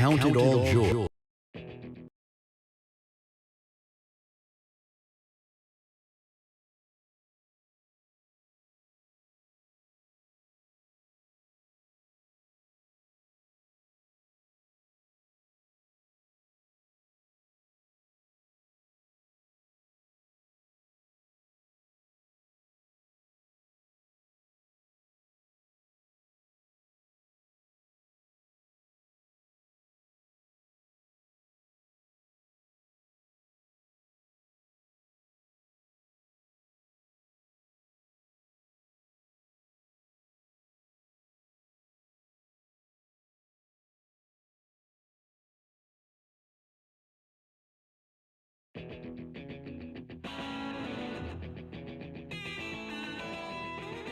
Count it all joy.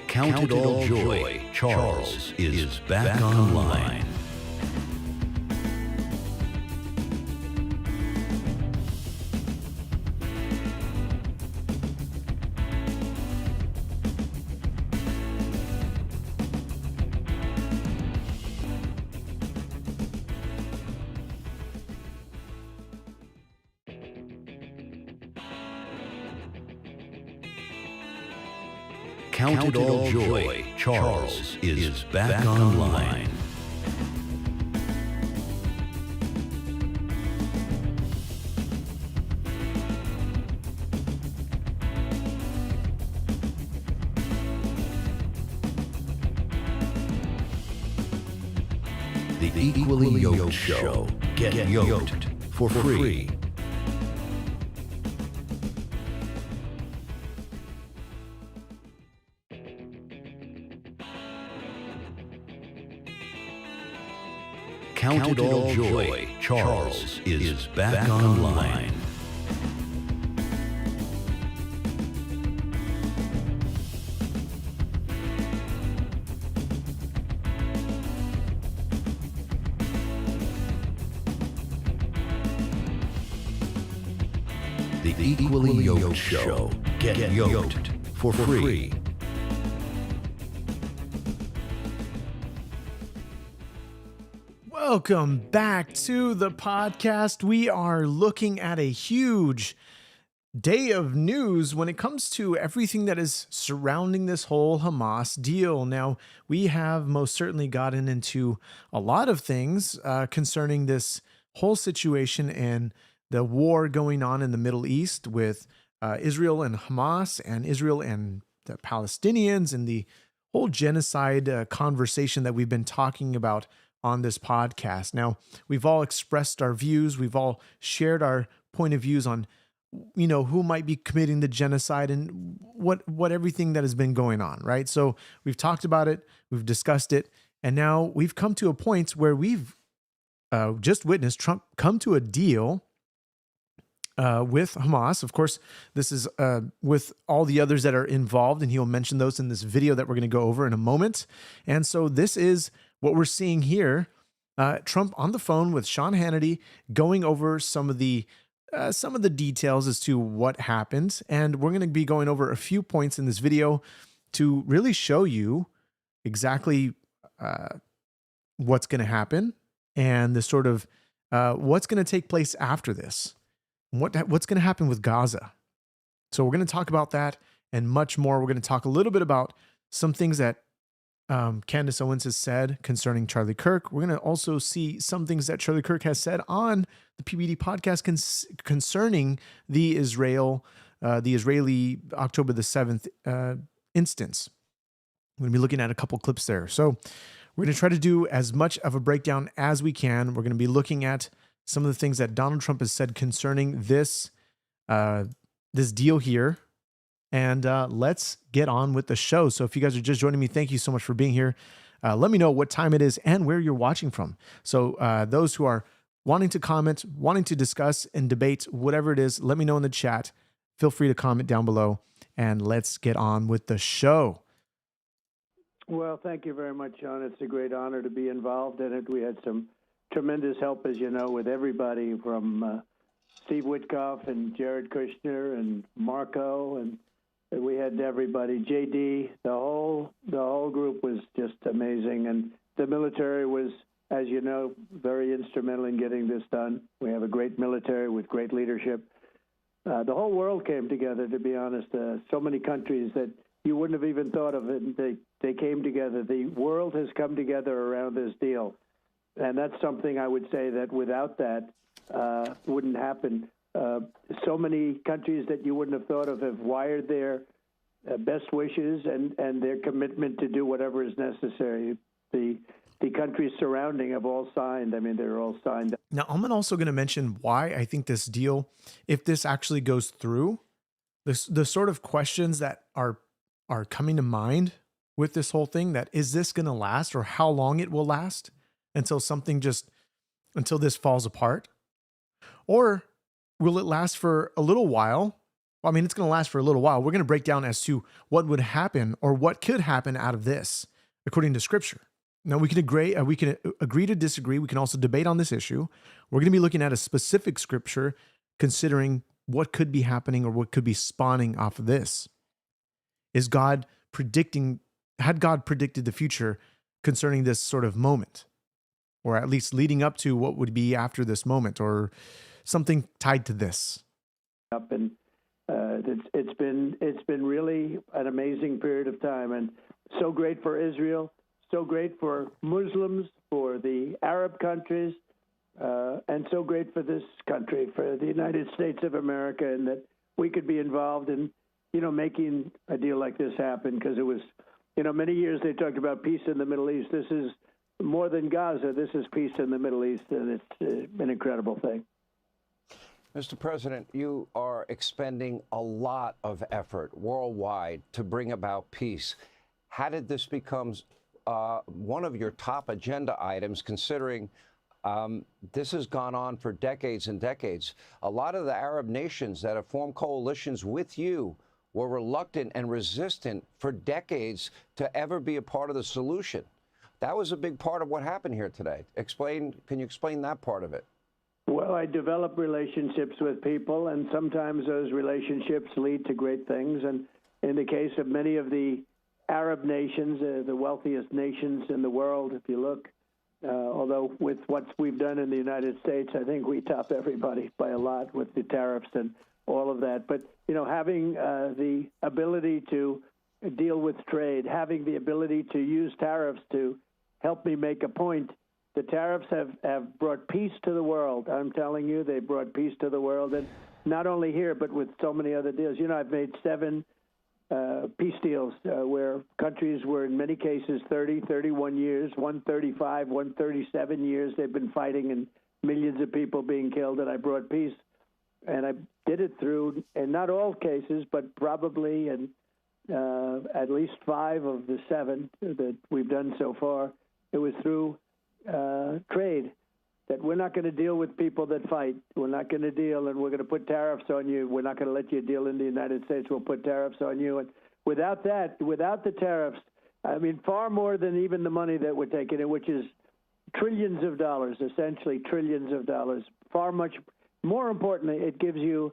Count it all joy. Charles is back online. Count it all joy. Charles is back online. The Equally Yoked Show. Get yoked for free. Count it all joy. Charles is back online. The Equally Yoked Show. Get yoked for free. Welcome back to the podcast. We are looking at a huge day of news when it comes to everything that is surrounding this whole Hamas deal. Now, we have most certainly gotten into a lot of things concerning this whole situation and the war going on in the Middle East with Israel and Hamas, and Israel and the Palestinians, and the whole genocide conversation that we've been talking about on this podcast. Now, we've all expressed our views. We've all shared our point of views on, who might be committing the genocide and what everything that has been going on, right? So we've talked about it, we've discussed it, and now we've come to a point where we've just witnessed Trump come to a deal with Hamas. Of course, this is with all the others that are involved, and he'll mention those in this video that we're going to go over in a moment. And so this is what we're seeing here. Trump on the phone with Sean Hannity, going over some of the details as to what happened. And we're going to be going over a few points in this video to really show you exactly what's going to happen and the sort of what's going to take place after this. What's going to happen with Gaza. So we're going to talk about that and much more. We're going to talk a little bit about some things that Candace Owens has said concerning Charlie Kirk. We're going to also see some things that Charlie Kirk has said on the PBD podcast concerning the Israeli October the 7th instance. I'm going to be looking at a couple clips there. So we're going to try to do as much of a breakdown as we can. We're going to be looking at some of the things that Donald Trump has said concerning this deal here. And let's get on with the show. So if you guys are just joining me, thank you so much for being here. Let me know what time it is and where you're watching from. So those who are wanting to comment, wanting to discuss and debate, whatever it is, let me know in the chat. Feel free to comment down below, and let's get on with the show. Well, thank you very much, Sean. It's a great honor to be involved in it. We had some tremendous help, as you know, with everybody from Steve Witkoff and Jared Kushner and Marco, and we had everybody. JD, the whole group was just amazing, and the military was as you know, very instrumental in getting this done. We have a great military with great leadership. The whole world came together, to be honest. So many countries that you wouldn't have even thought of it, they came together. The world has come together around this deal. And that's something I would say that without that wouldn't happen. So many countries that you wouldn't have thought of have wired their best wishes and their commitment to do whatever is necessary. The countries surrounding have all signed. I mean, they're all signed. Now, I'm also going to mention why I think this deal, if this actually goes through, the sort of questions that are coming to mind with this whole thing, that is this going to last, or how long it will last until this falls apart? Or will it last for a little while? Well, I mean, it's going to last for a little while. We're going to break down as to what would happen or what could happen out of this, according to Scripture. Now, we can agree to disagree. We can also debate on this issue. We're going to be looking at a specific Scripture, considering what could be happening or what could be spawning off of this. Had God predicted the future concerning this sort of moment, or at least leading up to what would be after this moment, or something tied to this? And it's been really an amazing period of time, and so great for Israel, so great for Muslims, for the Arab countries, and so great for this country, for the United States of America, and that we could be involved in, making a deal like this happen, because it was, many years they talked about peace in the Middle East. This is more than Gaza. This is peace in the Middle East, and it's an incredible thing. Mr. President, you are expending a lot of effort worldwide to bring about peace. How did this become one of your top agenda items, considering this has gone on for decades and decades? A lot of the Arab nations that have formed coalitions with you were reluctant and resistant for decades to ever be a part of the solution. That was a big part of what happened here today. Can you explain that part of it? Well, I develop relationships with people, and sometimes those relationships lead to great things. And in the case of many of the Arab nations, the wealthiest nations in the world, if you look, although with what we've done in the United States, I think we top everybody by a lot with the tariffs and all of that. But, having the ability to deal with trade, having the ability to use tariffs to help me make a point, the tariffs have brought peace to the world. I'm telling you, they brought peace to the world, and not only here, but with so many other deals. I've made 7 peace deals where countries were, in many cases, 30, 31 years, 135, 137 years. They've been fighting and millions of people being killed, and I brought peace. And I did it through, in not all cases, but probably in at least 5 of the 7 that we've done so far, it was through trade. That we're not going to deal with people that fight. We're not going to deal, and we're going to put tariffs on you. We're not going to let you deal in the United States. We'll put tariffs on you. And without that, without the tariffs, I mean, far more than even the money that we're taking in, which is trillions of dollars, essentially trillions of dollars, far much more importantly, it gives you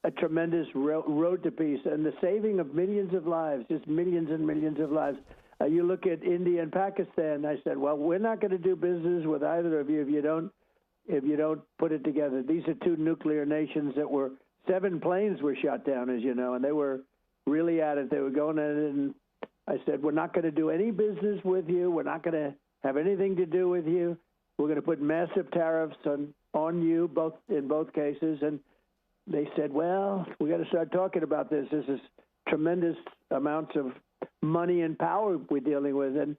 a tremendous road to peace and the saving of millions of lives, just millions and millions of lives. You look at India and Pakistan. I said, well, we're not going to do business with either of you if you don't put it together. These are 2 nuclear nations that 7 planes were shot down, as you know, and they were really at it. They were going at it, and I said, we're not going to do any business with you. We're not going to have anything to do with you. We're going to put massive tariffs on you, in both cases. And they said, well, we got to start talking about this. This is tremendous amounts of money and power we're dealing with. And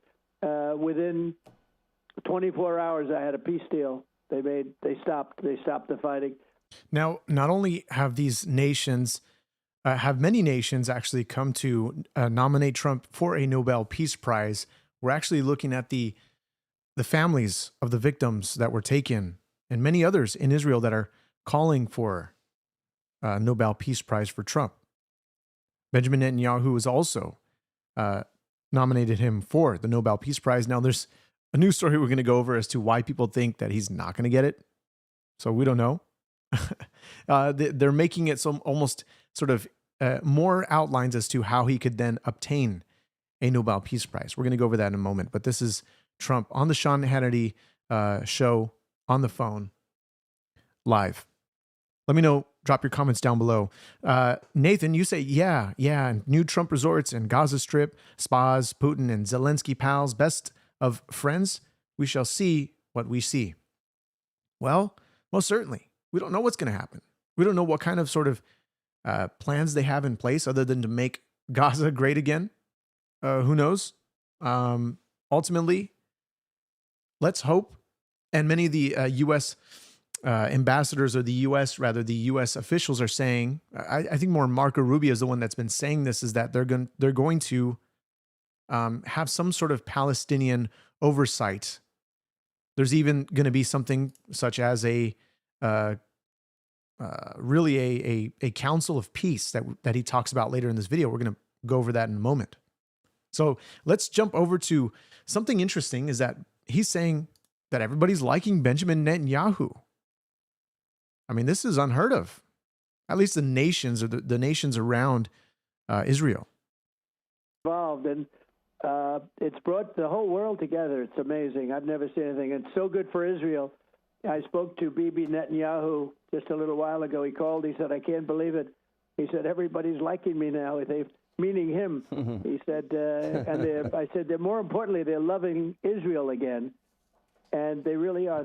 within 24 hours, I had a peace deal. They stopped the fighting. Now, not only have these nations, have many nations actually come to nominate Trump for a Nobel Peace Prize, we're actually looking at the families of the victims that were taken, and many others in Israel that are calling for a Nobel Peace Prize for Trump. Benjamin Netanyahu has also nominated him for the Nobel Peace Prize. Now, there's a news story we're going to go over as to why people think that he's not going to get it. So we don't know. They're making it some almost sort of more outlines as to how he could then obtain a Nobel Peace Prize. We're going to go over that in a moment. But this is Trump on the Sean Hannity show on the phone live. Let me know. Drop your comments down below. Nathan, you say, yeah, new Trump resorts and Gaza Strip, spas, Putin and Zelensky pals, best of friends. We shall see what we see. Well, most certainly. We don't know what's going to happen. We don't know what kind of sort of plans they have in place other than to make Gaza great again. Who knows? Ultimately, let's hope. And many of the U.S. Ambassadors, or the U.S. officials are saying, I think more Marco Rubio is the one that's been saying this, is that they're going to have some sort of Palestinian oversight. There's even going to be something such as a council of peace that he talks about later in this video. We're going to go over that in a moment. So let's jump over to something interesting, is that he's saying that everybody's liking Benjamin Netanyahu. I mean, this is unheard of. At least the nations, or the nations around Israel. Involved, and it's brought the whole world together. It's amazing. I've never seen anything. It's so good for Israel. I spoke to Bibi Netanyahu just a little while ago. He called. He said, "I can't believe it." He said, "Everybody's liking me now." Meaning him. He said, I said, more importantly, they're loving Israel again, and they really are.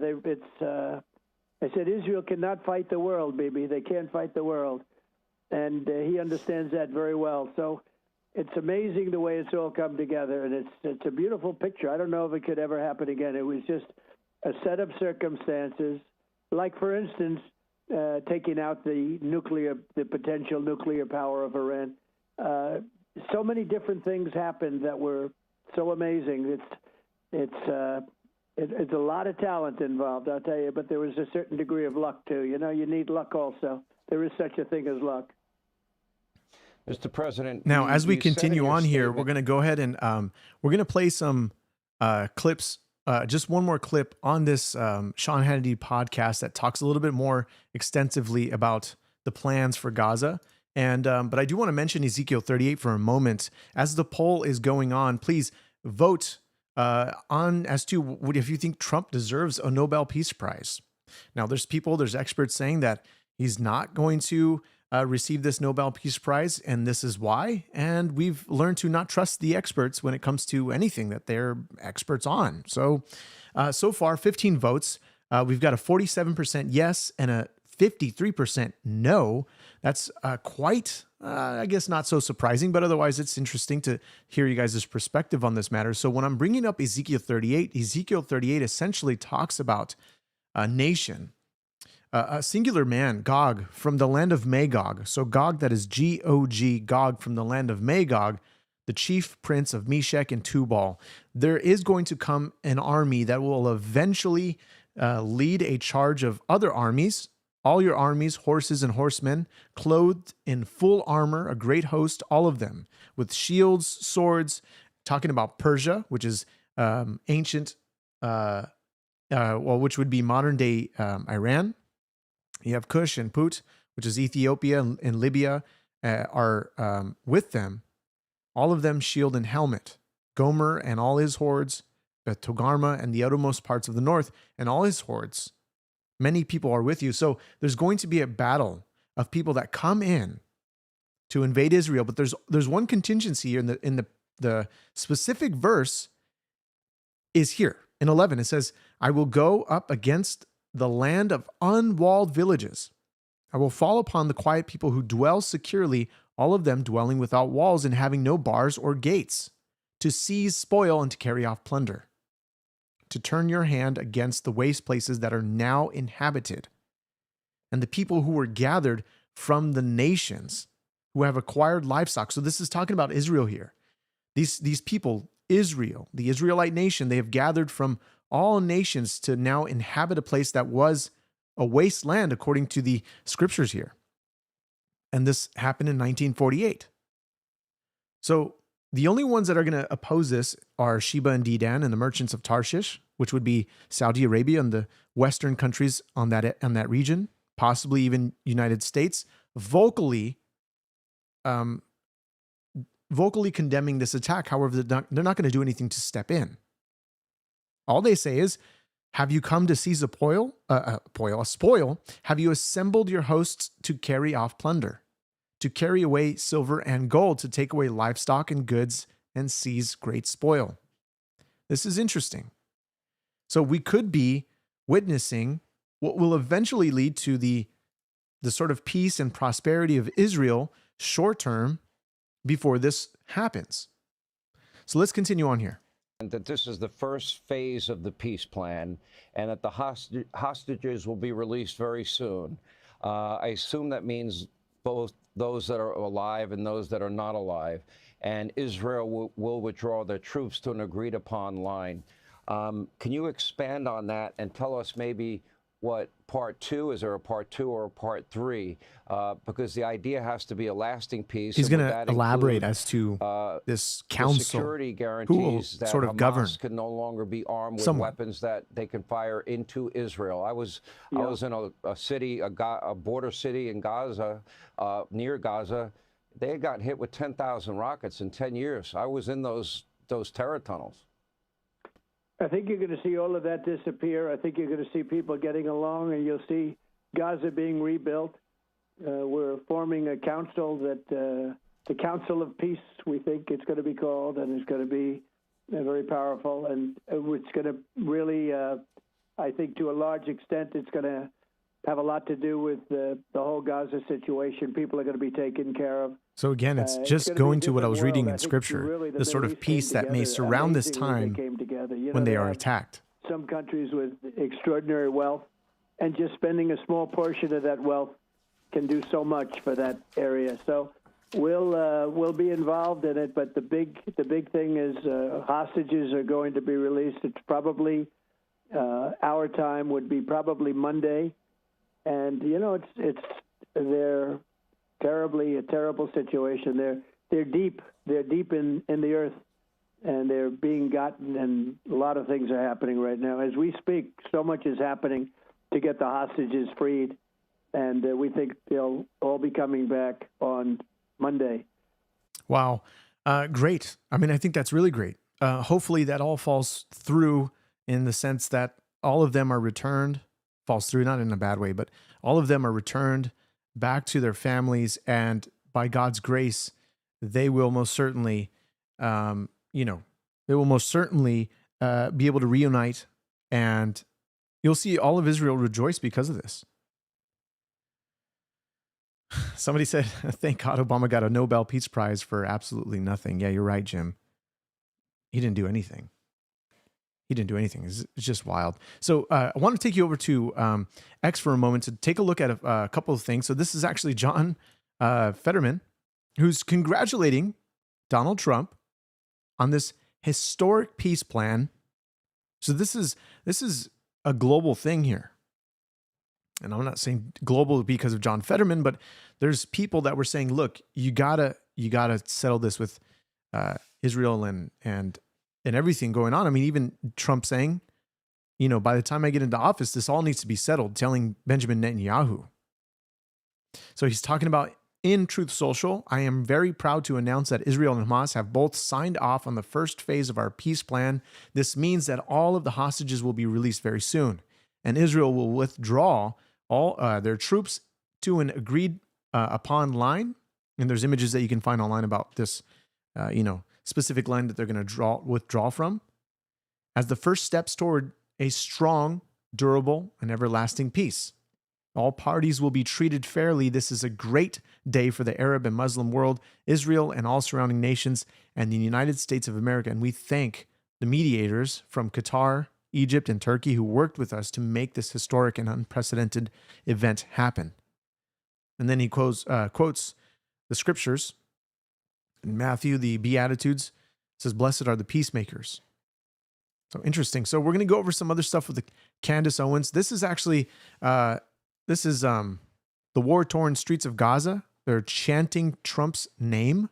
I said, Israel cannot fight the world, baby. They can't fight the world. And he understands that very well. So it's amazing the way it's all come together. And it's a beautiful picture. I don't know if it could ever happen again. It was just a set of circumstances. Like, for instance, taking out the potential nuclear power of Iran. So many different things happened that were so amazing. It's a lot of talent involved, I'll tell you, but there was a certain degree of luck, too. You know, you need luck also. There is such a thing as luck. Mr. President. Now, as we continue on here, statement, we're going to go ahead and we're going to play some clips, just one more clip on this Sean Hannity podcast that talks a little bit more extensively about the plans for Gaza. And but I do want to mention Ezekiel 38 for a moment. As the poll is going on, please vote on as to if you think Trump deserves a Nobel Peace Prize. Now, there's experts saying that he's not going to receive this Nobel Peace Prize, and this is why. And we've learned to not trust the experts when it comes to anything that they're experts on. So, so far, 15 votes. We've got a 47% yes and a 53% no. That's quite, I guess, not so surprising, but otherwise it's interesting to hear you guys' perspective on this matter. So when I'm bringing up Ezekiel 38 essentially talks about a nation, a singular man, Gog, from the land of Magog. So Gog, that is G-O-G, Gog from the land of Magog, the chief prince of Meshech and Tubal. There is going to come an army that will eventually lead a charge of other armies. All your armies, horses and horsemen, clothed in full armor, a great host, all of them, with shields, swords, talking about Persia, which is ancient, which would be modern day Iran. You have Cush and Put, which is Ethiopia and Libya, are with them. All of them shield and helmet. Gomer and all his hordes, Togarma and the outermost parts of the north and all his hordes. Many people are with you. So there's going to be a battle of people that come in to invade Israel. But there's one contingency here in the specific verse is here. In 11, it says, I will go up against the land of unwalled villages. I will fall upon the quiet people who dwell securely, all of them dwelling without walls and having no bars or gates, to seize spoil and to carry off plunder, to turn your hand against the waste places that are now inhabited, and the people who were gathered from the nations who have acquired livestock. So this is talking about Israel here. These people, Israel, the Israelite nation, they have gathered from all nations to now inhabit a place that was a wasteland according to the scriptures here. And this happened in 1948. So the only ones that are going to oppose this are Sheba and Dedan and the merchants of Tarshish, which would be Saudi Arabia and the Western countries on that region, possibly even United States, vocally condemning this attack. However, they're not going to do anything to step in. All they say is, Have you come to seize a spoil? Have you assembled your hosts to carry off plunder, to carry away silver and gold, to take away livestock and goods and seize great spoil? This is interesting. So we could be witnessing what will eventually lead to the sort of peace and prosperity of Israel short term before this happens. So let's continue on here. And that this is the first phase of the peace plan, and that the hostages will be released very soon. I assume that means both those that are alive and those that are not alive. And Israel will withdraw their troops to an agreed upon line. Can you expand on that and tell us maybe what part two, is there a part two or a part three? Because the idea has to be a lasting peace. He's going to elaborate as to this council, security guarantees that sort of Hamas govern. can no longer be armed with Somewhat. weapons that they can fire into Israel. I was in a city, a border city in Gaza, near Gaza. They had gotten hit with 10,000 rockets in 10 years. I was in those terror tunnels. I think you're going to see all of that disappear. I think you're going to see people getting along, and you'll see Gaza being rebuilt. We're forming a council that the Council of Peace, we think it's going to be called, and it's going to be very powerful. And it's going to really, I think to a large extent, it's going to have a lot to do with the whole Gaza situation. People are going to be taken care of. So again, it's just going to what I was reading in Scripture, the sort of peace that may surround this time when they are attacked. Some countries with extraordinary wealth, and just spending a small portion of that wealth can do so much for that area. So we'll be involved in it, but the big thing is hostages are going to be released. It's probably our time would be probably Monday, and they're a terrible situation. They're deep in the earth, and they're being gotten, and a lot of things are happening right now. As we speak, so much is happening to get the hostages freed, and we think they'll all be coming back on Monday. Wow. Great. I mean, I think that's really great. Hopefully that all falls through in the sense that all of them are returned, falls through, not in a bad way, but all of them are returned back to their families, and by God's grace, they will most certainly, be able to reunite, and you'll see all of Israel rejoice because of this. Somebody said, thank God Obama got a Nobel Peace Prize for absolutely nothing. Yeah, you're right, Jim. He didn't do anything. It's just wild. So I want to take you over to X for a moment to take a look at a couple of things. So this is actually John Fetterman, who's congratulating Donald Trump on this historic peace plan. So this is a global thing here. And I'm not saying global because of John Fetterman, but there's people that were saying, look, you gotta settle this with Israel and everything going on. I mean, even Trump saying, by the time I get into office, this all needs to be settled, telling Benjamin Netanyahu. So he's talking about in Truth Social, I am very proud to announce that Israel and Hamas have both signed off on the first phase of our peace plan. This means that all of the hostages will be released very soon, and Israel will withdraw all their troops to an agreed upon line. And there's images that you can find online about this, specific line that they're going to withdraw from as the first steps toward a strong, durable, and everlasting peace. All parties will be treated fairly. This is a great day for the Arab and Muslim world, Israel and all surrounding nations, and the United States of America. And we thank the mediators from Qatar, Egypt, and Turkey who worked with us to make this historic and unprecedented event happen. And then he quotes the scriptures. In Matthew, the Beatitudes, says, blessed are the peacemakers. So interesting. So we're going to go over some other stuff with Candace Owens. This is actually, the war-torn streets of Gaza. They're chanting Trump's name.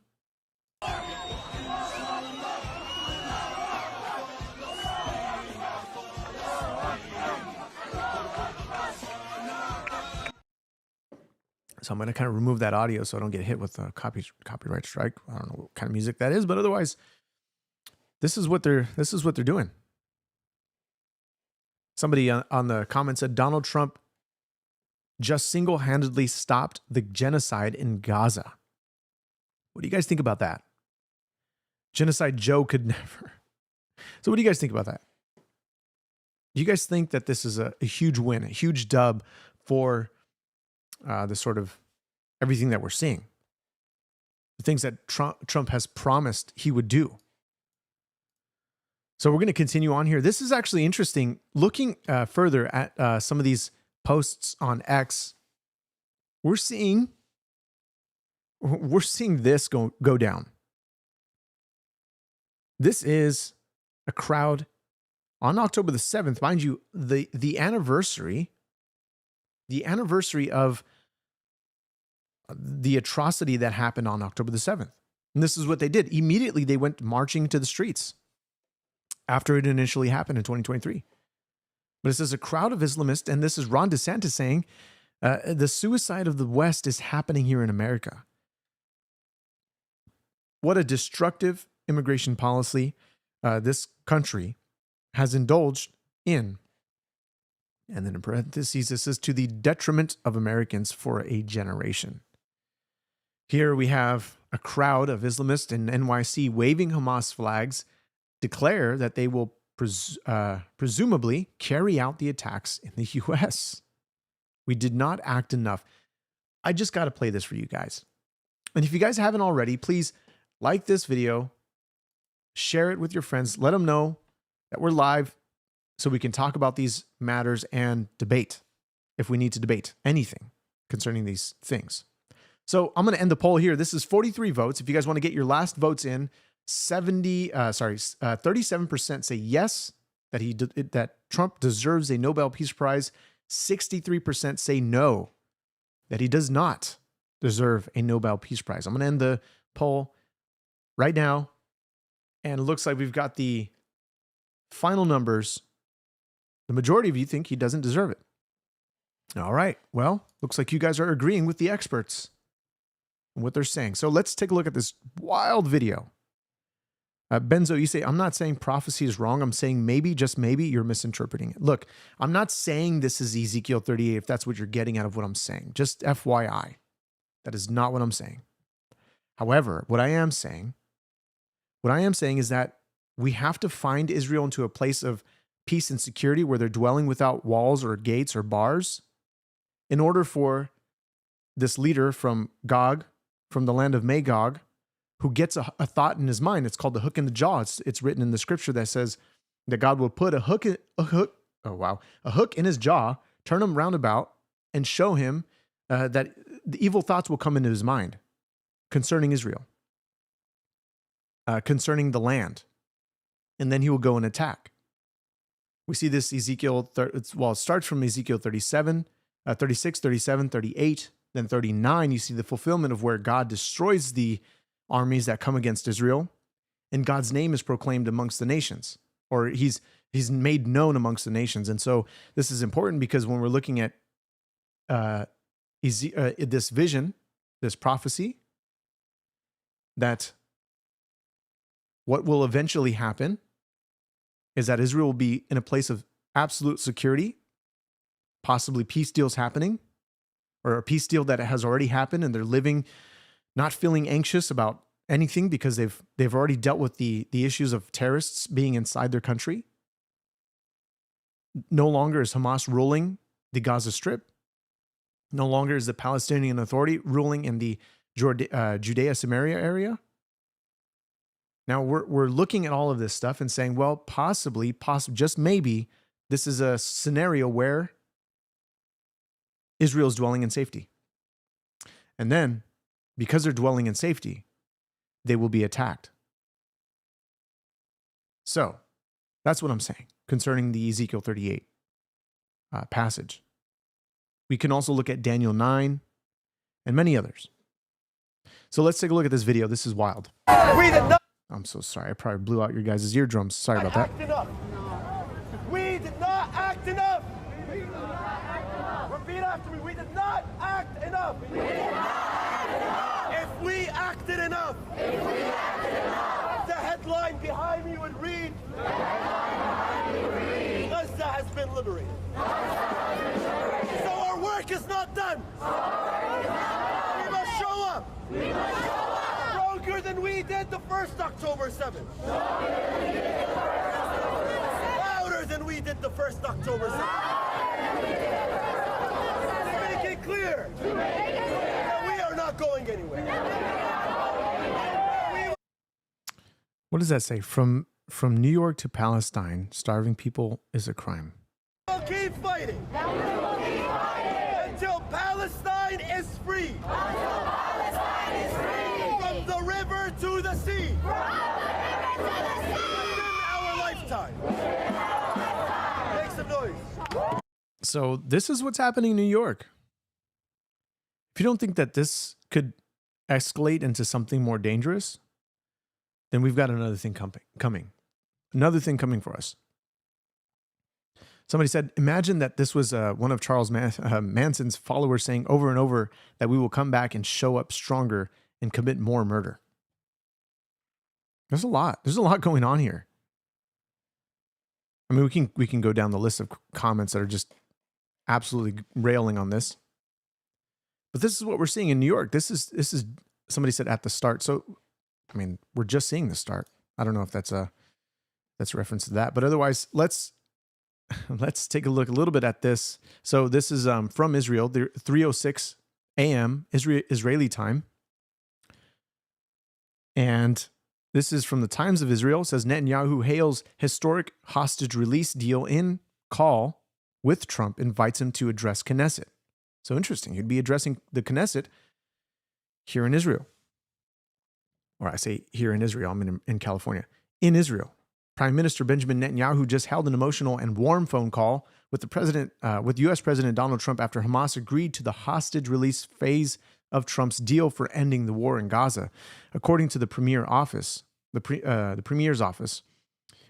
So I'm going to kind of remove that audio so I don't get hit with a copyright strike. I don't know what kind of music that is, but otherwise, this is what they're doing. Somebody on the comment said Donald Trump just single-handedly stopped the genocide in Gaza. What do you guys think about that? Genocide Joe could never. So what do you guys think about that? Do you guys think that this is a huge win, a huge dub for the sort of everything that we're seeing? The things that Trump has promised he would do. So we're going to continue on here. This is actually interesting. Looking further at some of these posts on X, we're seeing this go down. This is a crowd on October the 7th, mind you, the anniversary of the atrocity that happened on October the 7th. And this is what they did. Immediately they went marching to the streets after it initially happened in 2023. But it says a crowd of Islamists, and this is Ron DeSantis saying, the suicide of the West is happening here in America. What a destructive immigration policy this country has indulged in. And then in parentheses, it says, to the detriment of Americans for a generation. Here we have a crowd of Islamists in NYC waving Hamas flags, declare that they will presumably carry out the attacks in the U.S. We did not act enough. I just got to play this for you guys. And if you guys haven't already, please like this video, share it with your friends, let them know that we're live so we can talk about these matters and debate if we need to debate anything concerning these things. So I'm going to end the poll here. This is 43 votes. If you guys want to get your last votes in, 37% say yes, that Trump deserves a Nobel Peace Prize. 63% say no, that he does not deserve a Nobel Peace Prize. I'm going to end the poll right now. And it looks like we've got the final numbers. The majority of you think he doesn't deserve it. All right. Well, looks like you guys are agreeing with the experts and what they're saying. So let's take a look at this wild video. Benzo, you say, I'm not saying prophecy is wrong. I'm saying maybe, just maybe, you're misinterpreting it. Look, I'm not saying this is Ezekiel 38 if that's what you're getting out of what I'm saying. Just FYI. That is not what I'm saying. However, what I am saying is that we have to find Israel into a place of peace and security where they're dwelling without walls or gates or bars in order for this leader from Gog, from the land of Magog, who gets a thought in his mind. It's called the hook in the jaw. It's written in the scripture that says that God will put a hook in his jaw, turn him roundabout, and show him that the evil thoughts will come into his mind concerning Israel, concerning the land, and then he will go and attack. We see this it starts from Ezekiel 37, 36, 37, 38, then 39. You see the fulfillment of where God destroys the armies that come against Israel, and God's name is proclaimed amongst the nations, or he's made known amongst the nations. And so this is important because when we're looking at this vision, this prophecy, that what will eventually happen is that Israel will be in a place of absolute security, possibly peace deals happening, or a peace deal that has already happened, and they're living not feeling anxious about anything because they've already dealt with the issues of terrorists being inside their country. No longer is Hamas ruling the Gaza Strip. No longer is the Palestinian Authority ruling in the Judea-Samaria area. Now we're looking at all of this stuff and saying, well, possibly, just maybe, this is a scenario where Israel is dwelling in safety. And then, because they're dwelling in safety, they will be attacked. So, that's what I'm saying concerning the Ezekiel 38 passage. We can also look at Daniel 9 and many others. So let's take a look at this video. This is wild. I'm so sorry. I probably blew out your guys' eardrums. Sorry about that. We did not act enough. Repeat after me. We did not act enough. If we acted enough, the headline behind me would read, Gaza has been liberated. So our work is not done. We must show up. Stronger than we did the first October 7th. Louder than we did the first October 7th. Make it clear that we are not going anywhere. What does that say? From New York to Palestine, starving people is a crime. We'll keep fighting until Palestine is free. From the river to the sea. Within our lifetime. Make some noise. So this is what's happening in New York. If you don't think that this could escalate into something more dangerous, then we've got another thing coming. Another thing coming for us. Somebody said, imagine that this was one of Charles Manson's followers saying over and over that we will come back and show up stronger and commit more murder. There's a lot. There's a lot going on here. I mean, we can go down the list of comments that are just absolutely railing on this. But this is what we're seeing in New York. This is somebody said at the start. So, I mean, we're just seeing the start. I don't know if that's a reference to that, but otherwise, let's take a look a little bit at this. So this is from Israel, 3:06 a.m. Israeli time, and this is from the Times of Israel. It says Netanyahu hails historic hostage release deal in call with Trump, invites him to address Knesset. So interesting. He'd be addressing the Knesset here in Israel. Or I say here in Israel, I'm in California. In Israel, Prime Minister Benjamin Netanyahu just held an emotional and warm phone call with with U.S. President Donald Trump after Hamas agreed to the hostage release phase of Trump's deal for ending the war in Gaza, according to the Premier's office,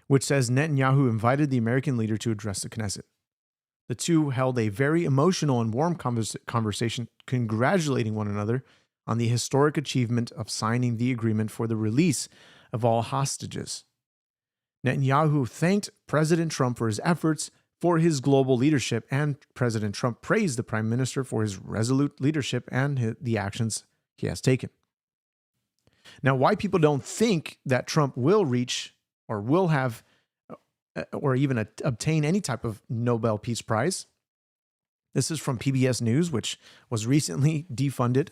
which says Netanyahu invited the American leader to address the Knesset. The two held a very emotional and warm conversation, congratulating one another on the historic achievement of signing the agreement for the release of all hostages. Netanyahu thanked President Trump for his efforts for his global leadership, and President Trump praised the Prime Minister for his resolute leadership and the actions he has taken. Now, why people don't think that Trump will reach or will have or even obtain any type of Nobel Peace Prize. This is from PBS News, which was recently defunded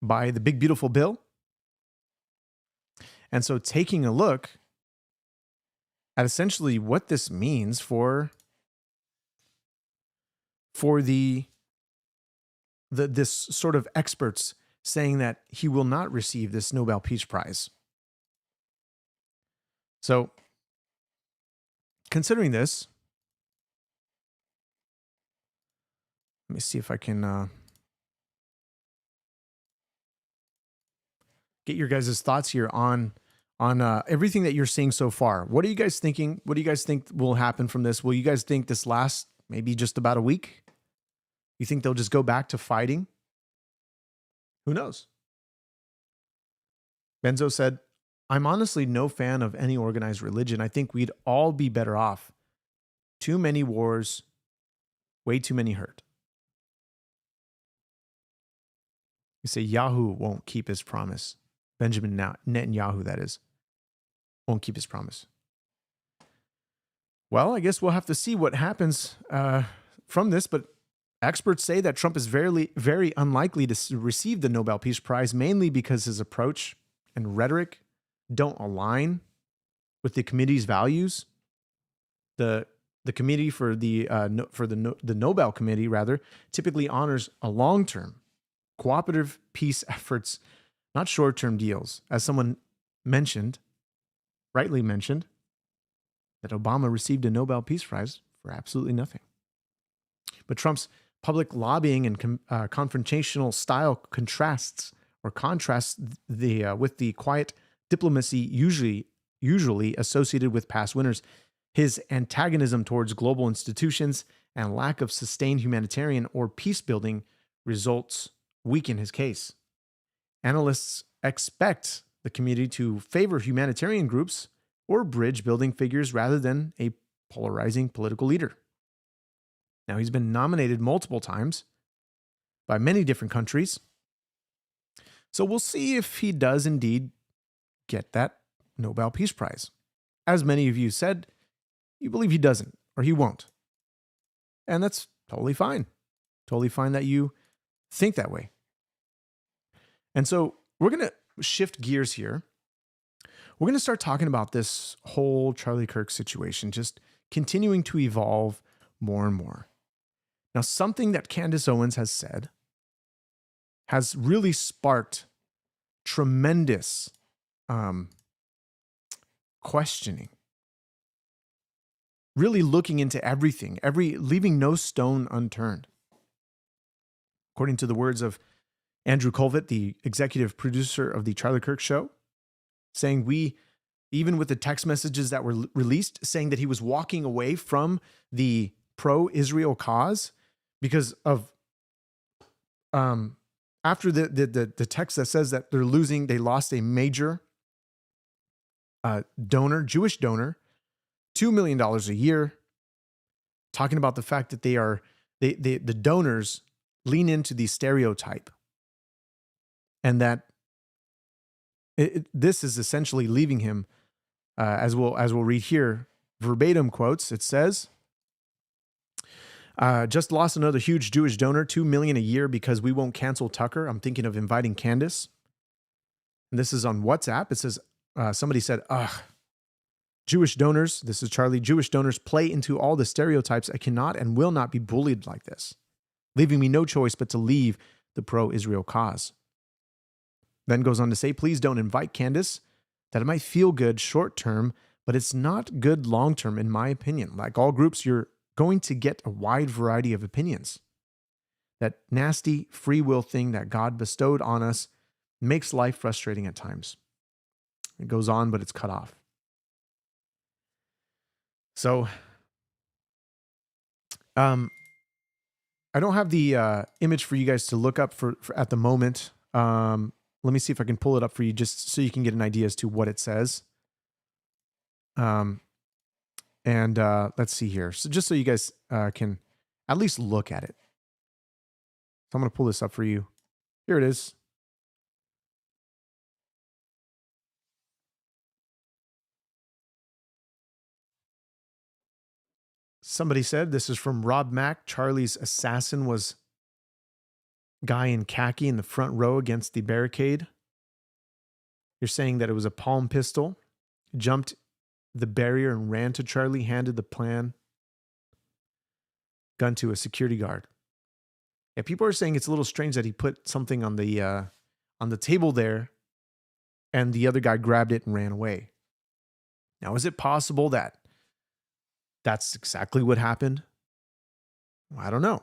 by the Big Beautiful Bill. And so taking a look at essentially what this means for this sort of experts saying that he will not receive this Nobel Peace Prize. So considering this, let me see if I can get your guys' thoughts here on everything that you're seeing so far. What are you guys thinking? What do you guys think will happen from this? Will you guys think this lasts maybe just about a week? You think they'll just go back to fighting? Who knows? Benzo said, I'm honestly no fan of any organized religion. I think we'd all be better off. Too many wars, way too many hurt. You say Yahoo won't keep his promise. Benjamin Netanyahu, that is, won't keep his promise. Well, I guess we'll have to see what happens from this, but experts say that Trump is very, very unlikely to receive the Nobel Peace Prize, mainly because his approach and rhetoric don't align with the committee's values. The committee for the Nobel Committee, rather, typically honors a long-term cooperative peace efforts, not short-term deals. As someone rightly mentioned, that Obama received a Nobel Peace Prize for absolutely nothing. But Trump's public lobbying and confrontational style contrasts with the quiet diplomacy usually associated with past winners. His antagonism towards global institutions and lack of sustained humanitarian or peace-building results weaken his case. Analysts expect the community to favor humanitarian groups or bridge-building figures rather than a polarizing political leader. Now, he's been nominated multiple times by many different countries. So we'll see if he does indeed get that Nobel Peace Prize. As many of you said, you believe he doesn't or he won't. And that's totally fine. Totally fine that you think that way. And so we're going to shift gears here. We're going to start talking about this whole Charlie Kirk situation, just continuing to evolve more and more. Now, something that Candace Owens has said has really sparked tremendous questioning. Really looking into everything, leaving no stone unturned. According to the words of Andrew Colvett, the executive producer of the Charlie Kirk Show, saying even with the text messages that were released, saying that he was walking away from the pro-Israel cause because of after the text that says that they lost a major donor, Jewish donor, $2 million a year, talking about the fact that the donors lean into the stereotype, and that this is essentially leaving him, as we'll read here, verbatim quotes. It says, just lost another huge Jewish donor, $2 million a year because we won't cancel Tucker. I'm thinking of inviting Candace. And this is on WhatsApp. It says, somebody said, Jewish donors, this is Charlie, Jewish donors play into all the stereotypes. I cannot and will not be bullied like this, leaving me no choice but to leave the pro-Israel cause. Then goes on to say, please don't invite Candace. That it might feel good short term, but it's not good long term, in my opinion. Like all groups, you're going to get a wide variety of opinions. That nasty free will thing that God bestowed on us makes life frustrating at times. It goes on, but it's cut off. So, I don't have the image for you guys to look up for at the moment. Let me see if I can pull it up for you just so you can get an idea as to what it says. Let's see here. So just so you guys can at least look at it. So I'm going to pull this up for you. Here it is. Somebody said, this is from Rob Mack, Charlie's assassin was guy in khaki in the front row against the barricade. You're saying that it was a palm pistol, jumped the barrier and ran to Charlie, handed the gun to a security guard. Yeah, people are saying it's a little strange that he put something on the table there and the other guy grabbed it and ran away. Now, is it possible that that's exactly what happened? Well, I don't know.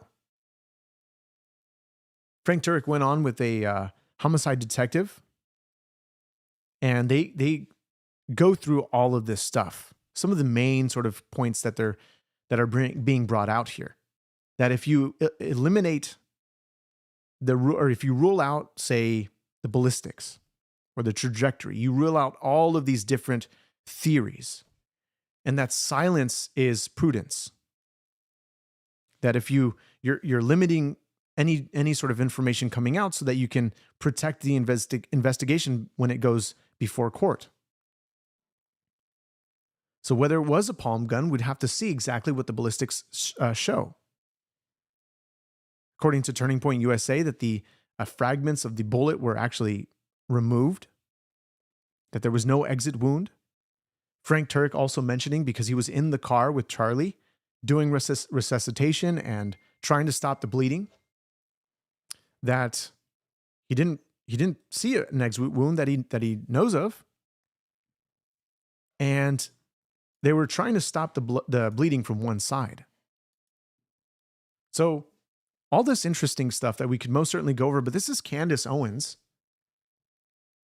Frank Turek went on with a homicide detective, and they go through all of this stuff. Some of the main sort of points that are being brought out here. That if you eliminate or if you rule out, say, the ballistics or the trajectory, you rule out all of these different theories, and that silence is prudence. That if you're limiting any sort of information coming out so that you can protect the investigation when it goes before court. So whether it was a palm gun, we'd have to see exactly what the ballistics show. According to Turning Point USA, that the fragments of the bullet were actually removed, that there was no exit wound. Frank Turek also mentioning, because he was in the car with Charlie, doing resuscitation and trying to stop the bleeding, that he didn't see an exit wound that he knows of, and they were trying to stop the bleeding from one side. So all this interesting stuff that we could most certainly go over, but this is Candace Owens.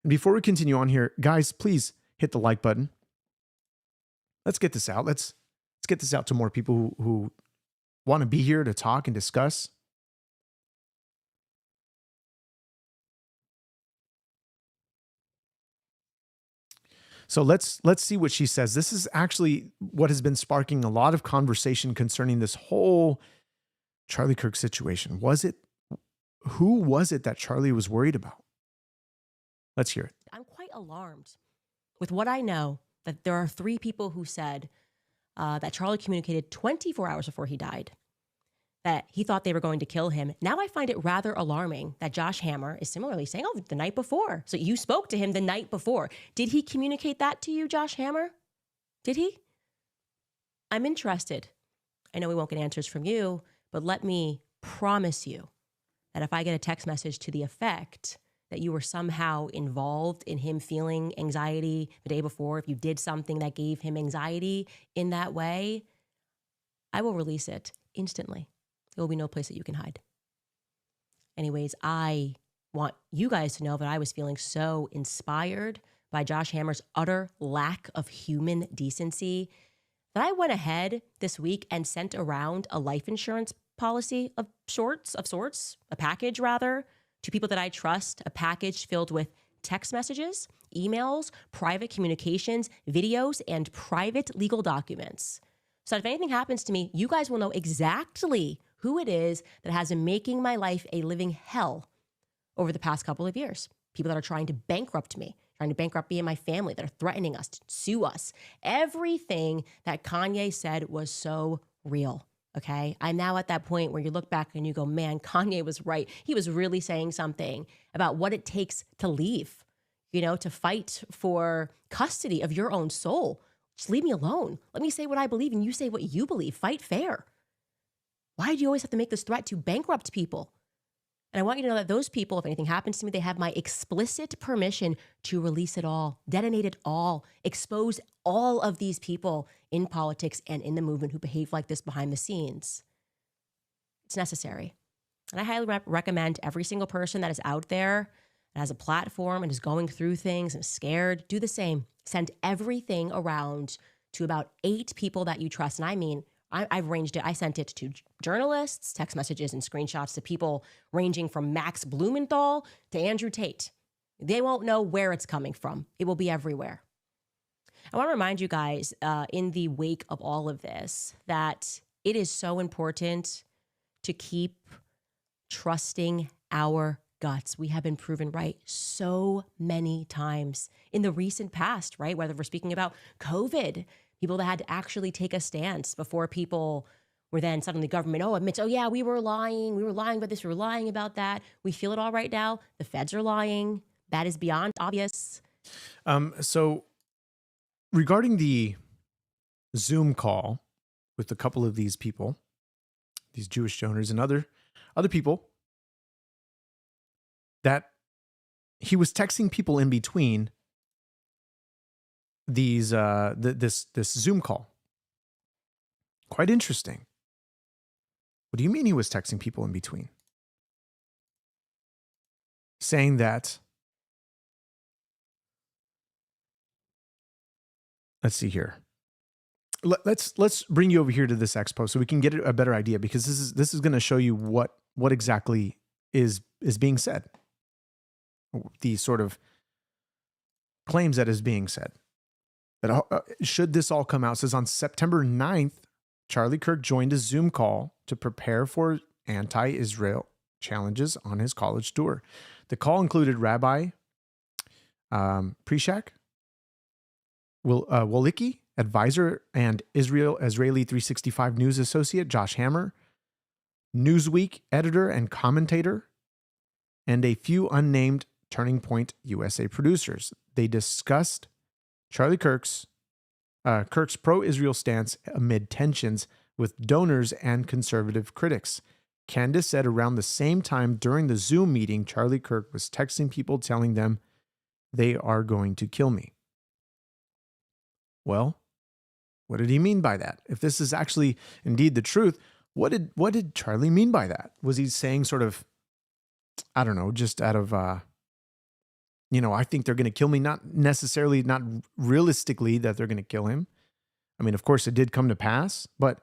And before we continue on here, guys, please hit the like button. Let's get this out. Let's get this out to more people who want to be here to talk and discuss. So let's see what she says. This is actually what has been sparking a lot of conversation concerning this whole Charlie Kirk situation. Who was it that Charlie was worried about? Let's hear it. I'm quite alarmed with what I know that there are 3 people who said that Charlie communicated 24 hours before he died that he thought they were going to kill him. Now I find it rather alarming that Josh Hammer is similarly saying, oh, the night before. So you spoke to him the night before. Did he communicate that to you, Josh Hammer? Did he? I'm interested. I know we won't get answers from you, but let me promise you that if I get a text message to the effect that you were somehow involved in him feeling anxiety the day before, if you did something that gave him anxiety in that way, I will release it instantly. There will be no place that you can hide. Anyways, I want you guys to know that I was feeling so inspired by Josh Hammer's utter lack of human decency that I went ahead this week and sent around a life insurance policy of sorts, a package rather, to people that I trust, a package filled with text messages, emails, private communications, videos, and private legal documents. So if anything happens to me, you guys will know exactly who it is that has been making my life a living hell over the past couple of years. People that are trying to bankrupt me and my family, that are threatening us to sue us. Everything that Kanye said was so real. Okay. I'm now at that point where you look back and you go, man, Kanye was right. He was really saying something about what it takes to leave, to fight for custody of your own soul. Just leave me alone. Let me say what I believe and you say what you believe. Fight fair. Why do you always have to make this threat to bankrupt people? And I want you to know that those people, if anything happens to me, they have my explicit permission to release it all, detonate it all, expose all of these people in politics and in the movement who behave like this behind the scenes. It's necessary. And I highly recommend every single person that is out there that has a platform and is going through things and is scared, do the same. Send everything around to about 8 people that you trust. And I mean, I've ranged it. I sent it to journalists, text messages and screenshots to people ranging from Max Blumenthal to Andrew Tate. They won't know where it's coming from. It will be everywhere. I want to remind you guys in the wake of all of this that it is so important to keep trusting our guts. We have been proven right so many times in the recent past, right? Whether we're speaking about COVID, people that had to actually take a stance before people were then suddenly government, admits, yeah, we were lying about this, we were lying about that. We feel it all right now. The feds are lying. That is beyond obvious. So regarding the Zoom call with a couple of these people, these Jewish donors and other people, that he was texting people in between these this Zoom call. Quite interesting. What do you mean he was texting people in between? Saying that, let's see here. Let's bring you over here to this expo so we can get a better idea, because this is going to show you what exactly is being said. The sort of claims that is being said. That should this all come out, it says on September 9th, Charlie Kirk joined a Zoom call to prepare for anti-Israel challenges on his college tour. The call included Rabbi Prishak Wolicki, advisor and Israeli 365 News associate Josh Hammer, Newsweek editor and commentator, and a few unnamed Turning Point USA producers. They discussed Charlie Kirk's pro-Israel stance amid tensions with donors and conservative critics. Candace said around the same time during the Zoom meeting, Charlie Kirk was texting people telling them they are going to kill me. Well, what did he mean by that? If this is actually indeed the truth, what did Charlie mean by that? Was he saying sort of, I don't know, just out of I think they're going to kill me, not realistically that they're going to kill him. I mean, of course it did come to pass, but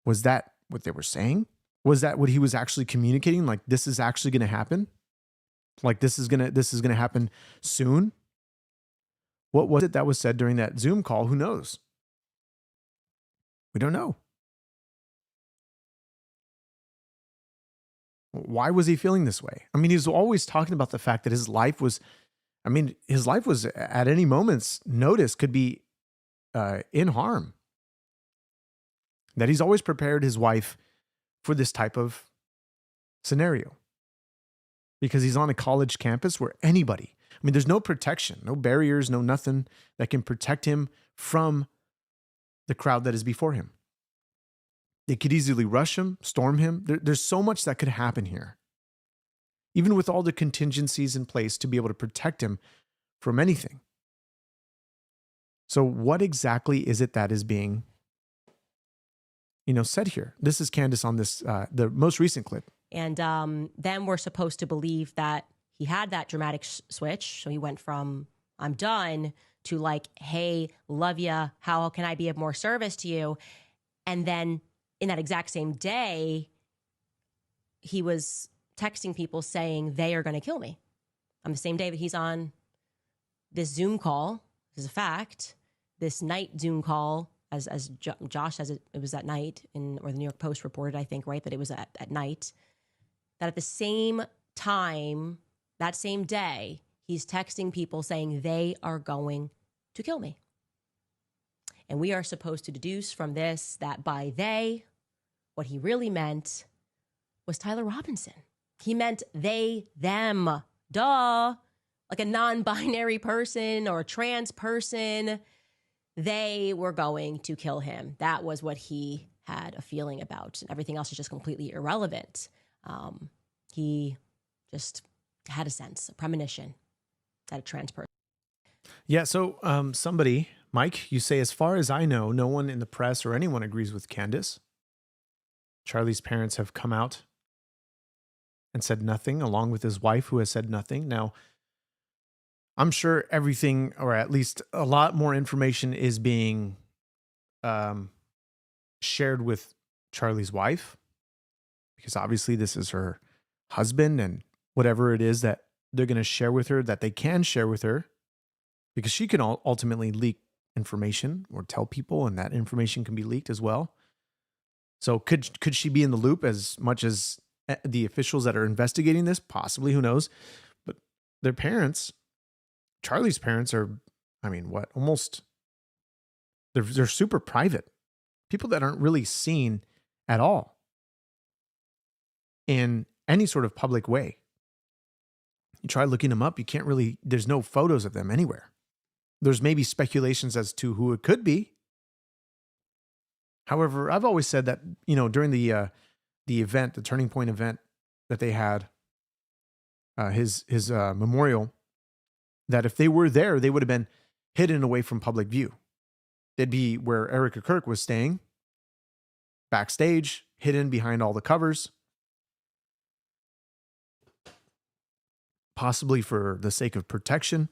was that what they were saying? Was that what he was actually communicating? Like, this is actually going to happen? Like, this is going to happen soon? What was it that was said during that Zoom call? Who knows? We don't know. Why was he feeling this way? I mean, he's always talking about the fact that his life was at any moment's notice could be in harm. That he's always prepared his wife for this type of scenario. Because he's on a college campus where anybody, I mean, there's no protection, no barriers, no nothing that can protect him from the crowd that is before him. They could easily rush him, storm him. There's so much that could happen here. Even with all the contingencies in place to be able to protect him from anything. So what exactly is it that is being, said here? This is Candace on this, the most recent clip. And then we're supposed to believe that he had that dramatic switch. So he went from, I'm done, to like, hey, love ya. How can I be of more service to you? And then in that exact same day, he was texting people saying they are going to kill me. On the same day that he's on this Zoom call, this is a fact, this night Zoom call, as Josh says, it was at night, or the New York Post reported, I think, right, that it was at night, that at the same time, that same day, he's texting people saying they are going to kill me. And we are supposed to deduce from this that by they, what he really meant was Tyler Robinson. He meant they, them, duh, like a non-binary person or a trans person. They were going to kill him. That was what he had a feeling about. And everything else is just completely irrelevant. He just had a sense, a premonition that a trans person. Yeah, so somebody, Mike, you say, as far as I know, no one in the press or anyone agrees with Candace. Charlie's parents have come out and said nothing, along with his wife, who has said nothing. Now, I'm sure everything, or at least a lot more information, is being shared with Charlie's wife, because obviously this is her husband, and whatever it is that they're going to share with her, that they can share with her, because she can ultimately leak information or tell people, and that information can be leaked as well. So could she be in the loop as much as the officials that are investigating this? Possibly, who knows? But their parents, Charlie's parents, are, almost, they're super private. People that aren't really seen at all in any sort of public way. You try looking them up, you can't really, there's no photos of them anywhere. There's maybe speculations as to who it could be. However, I've always said that, during the event, the Turning Point event that they had, his memorial, that if they were there, they would have been hidden away from public view. They'd be where Erica Kirk was staying, backstage, hidden behind all the covers, possibly for the sake of protection.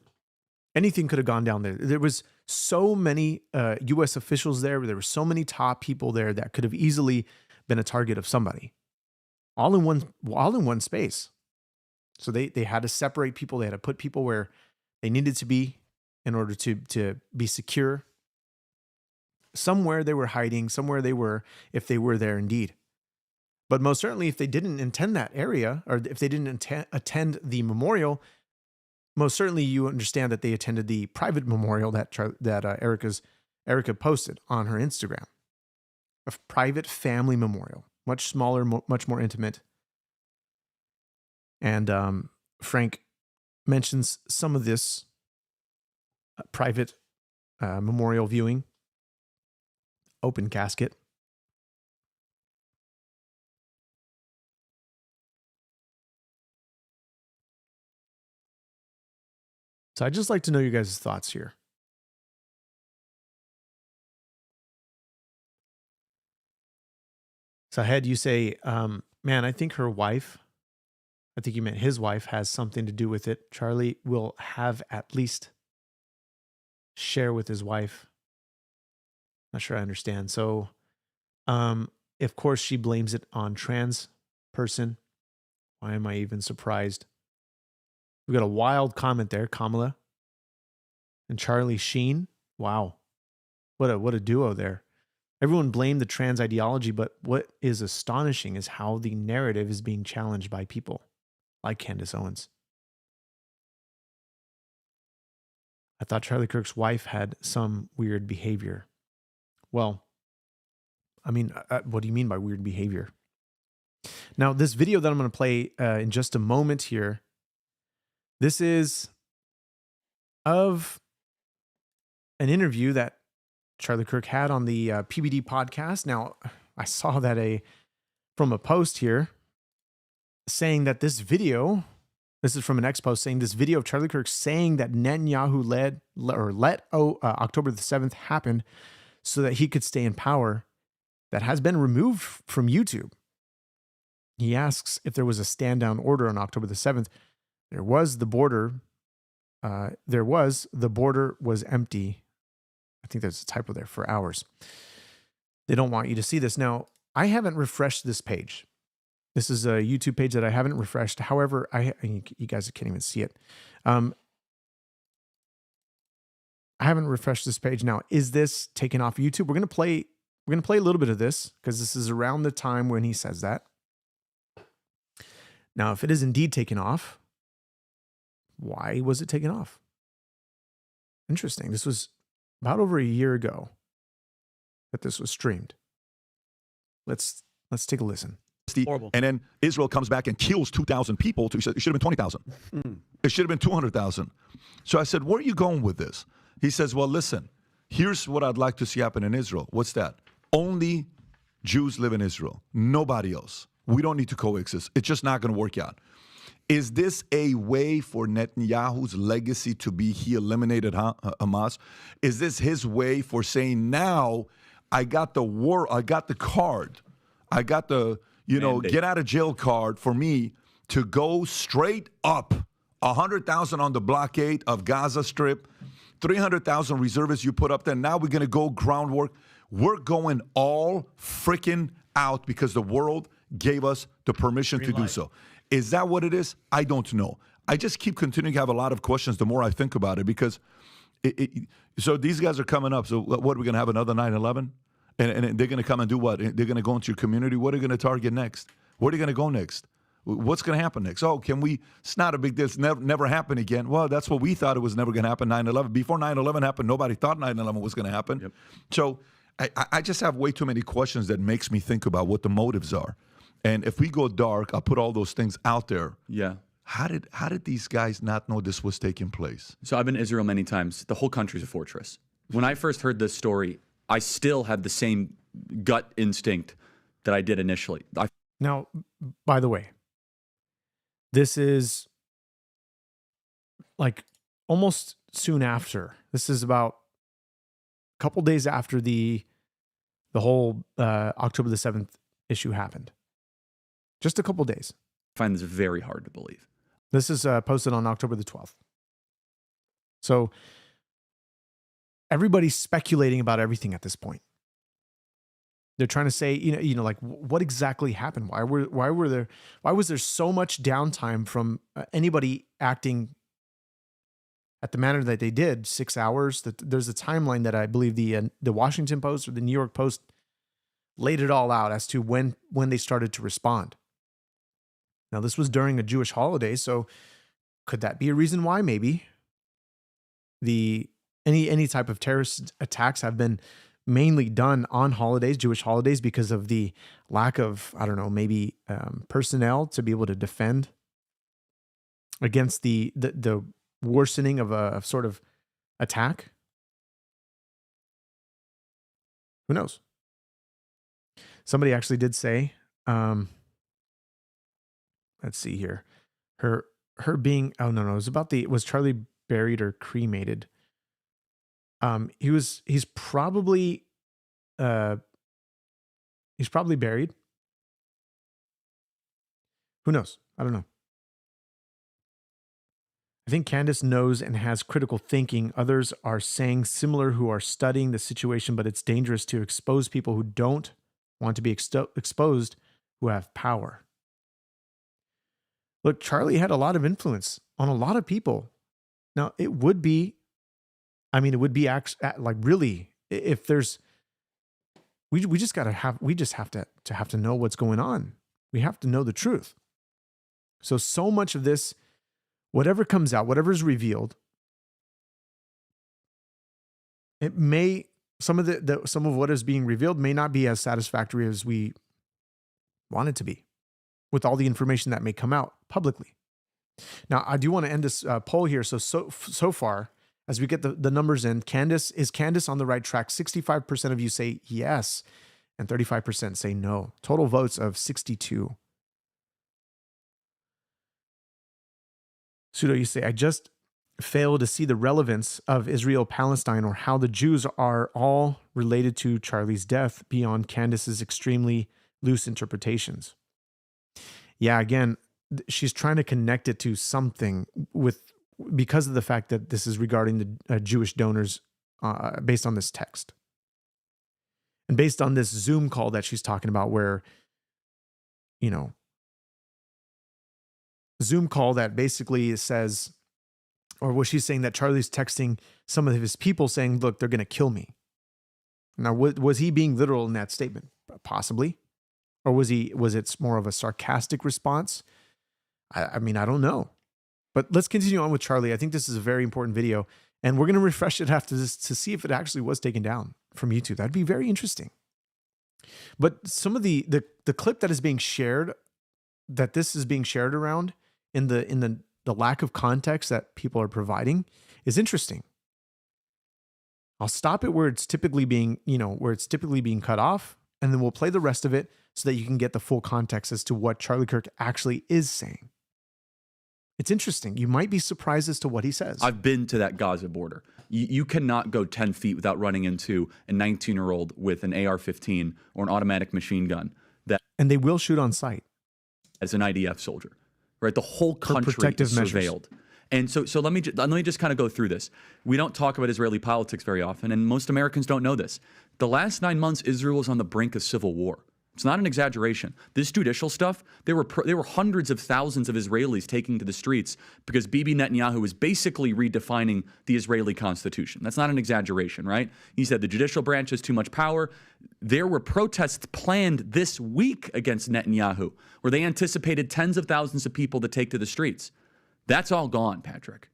Anything could have gone down there. There was so many U.S. officials there. There were so many top people there that could have easily been a target of somebody, all in one space. So they had to separate people. They had to put people where they needed to be in order to be secure. Somewhere they were hiding, somewhere they were, if they were there indeed. But most certainly, if they didn't attend that area, or if they didn't attend the memorial, most certainly you understand that they attended the private memorial that Erica posted on her Instagram. A private family memorial, much smaller, much more intimate. And Frank mentions some of this private memorial viewing, open casket. So I'd just like to know your guys' thoughts here. So Head, you say, man, I think her wife, I think you meant his wife, has something to do with it. Charlie will have at least share with his wife. Not sure I understand. So, of course, she blames it on trans person. Why am I even surprised? We got a wild comment there, Kamala. and Charlie Sheen. Wow. What a duo there. Everyone blamed the trans ideology, but what is astonishing is how the narrative is being challenged by people like Candace Owens. I thought Charlie Kirk's wife had some weird behavior. Well, I mean, what do you mean by weird behavior? Now, this video that I'm going to play in just a moment here, this is of an interview that Charlie Kirk had on the PBD podcast. Now, I saw that from a post here saying that this video, this is from an ex-post saying this video of Charlie Kirk saying that Netanyahu let October the 7th happen so that he could stay in power, that has been removed from YouTube. He asks if there was a stand down order on October the 7th. There was. The border was empty. I think there's a typo there, for hours. They don't want you to see this. Now, I haven't refreshed this page. This is a YouTube page that I haven't refreshed. However, you guys can't even see it. I haven't refreshed this page. Now, is this taken off YouTube? We're going to play a little bit of this because this is around the time when he says that. Now, if it is indeed taken off, why was it taken off? Interesting. This was about over a year ago that this was streamed. Let's take a listen. Horrible. And then Israel comes back and kills 2,000 people. He said it should have been 20,000. It should have been 200,000. So I said, where are you going with this? He says, well, listen, here's what I'd like to see happen in Israel. What's that? Only Jews live in Israel. Nobody else. We don't need to coexist. It's just not going to work out. Is this a way for Netanyahu's legacy to be he eliminated Hamas? Is this his way for saying, now I got the card. I got the, mandate. Get out of jail card for me to go straight up 100,000 on the blockade of Gaza Strip, 300,000 reservists you put up there. Now we're going to go groundwork. We're going all freaking out because the world gave us the permission to do so. Is that what it is? I don't know. I just keep continuing to have a lot of questions the more I think about it because so these guys are coming up. So what, are we going to have another 9/11? And they're going to come and do what? They're going to go into your community. What are they going to target next? Where are they going to go next? What's going to happen next? Oh, it's not a big deal. It's never happen again. Well, that's what we thought it was never going to happen, 9/11. Before 9/11 happened, nobody thought 9/11 was going to happen. Yep. So I just have way too many questions that makes me think about what the motives are. And if we go dark, I'll put all those things out there. Yeah. How did these guys not know this was taking place? So I've been to Israel many times. The whole country's a fortress. When I first heard this story, I still had the same gut instinct that I did initially. Now, by the way, this is like almost soon after. This is about a couple days after the whole October the 7th issue happened. Just a couple days. I find this very hard to believe. This is posted on October the 12th. So everybody's speculating about everything at this point. They're trying to say, like what exactly happened? Why was there so much downtime from anybody acting at the manner that they did? 6 hours. There's a timeline that I believe the Washington Post or the New York Post laid it all out as to when they started to respond. Now, this was during a Jewish holiday, so could that be a reason why? Maybe any type of terrorist attacks have been mainly done on holidays, Jewish holidays, because of the lack of, I don't know, maybe personnel to be able to defend against the worsening of a sort of attack. Who knows? Somebody actually did say, let's see here, her being, oh no, it was about was Charlie buried or cremated? He's probably buried. Who knows? I don't know. I think Candace knows and has critical thinking. Others are saying similar who are studying the situation, but it's dangerous to expose people who don't want to be exposed, who have power. Look, Charlie had a lot of influence on a lot of people. Now, it would be I mean, it would be like really, if there's, we just have to know what's going on. We have to know the truth. So much of this, whatever comes out, whatever is revealed, it may, some of what is being revealed may not be as satisfactory as we want it to be, with all the information that may come out publicly. Now, I do want to end this poll here. So far, as we get the numbers in, is Candace on the right track? 65% of you say yes, and 35% say no. Total votes of 62. Pseudo, you say, I just fail to see the relevance of Israel-Palestine or how the Jews are all related to Charlie's death beyond Candace's extremely loose interpretations. Yeah, again, she's trying to connect it to something because of the fact that this is regarding the Jewish donors based on this text. And based on this Zoom call that she's talking about where, Zoom call that basically says, or was she saying that Charlie's texting some of his people saying, look, they're going to kill me. Now, was he being literal in that statement? Possibly. Or was it more of a sarcastic response? I mean, I don't know. But let's continue on with Charlie. I think this is a very important video, and we're going to refresh it after this to see if it actually was taken down from YouTube. That'd be very interesting. But some of the clip that is being shared, that this is being shared around in the lack of context that people are providing is interesting. I'll stop it where it's typically being cut off, and then we'll play the rest of it so that you can get the full context as to what Charlie Kirk actually is saying. It's interesting. You might be surprised as to what he says. I've been to that Gaza border. You cannot go 10 feet without running into a 19-year-old with an AR-15 or an automatic machine gun. And they will shoot on sight. As an IDF soldier, right? The whole country is surveilled. And so let me just kind of go through this. We don't talk about Israeli politics very often, and most Americans don't know this. The last 9 months, Israel was on the brink of civil war. It's not an exaggeration. This judicial stuff, there were hundreds of thousands of Israelis taking to the streets because Bibi Netanyahu was basically redefining the Israeli constitution. That's not an exaggeration, right? He said the judicial branch has too much power. There were protests planned this week against Netanyahu where they anticipated tens of thousands of people to take to the streets. That's all gone, Patrick.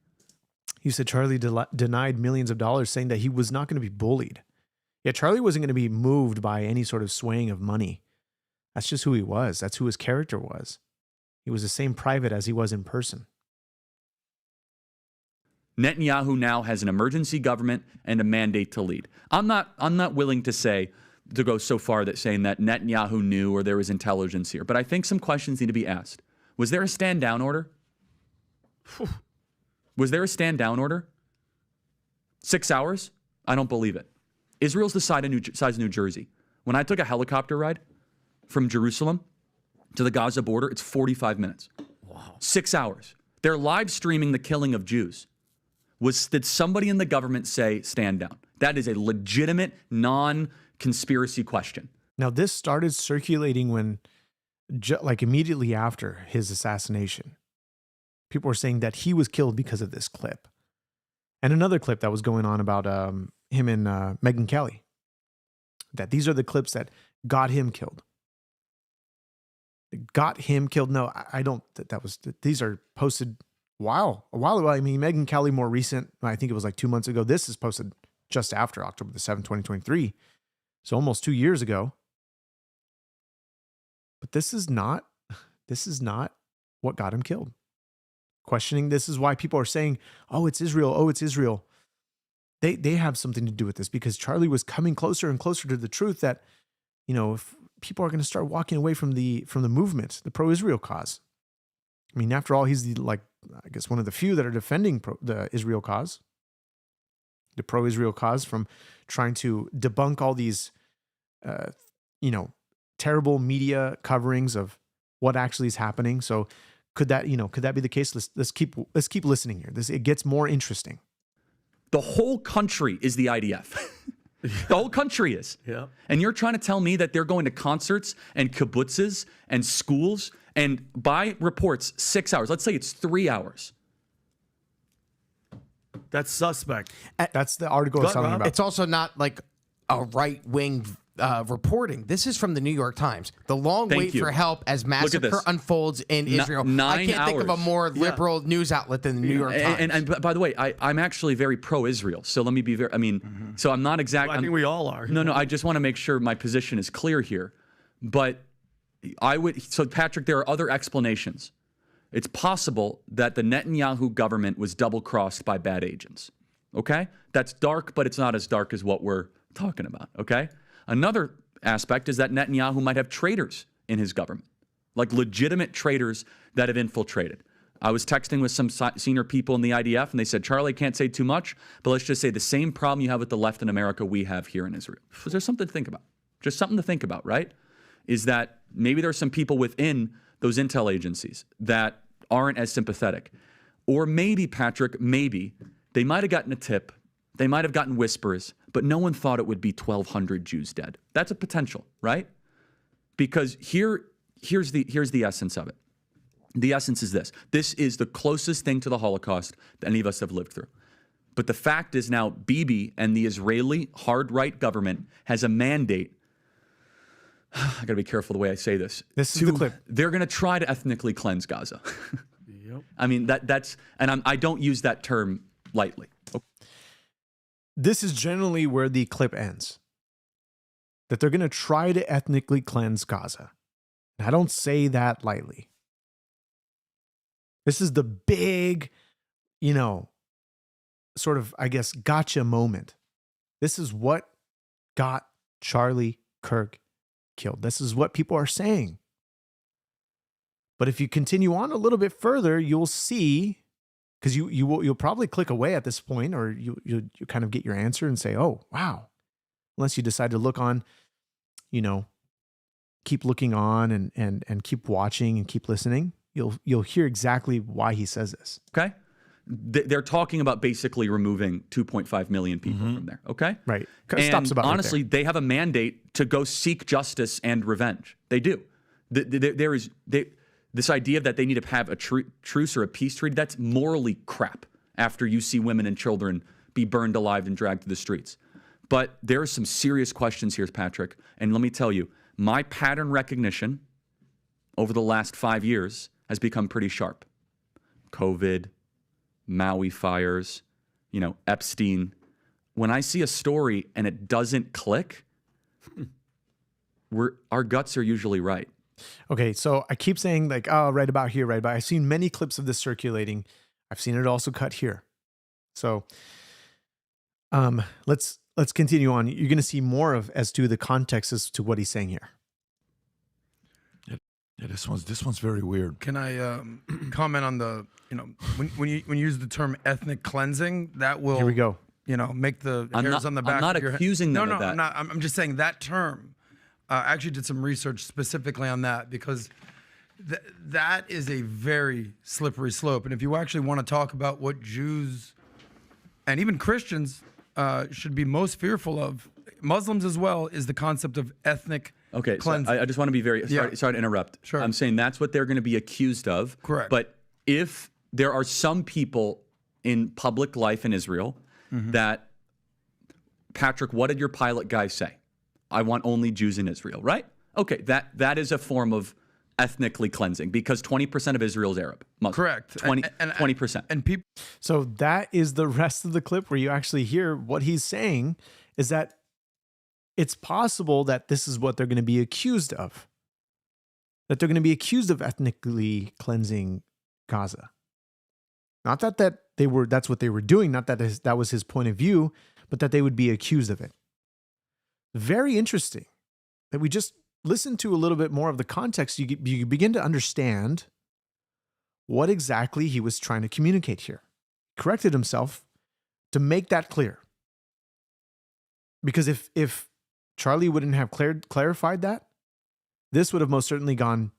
You said Charlie denied millions of dollars, saying that he was not going to be bullied. Yeah, Charlie wasn't going to be moved by any sort of swaying of money. That's just who he was. That's who his character was. He was the same private as he was in person. Netanyahu now has an emergency government and a mandate to lead. I'm not willing to go so far that saying that Netanyahu knew or there was intelligence here, but I think some questions need to be asked. Was there a stand down order? Was there a stand down order? 6 hours? I don't believe it. Israel's the size of New Jersey. When I took a helicopter ride from Jerusalem to the Gaza border, it's 45 minutes. Wow. 6 hours. They're live streaming the killing of Jews. Did somebody in the government say stand down? That is a legitimate, non-conspiracy question. Now, this started circulating when, immediately after his assassination. People were saying that he was killed because of this clip. And another clip that was going on about him and Megyn Kelly. That these are the clips that got him killed. Got him killed. No, I don't. These are posted a while ago. I mean, Megyn Kelly more recent. I think it was like 2 months ago. This is posted just after October the 7th, 2023. So almost 2 years ago. But this is not what got him killed. Questioning, this is why people are saying, oh, it's Israel. Oh, it's Israel. They have something to do with this because Charlie was coming closer and closer to the truth that, if people are going to start walking away from the movement, the pro-Israel cause. I mean, after all, he's one of the few that are defending the Israel cause, the pro-Israel cause, from trying to debunk all these, terrible media coverings of what actually is happening. So could that be the case? Let's keep listening here. It gets more interesting. The whole country is the IDF. The whole country is. Yeah. And you're trying to tell me that they're going to concerts and kibbutzes and schools and by reports 6 hours. Let's say it's 3 hours. That's suspect. That's the article I was talking about. It's also not like a right-wing reporting. This is from the New York Times. The long wait for help as massacre unfolds in Israel. I can't think of a more liberal news outlet than the New York Times. And by the way, I'm actually very pro-Israel. So let me be very, so I'm not exactly. Well, I think we all are. No, I just want to make sure my position is clear here. But so Patrick, there are other explanations. It's possible that the Netanyahu government was double-crossed by bad agents. Okay? That's dark, but it's not as dark as what we're talking about. Okay? Another aspect is that Netanyahu might have traitors in his government, like legitimate traitors that have infiltrated. I was texting with some senior people in the IDF, and they said, Charlie, can't say too much, but let's just say the same problem you have with the left in America, we have here in Israel. So there's something to think about. Just something to think about, right? Is that maybe there are some people within those intel agencies that aren't as sympathetic. Or maybe, Patrick, maybe they might have gotten a tip. They might have gotten whispers, but no one thought it would be 1,200 Jews dead. That's a potential, right? Because here's the essence of it. The essence is this. This is the closest thing to the Holocaust that any of us have lived through. But the fact is now Bibi and the Israeli hard right government has a mandate. I got to be careful the way I say this. This is the clip. They're going to try to ethnically cleanse Gaza. Yep. I mean, I don't use that term lightly. Okay. This is generally where the clip ends. That they're going to try to ethnically cleanse Gaza. And I don't say that lightly. This is the big, sort of, I guess, gotcha moment. This is what got Charlie Kirk killed. This is what people are saying. But if you continue on a little bit further, you'll see, because you'll probably click away at this point, or you kind of get your answer and say, oh, wow. Unless you decide to look on, keep looking on and keep watching and keep listening, you'll hear exactly why he says this. Okay. They're talking about basically removing 2.5 million people from there. Okay. Right. And honestly, they have a mandate to go seek justice and revenge. They do. This idea that they need to have a truce or a peace treaty, that's morally crap after you see women and children be burned alive and dragged to the streets. But there are some serious questions here, Patrick. And let me tell you, my pattern recognition over the last 5 years has become pretty sharp. COVID, Maui fires, Epstein. When I see a story and it doesn't click, our guts are usually right. Okay, so I keep saying right about here, right about. I've seen many clips of this circulating. I've seen it also cut here. So, let's continue on. You're going to see more as to the context as to what he's saying here. Yeah, this one's very weird. Can I comment on the when you use the term ethnic cleansing, that will here we go. Make the hairs on the back. I'm not of your accusing them no, of that. I'm not. I'm just saying that term. I actually did some research specifically on that because that is a very slippery slope. And if you actually want to talk about what Jews and even Christians should be most fearful of, Muslims as well, is the concept of ethnic cleansing. So I just want to be very sorry to interrupt. Sure. I'm saying that's what they're going to be accused of. Correct. But if there are some people in public life in Israel that, Patrick, what did your pilot guy say? I want only Jews in Israel, right? Okay, that is a form of ethnically cleansing because 20% of Israel is Arab. Muslim. Correct. 20%. And people. So that is the rest of the clip where you actually hear what he's saying is that it's possible that this is what they're going to be accused of. That they're going to be accused of ethnically cleansing Gaza. Not that that's what they were doing, not that that was his point of view, but that they would be accused of it. Very interesting that we just listen to a little bit more of the context. You begin to understand what exactly he was trying to communicate here. He corrected himself to make that clear. Because if Charlie wouldn't have clarified that, this would have most certainly gone,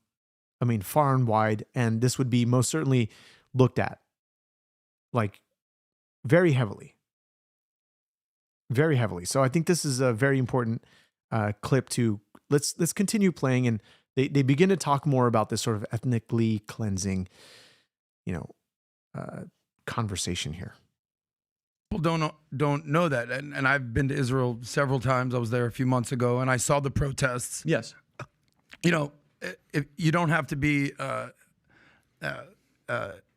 far and wide, and this would be most certainly looked at very heavily. Very heavily. So I think this is a very important clip to let's continue playing, and they begin to talk more about this sort of ethnically cleansing, conversation here. don't know that, and I've been to Israel several times. I was there a few months ago, and I saw the protests. Yes, if you don't have to be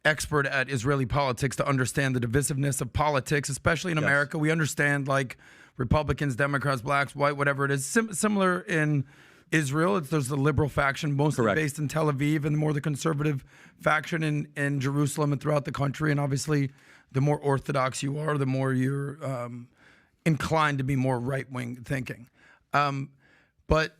expert at Israeli politics to understand the divisiveness of politics, especially in America. We understand like Republicans, Democrats, blacks, white, whatever it is. Similar in Israel, there's the liberal faction, mostly based in Tel Aviv, and more the conservative faction in Jerusalem and throughout the country. And obviously, the more orthodox you are, the more you're inclined to be more right-wing thinking. But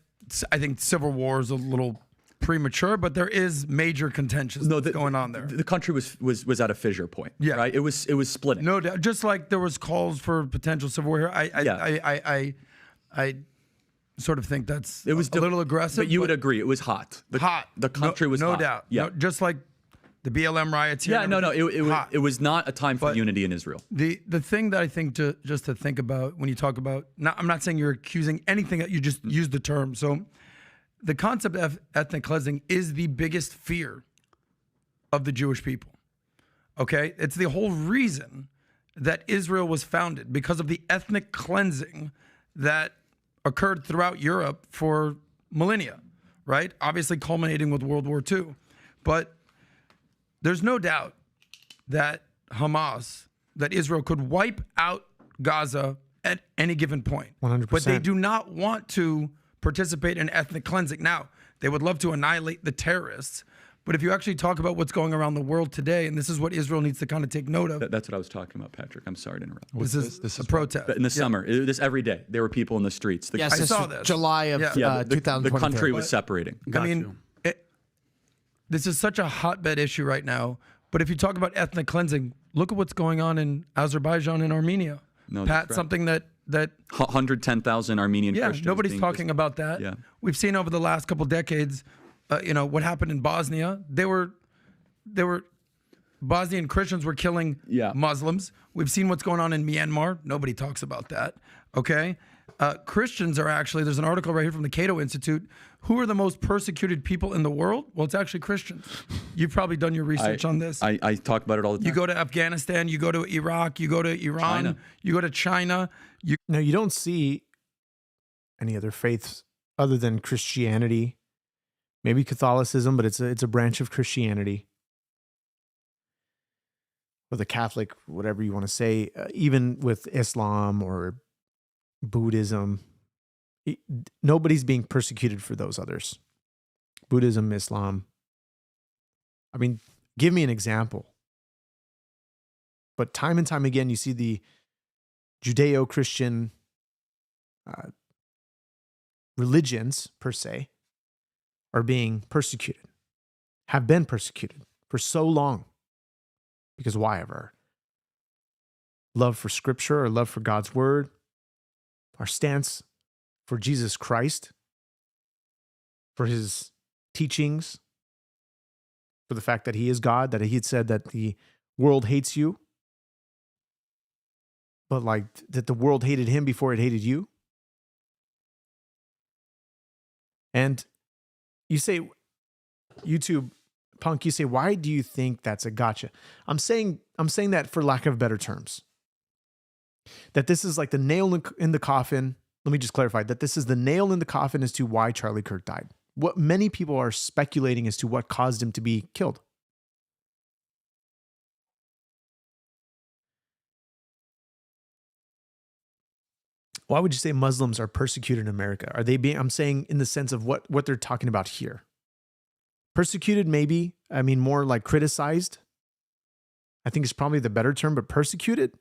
I think civil war is a little premature, but there is major contention going on there. The country was at a fissure point. Yeah, right. It was splitting. No doubt. Just like there was calls for potential civil war here. I sort of think it was a little aggressive. But you would agree it was hot. The country was hot. No doubt. Yeah. No, just like the BLM riots here. Yeah, it was not a time for unity in Israel. The thing that I think just to think about when you talk about, I'm not saying you're accusing anything, you just use the term. So the concept of ethnic cleansing is the biggest fear of the Jewish people. Okay? It's the whole reason that Israel was founded, because of the ethnic cleansing that occurred throughout Europe for millennia, right? Obviously culminating with World War II. But there's no doubt that that Israel could wipe out Gaza at any given point. 100%. But they do not want to participate in ethnic cleansing. Now, they would love to annihilate the terrorists, but if you actually talk about what's going around the world today, and this is what Israel needs to kind of take note of. That's what I was talking about, Patrick. I'm sorry to interrupt. This is a protest. In the summer, this every day, there were people in the streets. I saw this. July of 2020. The country was separating. This is such a hotbed issue right now, but if you talk about ethnic cleansing, look at what's going on in Azerbaijan and Armenia. Pat, something that 110,000 Armenian Christians. Nobody's talking about that. Yeah. We've seen over the last couple decades, what happened in Bosnia. They were Bosnian Christians were killing Muslims. We've seen what's going on in Myanmar. Nobody talks about that. Okay. Christians are actually, there's an article right here from the Cato Institute. Who are the most persecuted people in the world? Well, it's actually Christians. You've probably done your research on this. I talk about it all the time. You go to Afghanistan, you go to Iraq, you go to Iran, you go to China. Now, you don't see any other faiths other than Christianity, maybe Catholicism, but it's a branch of Christianity. Or the Catholic, whatever you want to say, even with Islam or Buddhism, nobody's being persecuted for those others. Buddhism, Islam. I mean, give me an example. But time and time again, you see the Judeo-Christian religions, per se, are being persecuted, have been persecuted for so long. Because why? Of our love for Scripture, our love for God's Word, our stance for Jesus Christ, for his teachings, for the fact that he is God, that he had said that the world hates you, but like that the world hated him before it hated you. And you say, YouTube Punk, you say, why do you think that's a gotcha? I'm saying that for lack of better terms. That this is like the nail in the coffin. Let me just clarify that this is the nail in the coffin as to why Charlie Kirk died. What many people are speculating as to what caused him to be killed. Why would you say Muslims are persecuted in America? Are they being, I'm saying in the sense of what they're talking about here. Persecuted, maybe. I mean, more like criticized. I think it's probably the better term, but persecuted?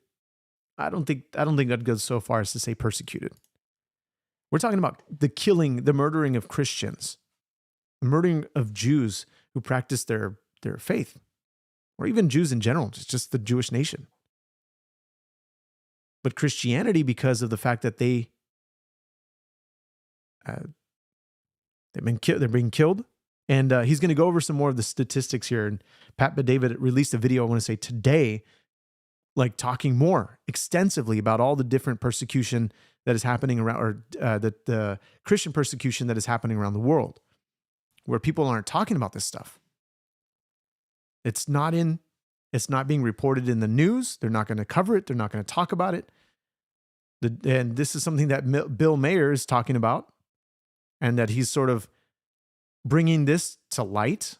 I don't think I'd go so far as to say persecuted. We're talking about the murdering of Christians, the murdering of Jews who practice their faith, or even Jews in general, just the Jewish nation. But Christianity, because of the fact that they're being killed. And he's going to go over some more of the statistics here. And Pat Bet-David released a video, I want to say today, like talking more extensively about all the different persecution that is happening around, or the Christian persecution that is happening around the world, where people aren't talking about this stuff. It's not in It's not being reported in the news. They're not going to cover it. They're not going to talk about it. And this is something that Bill Maher is talking about, and that he's sort of bringing this to light.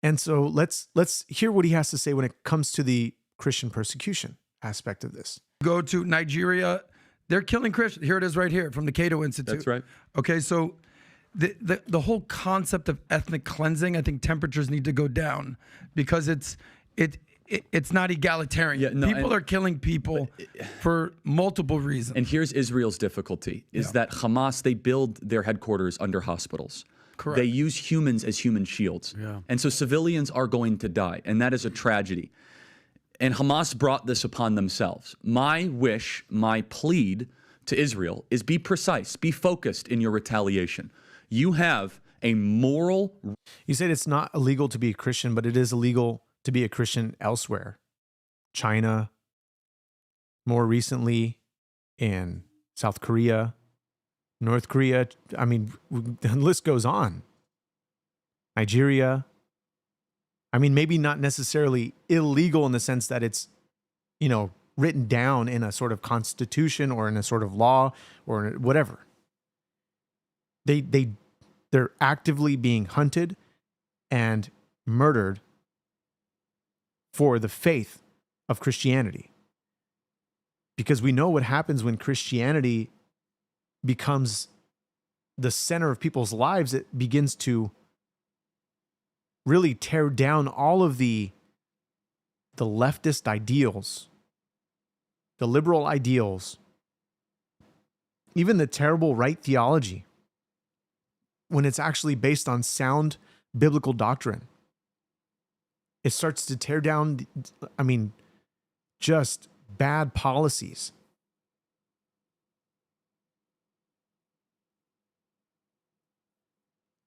And so let's hear what he has to say when it comes to the Christian persecution aspect of this. Go to Nigeria. They're killing Christians. Here it is right here from the Cato Institute. That's right. Okay, so the whole concept of ethnic cleansing, I think temperatures need to go down because it's not egalitarian. Yeah, no, people are killing people for multiple reasons. And here's Israel's difficulty, is that Hamas, they build their headquarters under hospitals. Correct. They use humans as human shields. Yeah. And so civilians are going to die, and that is a tragedy. And Hamas brought this upon themselves. My wish, my plead to Israel is be precise, be focused in your retaliation. You have a moral... You said it's not illegal to be a Christian, but it is illegal to be a Christian elsewhere. China, more recently in South Korea, North Korea. I mean, the list goes on. Nigeria. I mean, maybe not necessarily illegal in the sense that it's, written down in a sort of constitution or in a sort of law or whatever. They're actively being hunted and murdered for the faith of Christianity. Because we know what happens when Christianity becomes the center of people's lives. It begins to really tear down all of the leftist ideals, the liberal ideals, even the terrible right theology, when it's actually based on sound biblical doctrine. It starts to tear down, just bad policies.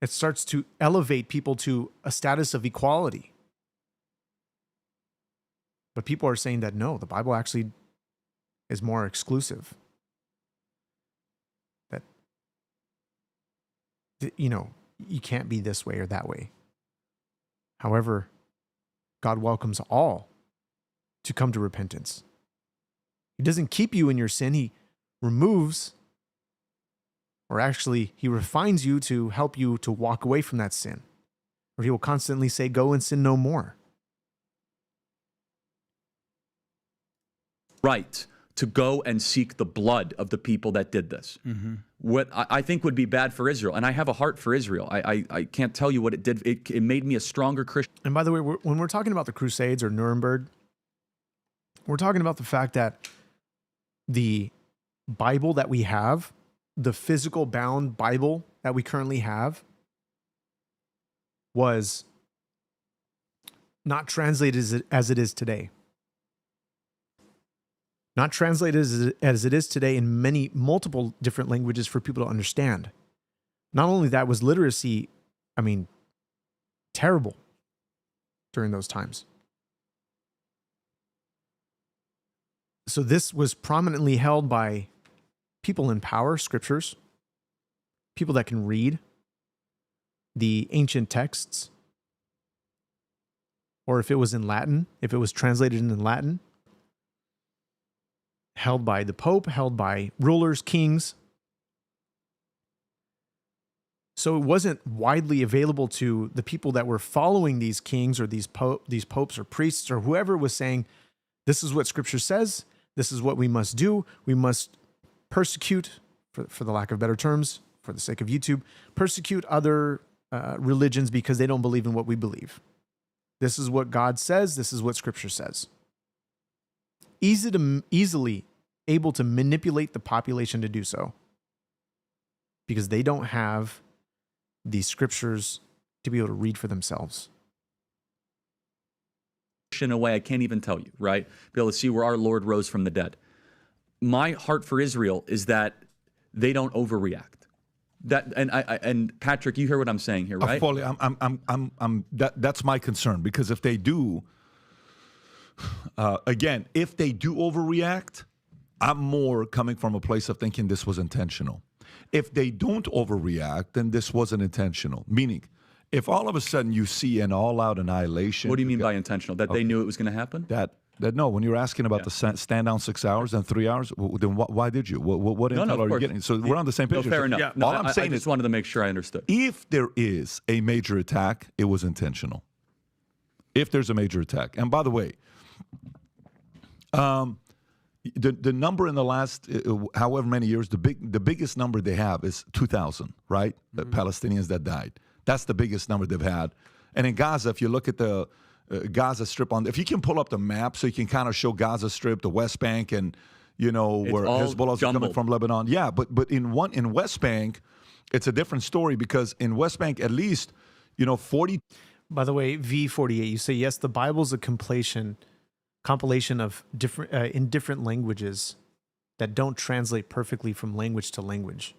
It starts to elevate people to a status of equality. But people are saying that no, the Bible actually is more exclusive. That, you can't be this way or that way. However, God welcomes all to come to repentance. He doesn't keep you in your sin. He removes, or actually, he refines you to help you to walk away from that sin. Or he will constantly say, go and sin no more. Right to go and seek the blood of the people that did this. Mm-hmm. What I think would be bad for Israel, and I have a heart for Israel. I can't tell you what it did. It made me a stronger Christian. And by the way, when we're talking about the Crusades or Nuremberg, we're talking about the fact that the Bible that we have, the physical bound Bible that we currently have, was not translated as it is today. Not translated as it is today in multiple different languages for people to understand. Not only that, was literacy, terrible during those times. So this was prominently held by people in power, scriptures, people that can read the ancient texts, or if it was in Latin, if it was translated in Latin, held by the Pope, held by rulers, kings. So it wasn't widely available to the people that were following these kings or these popes or priests or whoever was saying, this is what Scripture says, this is what we must do, we must persecute, for the lack of better terms, for the sake of YouTube, persecute other religions because they don't believe in what we believe. This is what God says, this is what Scripture says. Easily able to manipulate the population to do so because they don't have the scriptures to be able to read for themselves. In a way I can't even tell you, right? Be able to see where our Lord rose from the dead. My heart for Israel is that they don't overreact. And Patrick, you hear what I'm saying here, right? Fully, that's my concern, because if they do, again, if they do overreact, I'm more coming from a place of thinking this was intentional. If they don't overreact, then this wasn't intentional. Meaning, If all of a sudden you see an all-out annihilation. What do you mean by intentional? That they knew it was going to happen? That no, when you're asking about the stand down 6 hours and 3 hours, then why did you? What intel are you getting? So we're on the same page. No, fair enough. Yeah. All I'm saying I just wanted to make sure I understood. If there is a major attack, it was intentional. If there's a major attack. And by the way, the number in the last however many years, the biggest number they have is 2,000, right? The Palestinians that died. That's the biggest number they've had. And in Gaza, if you look at the Gaza Strip if you can pull up the map so you can kind of show Gaza Strip, the West Bank, and where Hezbollah's coming from Lebanon. Yeah, but in West Bank, it's a different story because in West Bank at least 40. By the way, V48, you say yes. The Bible's a compilation of different languages that don't translate perfectly from language to language.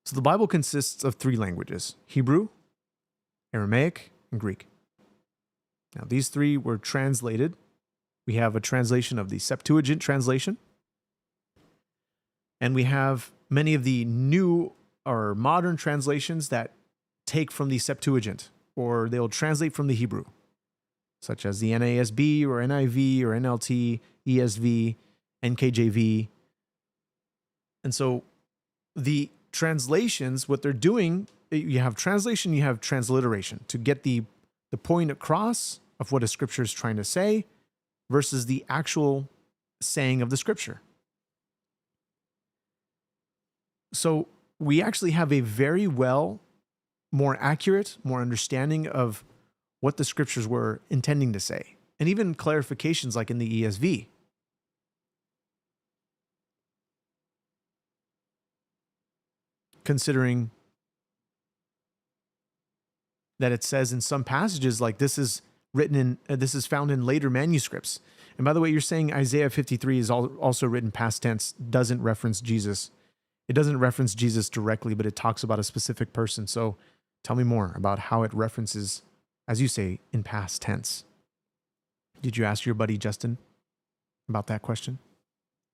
So the Bible consists of 3 languages: Hebrew, Aramaic, and Greek. Now, these 3 were translated. We have a translation of the Septuagint translation, and we have many of the new or modern translations that take from the Septuagint, or they'll translate from the Hebrew, such as the NASB or NIV or NLT, ESV, NKJV. And so the translations, what they're doing, you have translation, you have transliteration to get the point across of what a scripture is trying to say versus the actual saying of the scripture. So we actually have a very more accurate, more understanding of what the scriptures were intending to say, and even clarifications like in the ESV. Considering that it says in some passages like this is found in later manuscripts. And by the way, you're saying Isaiah 53 is also written past tense, doesn't reference Jesus. It doesn't reference Jesus directly, but it talks about a specific person. So tell me more about how it references, as you say, in past tense. Did you ask your buddy Justin about that question?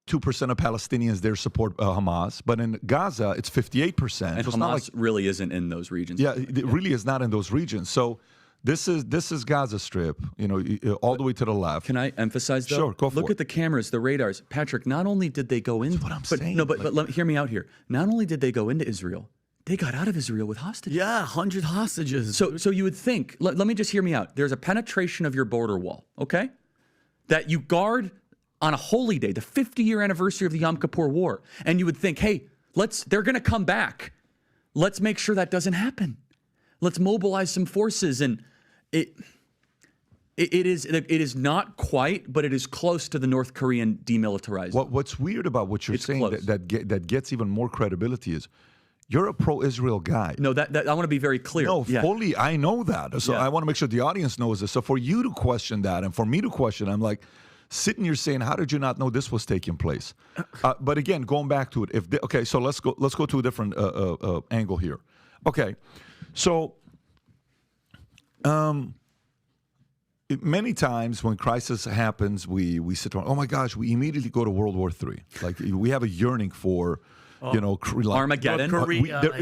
2% of Palestinians there support Hamas, but in Gaza, it's 58%. And so Hamas really isn't in those regions. Yeah, it really is not in those regions. So this is Gaza Strip, all the way to the left. Can I emphasize, though? Sure, go for it. Look at the cameras, the radars. Patrick, not only did they go in... That's what I'm saying. No, but hear me out here. Not only did they go into Israel, they got out of Israel with hostages. Yeah, 100 hostages. So you would think, let me just hear me out. There's a penetration of your border wall, okay? That you guard on a holy day, the 50-year anniversary of the Yom Kippur War. And you would think, hey, they're going to come back. Let's make sure that doesn't happen. Let's mobilize some forces. And it is not quite, but it is close to the North Korean demilitarized. What's weird about what you're saying that gets even more credibility is you're a pro-Israel guy. No, that I want to be very clear. No, fully, I know that. So I want to make sure the audience knows this. So for you to question that and for me to question, I'm like, sitting here saying, how did you not know this was taking place? But again, going back to it, so let's go to a different angle here. Okay, so many times when crisis happens, we sit around, oh my gosh, we immediately go to World War III. Like we have a yearning for Armageddon.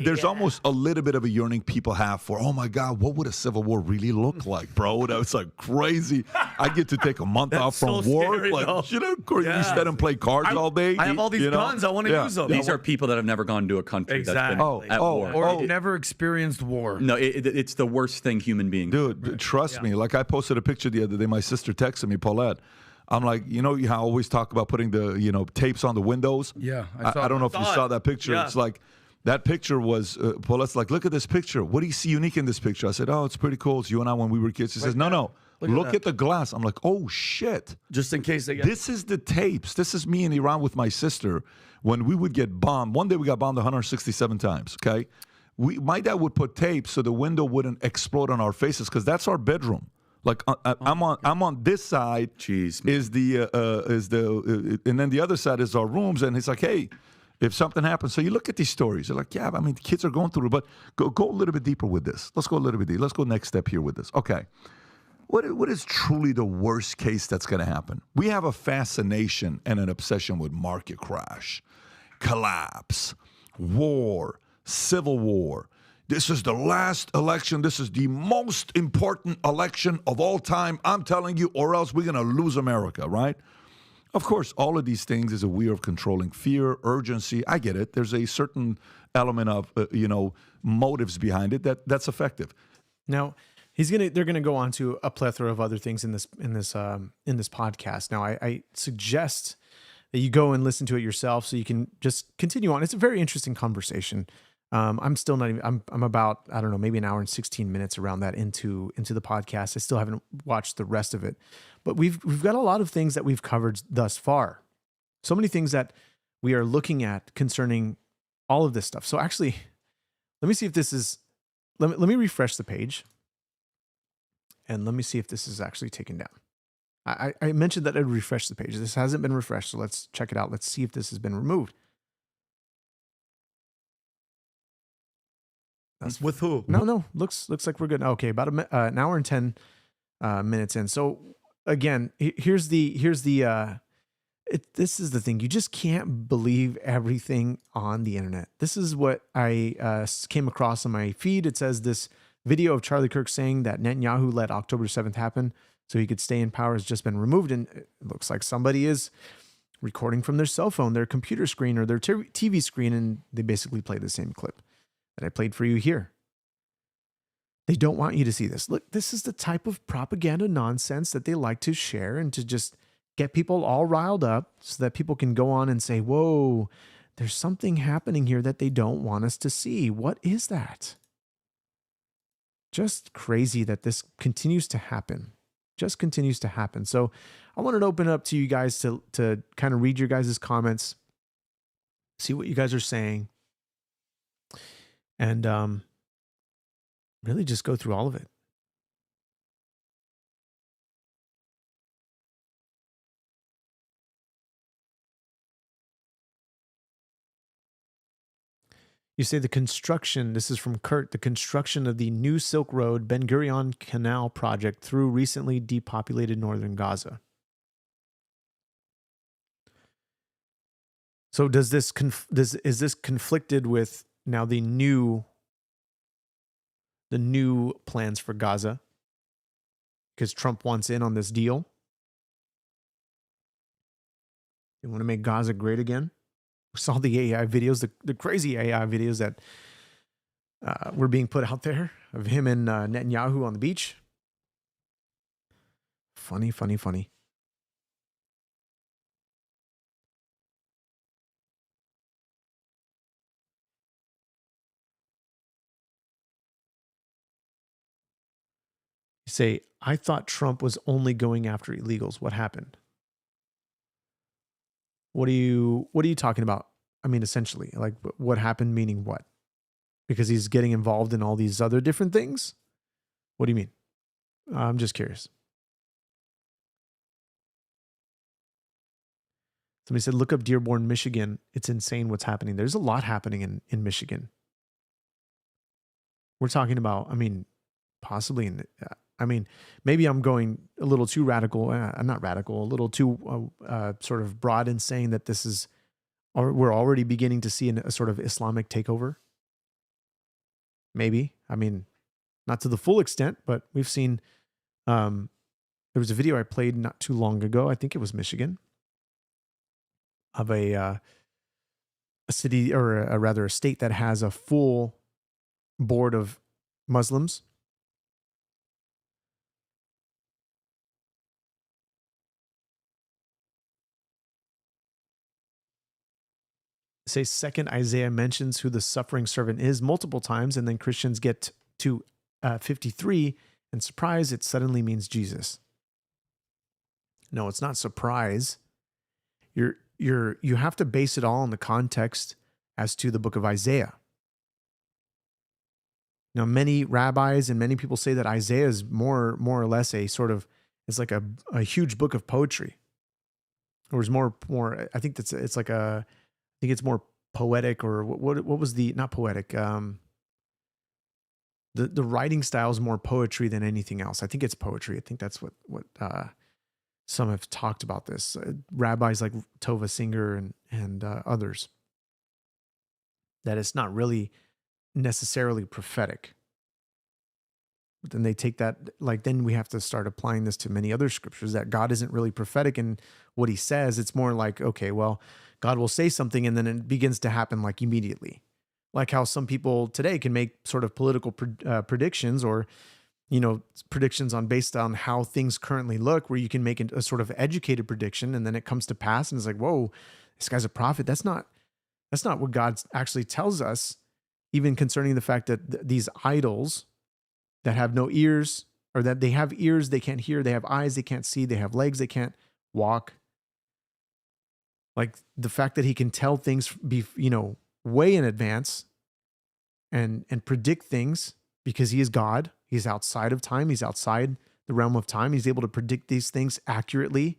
There's almost a little bit of a yearning people have for, oh my God, what would a civil war really look like, bro? That's like crazy. I get to take a month off from work. Scary, you instead and play cards all day. I have all these guns. I want to use them. These are people that have never gone to a country that's been at war. Or never experienced war. No, it's the worst thing human beings. Dude, trust me. Like I posted a picture the other day. My sister texted me, Paulette. I'm like, how I always talk about putting the, tapes on the windows? Yeah. I don't know if you saw that picture. Yeah. It's like, that picture was, Paulette's like, look at this picture. What do you see unique in this picture? I said, oh, it's pretty cool. It's you and I when we were kids. She says, no. Look at the glass. I'm like, oh, shit. Just in case they get... This is the tapes. This is me in Iran with my sister when we would get bombed. One day we got bombed 167 times, okay? My dad would put tapes so the window wouldn't explode on our faces because that's our bedroom. Like I'm on this side. Jeez, and then the other side is our rooms. And he's like, hey, if something happens, so you look at these stories. You're like, yeah, I mean, kids are going through it, but go a little bit deeper with this. Let's go a little bit deeper. Let's go next step here with this. Okay, what is truly the worst case that's going to happen? We have a fascination and an obsession with market crash, collapse, war, civil war. This is the last election. This is the most important election of all time. I'm telling you, or else we're going to lose America, right? Of course, all of these things is a way of controlling fear, urgency. I get it. There's a certain element of, motives behind it that's effective. Now, they're gonna go on to a plethora of other things in this podcast. Now, I suggest that you go and listen to it yourself so you can just continue on. It's a very interesting conversation. I'm still not even, I'm about, I don't know, maybe an hour and 16 minutes around that into the podcast. I still haven't watched the rest of it, but we've got a lot of things that we've covered thus far. So many things that we are looking at concerning all of this stuff. So actually, let me see if this is, let me refresh the page and let me see if this is actually taken down. I mentioned that I'd refresh the page. This hasn't been refreshed. So let's check it out. Let's see if this has been removed. With who? No. Looks like we're good. Okay, about an hour and 10 minutes in. So again, here's the this is the thing. You just can't believe everything on the internet. This is what I came across on my feed. It says this video of Charlie Kirk saying that Netanyahu let October 7th happen so he could stay in power has just been removed, and it looks like somebody is recording from their cell phone, their computer screen, or their TV screen, and they basically play the same clip that I played for you here. They don't want you to see this. Look, this is the type of propaganda nonsense that they like to share and to just get people all riled up so that people can go on and say, whoa, there's something happening here that they don't want us to see. What is that? Just crazy that this continues to happen. Just continues to happen. So I wanted to open it up to you guys to kind of read your guys' comments, see what you guys are saying, and really just go through all of it. You say the construction, this is from Kurt, the construction of the new Silk Road Ben Gurion Canal project through recently depopulated northern Gaza. So is this conflicted with now the new plans for Gaza? Because Trump wants in on this deal. They want to make Gaza great again. We saw the AI videos, the crazy AI videos that were being put out there of him and Netanyahu on the beach. Funny. You say, I thought Trump was only going after illegals. What happened? What are you talking about? I mean, essentially, like what happened, meaning what? Because he's getting involved in all these other different things? What do you mean? I'm just curious. Somebody said, look up Dearborn, Michigan. It's insane what's happening. There's a lot happening in Michigan. We're talking about, I mean, possibly maybe I'm going a little too radical. Not radical, a little too sort of broad in saying that this is, we're already beginning to see a sort of Islamic takeover. Maybe. I mean, not to the full extent, but we've seen, there was a video I played not too long ago. I think it was Michigan, of a city, or rather a state that has a full board of Muslims. Say second, Isaiah mentions who the suffering servant is multiple times, and then Christians get to 53, and surprise, it suddenly means Jesus. No, it's not surprise. You have to base it all on the context as to the book of Isaiah. Now, many rabbis and many people say that Isaiah is more or less a sort of, it's like a huge book of poetry, or is more. I think it's like a. I think it's more poetic, or what was the, not poetic, the writing style is more poetry than anything else. I think it's poetry. I think that's what some have talked about this. Rabbis like Tova Singer and others. That it's not really necessarily prophetic. But then they take that, like, then we have to start applying this to many other scriptures that God isn't really prophetic in what he says. It's more like, okay, well, God will say something and then it begins to happen like immediately. Like how some people today can make sort of political predictions or, predictions based on how things currently look, where you can make a sort of educated prediction and then it comes to pass and it's like, whoa, this guy's a prophet. That's not what God actually tells us, even concerning the fact that these idols that have no ears, or that they have ears, they can't hear, they have eyes, they can't see, they have legs, they can't walk. Like the fact that he can tell things way in advance and predict things because he is God. He's outside of time. He's outside the realm of time. He's able to predict these things accurately.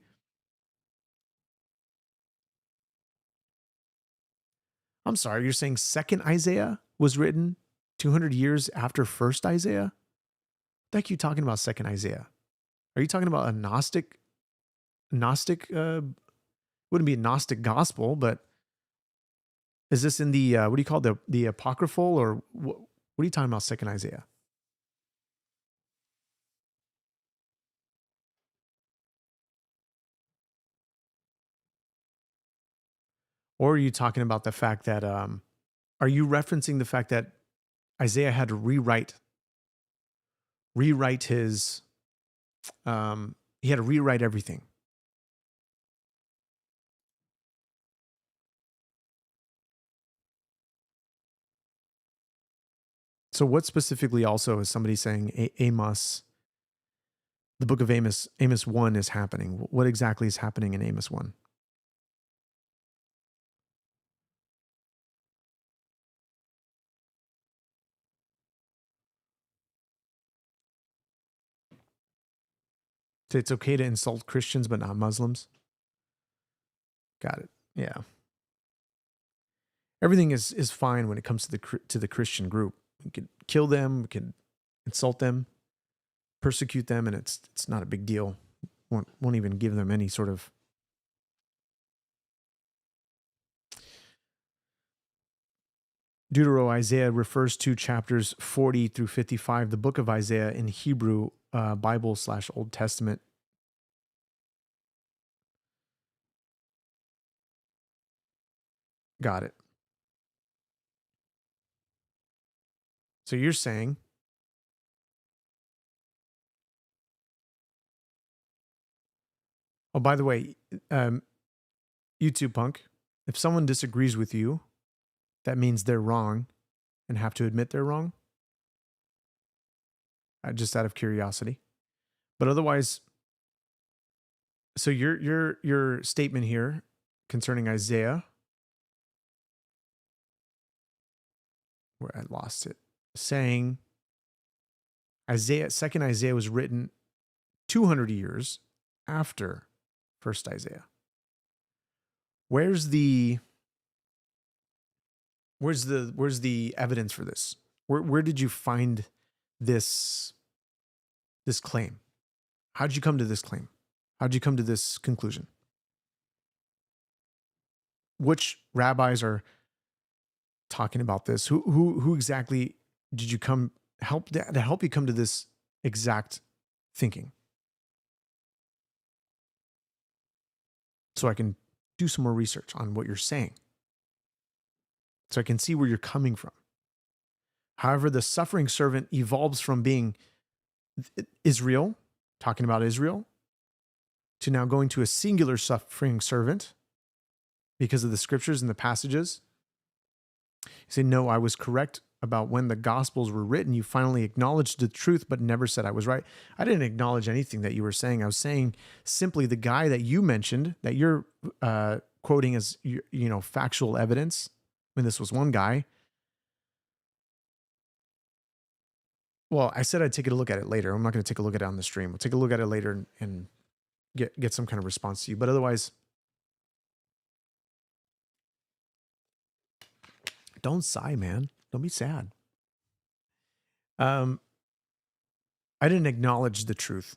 I'm sorry, you're saying second Isaiah was written 200 years after first Isaiah? I think you're talking about second Isaiah. Are you talking about a Gnostic, wouldn't be a Gnostic gospel, but is this in the, what do you call it, the apocryphal, or what are you talking about second Isaiah? Or are you talking about the fact that, are you referencing the fact that Isaiah had to rewrite his, he had to rewrite everything? So what specifically also is somebody saying Amos, the book of Amos 1 is happening? What exactly is happening in Amos 1? So it's okay to insult Christians but not Muslims? Got it. Yeah. Everything is fine when it comes to the Christian group. We can kill them, we can insult them, persecute them, and it's not a big deal. Won't even give them any sort of Isaiah refers to chapters 40 through 55, the book of Isaiah in Hebrew, Bible / Old Testament. Got it. So you're saying oh, by the way, YouTube Punk, if someone disagrees with you, that means they're wrong and have to admit they're wrong? Just out of curiosity. But otherwise, so your statement here concerning Isaiah, where I lost it, saying second Isaiah was written 200 years after first Isaiah. Where's the evidence for this? Where did you find this claim? How did you come to this claim? How did you come to this conclusion? Which rabbis are talking about this? Who exactly did you help you come to this exact thinking? So I can do some more research on what you're saying, so I can see where you're coming from. However, the suffering servant evolves from being Israel, talking about Israel, to now going to a singular suffering servant because of the scriptures and the passages. You say, no, I was correct about when the Gospels were written. You finally acknowledged the truth, but never said I was right. I didn't acknowledge anything that you were saying. I was saying simply the guy that you mentioned, that you're quoting as factual evidence. I mean, this was one guy. Well, I said I'd take a look at it later. I'm not going to take a look at it on the stream. We'll take a look at it later and get some kind of response to you. But otherwise, don't sigh, man. Don't be sad. I didn't acknowledge the truth.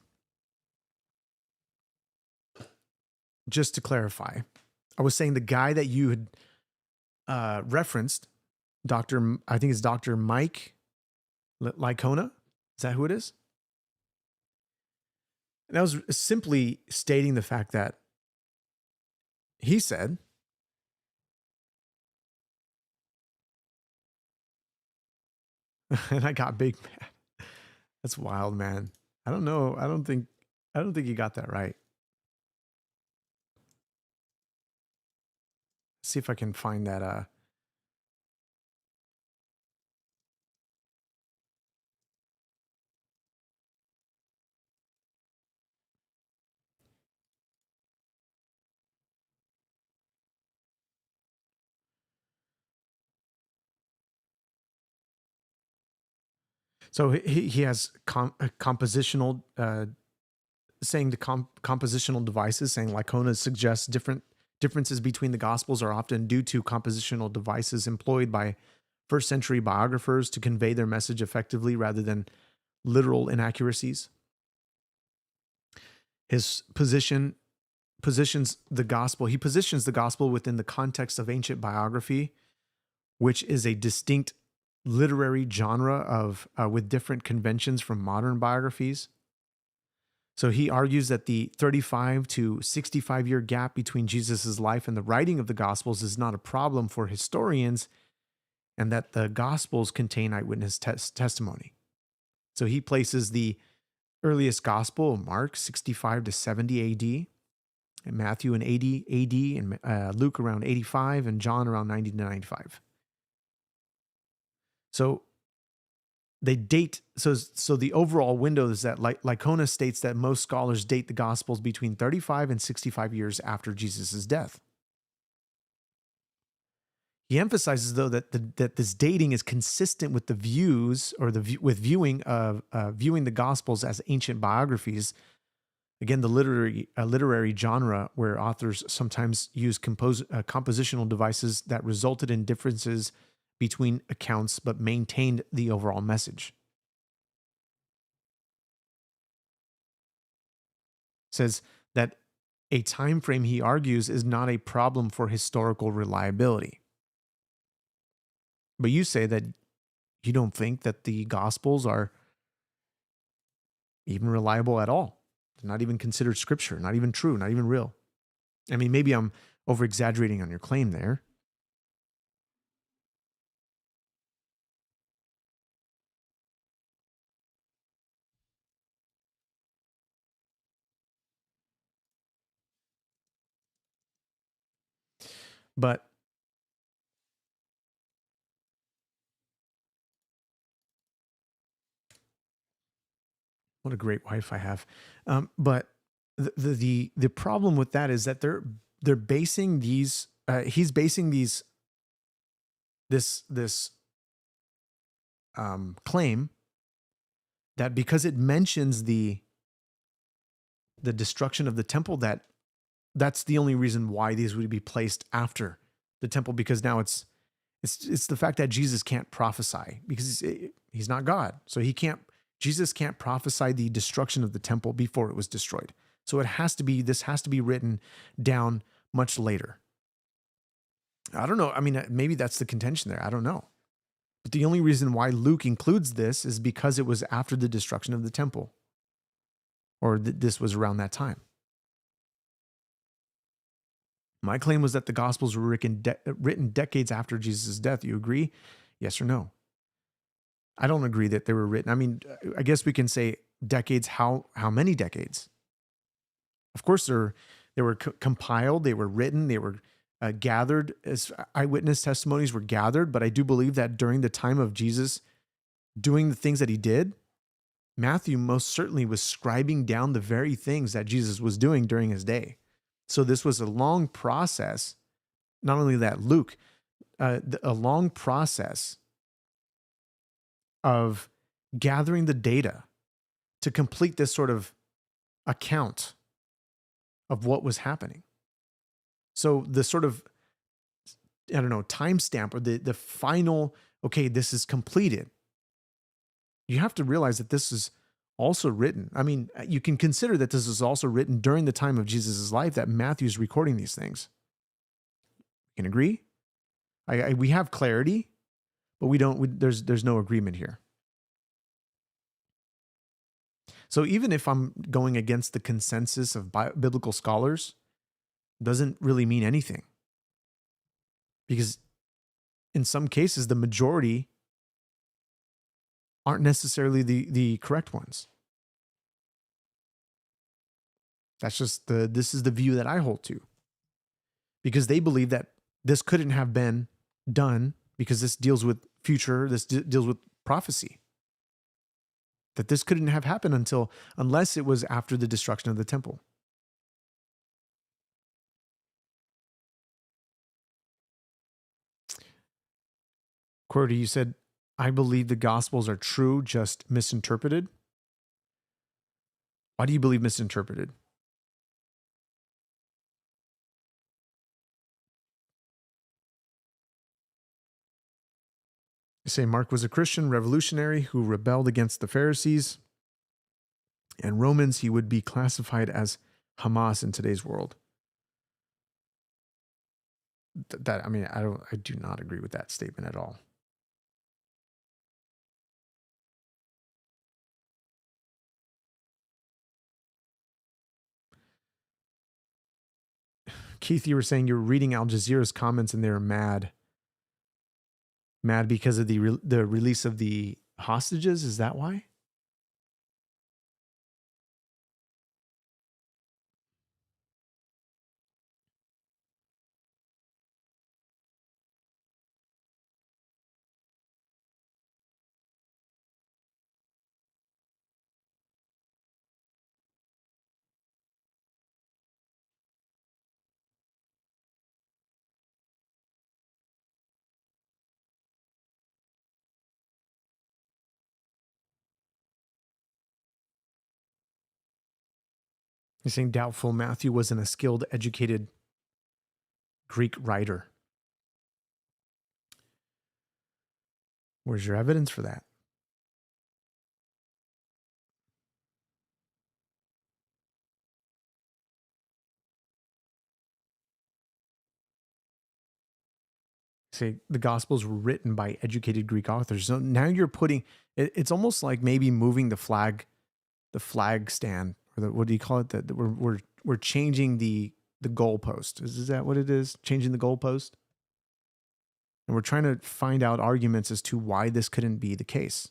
Just to clarify, I was saying the guy that you had referenced I think it's Dr. Mike Licona. Is that who it is? And I was simply stating the fact that he said, and I got big mad. That's wild, man. I don't know. I don't think you got that right. Let's see if I can find that. So he has compositional, saying the compositional devices, saying Licona suggests differences between the Gospels are often due to compositional devices employed by first century biographers to convey their message effectively rather than literal inaccuracies. His positions the Gospel within the context of ancient biography, which is a distinct literary genre of with different conventions from modern biographies. So he argues that the 35 to 65 year gap between Jesus' life and the writing of the Gospels is not a problem for historians, and that the Gospels contain eyewitness testimony. So he places the earliest Gospel, Mark, 65 to 70 AD, and Matthew in 80 AD, and Luke around 85, and John around 90 to 95. So they date, so the overall window is that Licona states that most scholars date the Gospels between 35 and 65 years after Jesus' death. He emphasizes, though, that this dating is consistent with the views, or with viewing the Gospels as ancient biographies. Again, the literary genre where authors sometimes use compositional devices that resulted in differences between accounts but maintained the overall message. Says that a time frame, he argues, is not a problem for historical reliability. But you say that you don't think that the Gospels are even reliable at all. They're not even considered scripture, not even true, not even real. I mean, maybe I'm over-exaggerating on your claim there. But what a great wife I have. But the problem with that is that they're basing these. He's basing this claim that because it mentions the destruction of the temple, that's the only reason why these would be placed after the temple, because now it's the fact that Jesus can't prophesy because he's not God. So Jesus can't prophesy the destruction of the temple before it was destroyed. So this has to be written down much later. I don't know. I mean, maybe that's the contention there. I don't know. But the only reason why Luke includes this is because it was after the destruction of the temple, or this was around that time. My claim was that the Gospels were written decades after Jesus' death. You agree? Yes or no? I don't agree that they were written. I mean, I guess we can say decades. How many decades? Of course, they were compiled, they were written, they were gathered, as eyewitness testimonies were gathered. But I do believe that during the time of Jesus doing the things that he did, Matthew most certainly was scribing down the very things that Jesus was doing during his day. So this was a long process. Not only that, Luke, a long process of gathering the data to complete this sort of account of what was happening. So the sort of, timestamp, or the final, okay, this is completed. You have to realize that this is also written. I mean, you can consider that this is also written during the time of Jesus' life, that Matthew's recording these things. You can agree? We have clarity. but there's no agreement here. So even if I'm going against the consensus of biblical scholars, doesn't really mean anything. Because in some cases, the majority aren't necessarily the correct ones. This is the view that I hold to. Because they believe that this couldn't have been done because this deals with future, this deals with prophecy. That this couldn't have happened unless it was after the destruction of the temple. Cordy, you said, I believe the Gospels are true, just misinterpreted. Why do you believe misinterpreted? You say Mark was a Christian revolutionary who rebelled against the Pharisees and Romans. He would be classified as Hamas in today's world. I do not agree with that statement at all. Keith, you were saying you're reading Al Jazeera's comments and they're mad. Mad because of the release of the hostages? Is that why? You're saying doubtful Matthew wasn't a skilled, educated Greek writer. Where's your evidence for that? Say the Gospels were written by educated Greek authors. So now you're putting it's almost like maybe moving the flag stand, or what do you call it? That we're changing the goalpost. Is that what it is? Changing the goalpost? And we're trying to find out arguments as to why this couldn't be the case.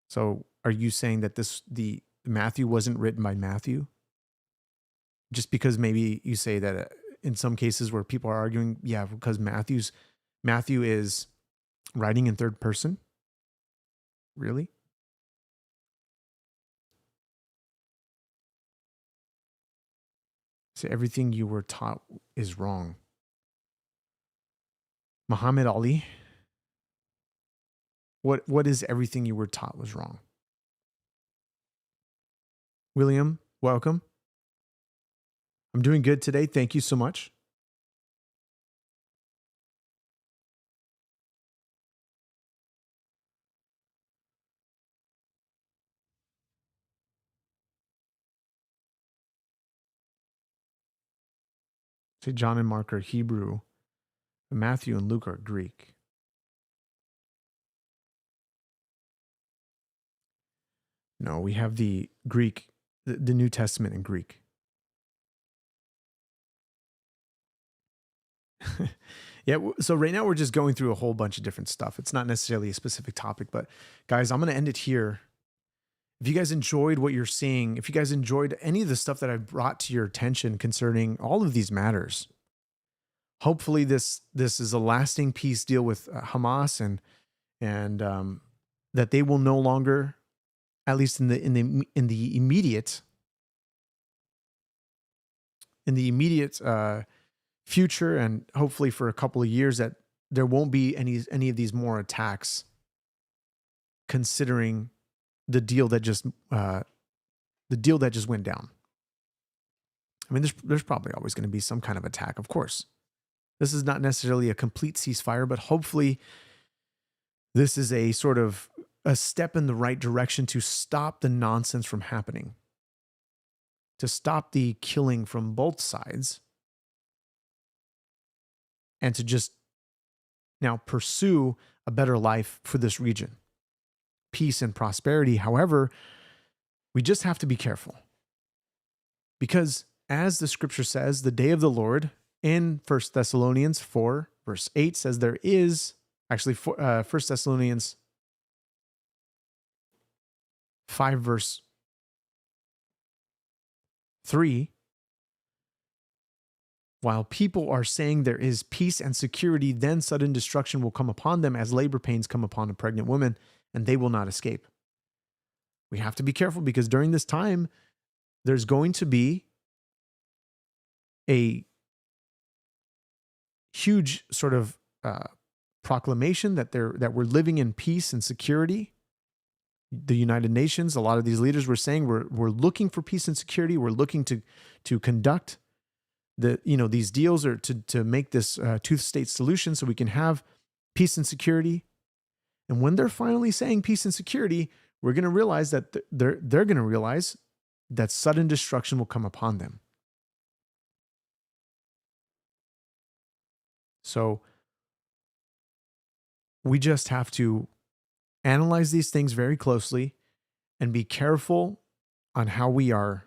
So are you saying that the Matthew wasn't written by Matthew? Just because maybe you say that in some cases where people are arguing, yeah, because Matthew is writing in third person? Really? So everything you were taught is wrong. Muhammad Ali, what is everything you were taught was wrong? William, welcome. I'm doing good today. Thank you so much. Say John and Mark are Hebrew. Matthew and Luke are Greek. No, we have the Greek, the New Testament in Greek. Yeah, so right now we're just going through a whole bunch of different stuff. It's not necessarily a specific topic, but guys, I'm going to end it here. If you guys enjoyed what you're seeing, if you guys enjoyed any of the stuff that I've brought to your attention concerning all of these matters, hopefully this is a lasting peace deal with Hamas and that they will no longer, at least in the immediate future, and hopefully for a couple of years, that there won't be any of these more attacks, considering the deal that just went down. I mean, there's probably always going to be some kind of attack, of course. This is not necessarily a complete ceasefire, but hopefully this is a sort of a step in the right direction to stop the nonsense from happening, to stop the killing from both sides, and to just now pursue a better life for this region, peace and prosperity. However, we just have to be careful because as the scripture says, the day of the Lord in 1 Thessalonians 4, verse 8 says there is, actually 1 Thessalonians 5, verse 3, while people are saying there is peace and security, then sudden destruction will come upon them as labor pains come upon a pregnant woman, and they will not escape. We have to be careful because during this time, there's going to be a huge sort of proclamation that we're living in peace and security. The United Nations, a lot of these leaders were saying we're looking for peace and security. We're looking to conduct these deals or to make this two-state solution so we can have peace and security. And when they're finally saying peace and security, we're going to realize that they're going to realize that sudden destruction will come upon them. So we just have to analyze these things very closely and be careful on how we are,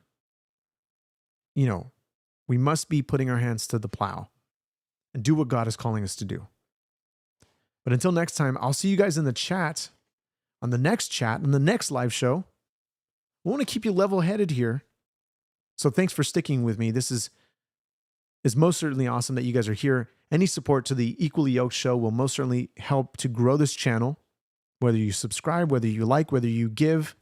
we must be putting our hands to the plow and do what God is calling us to do. But until next time, I'll see you guys in the chat, on the next live show. I want to keep you level-headed here. So thanks for sticking with me. This is most certainly awesome that you guys are here. Any support to the Equally Yoked show will most certainly help to grow this channel. Whether you subscribe, whether you like, whether you give,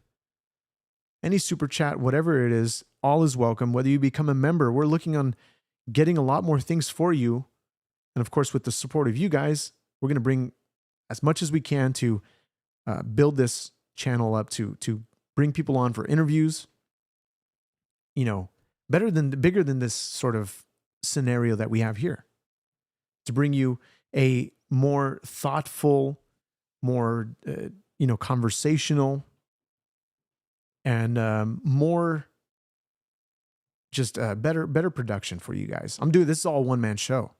any super chat, whatever it is, all is welcome. Whether you become a member, we're looking on getting a lot more things for you. And of course, with the support of you guys, we're going to bring as much as we can to build this channel up, to bring people on for interviews. Bigger than this sort of scenario that we have here, to bring you a more thoughtful, more conversational, and more just better production for you guys. This is all a one-man show.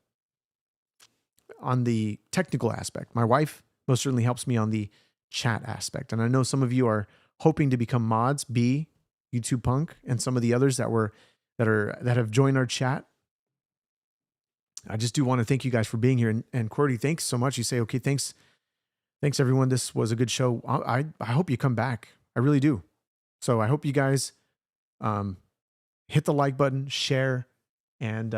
On the technical aspect, my wife most certainly helps me on the chat aspect, and I know some of you are hoping to become mods. YouTube Punk, and some of the others that have joined our chat. I just do want to thank you guys for being here. And QWERTY, thanks so much. You say, okay, thanks everyone. This was a good show. I hope you come back. I really do. So I hope you guys hit the like button, share, and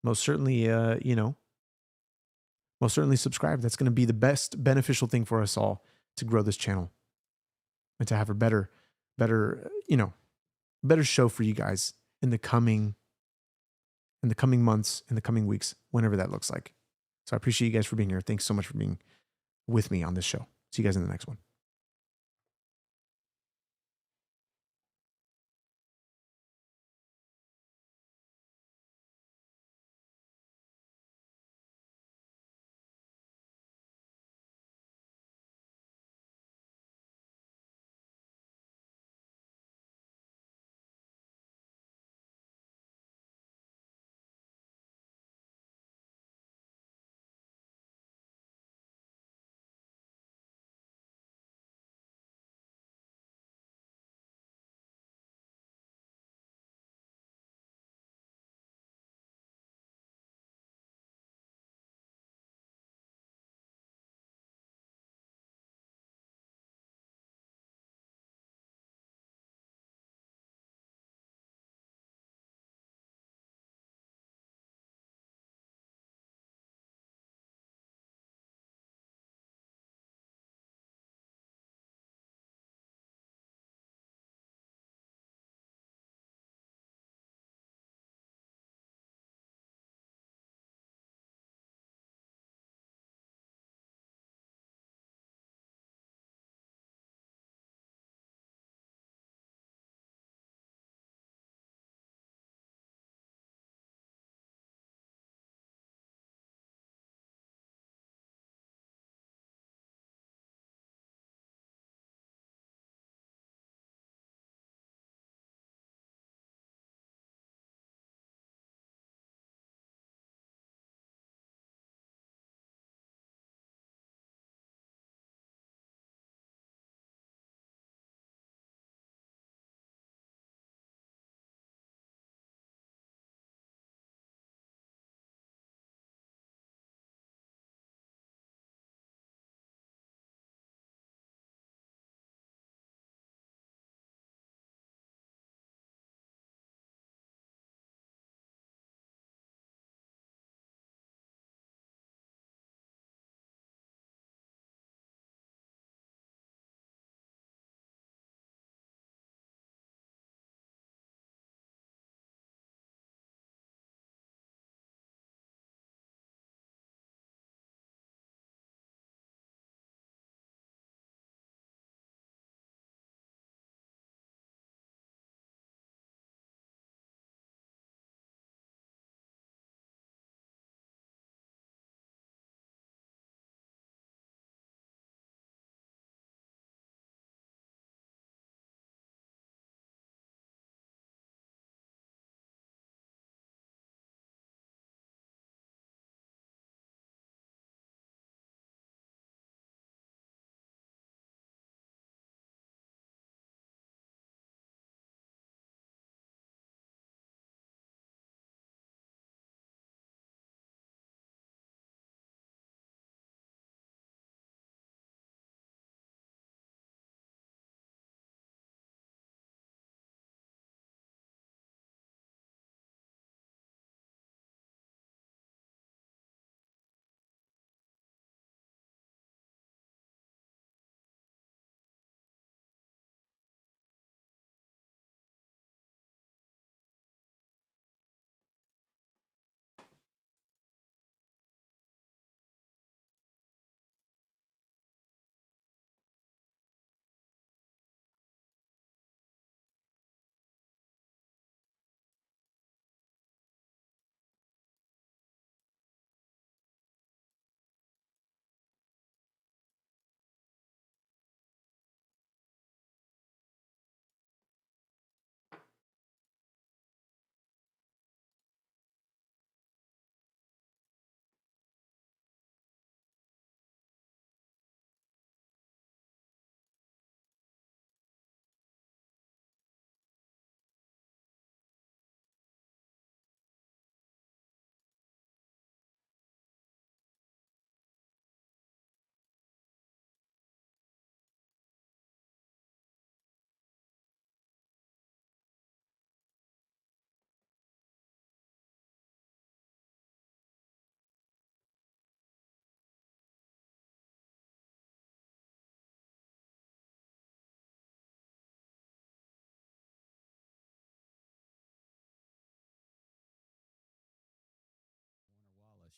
most certainly subscribe. That's going to be the best beneficial thing for us all to grow this channel and to have a better show for you guys in the coming months, in the coming weeks, whenever that looks like. So I appreciate you guys for being here. Thanks so much for being with me on this show. See you guys in the next one.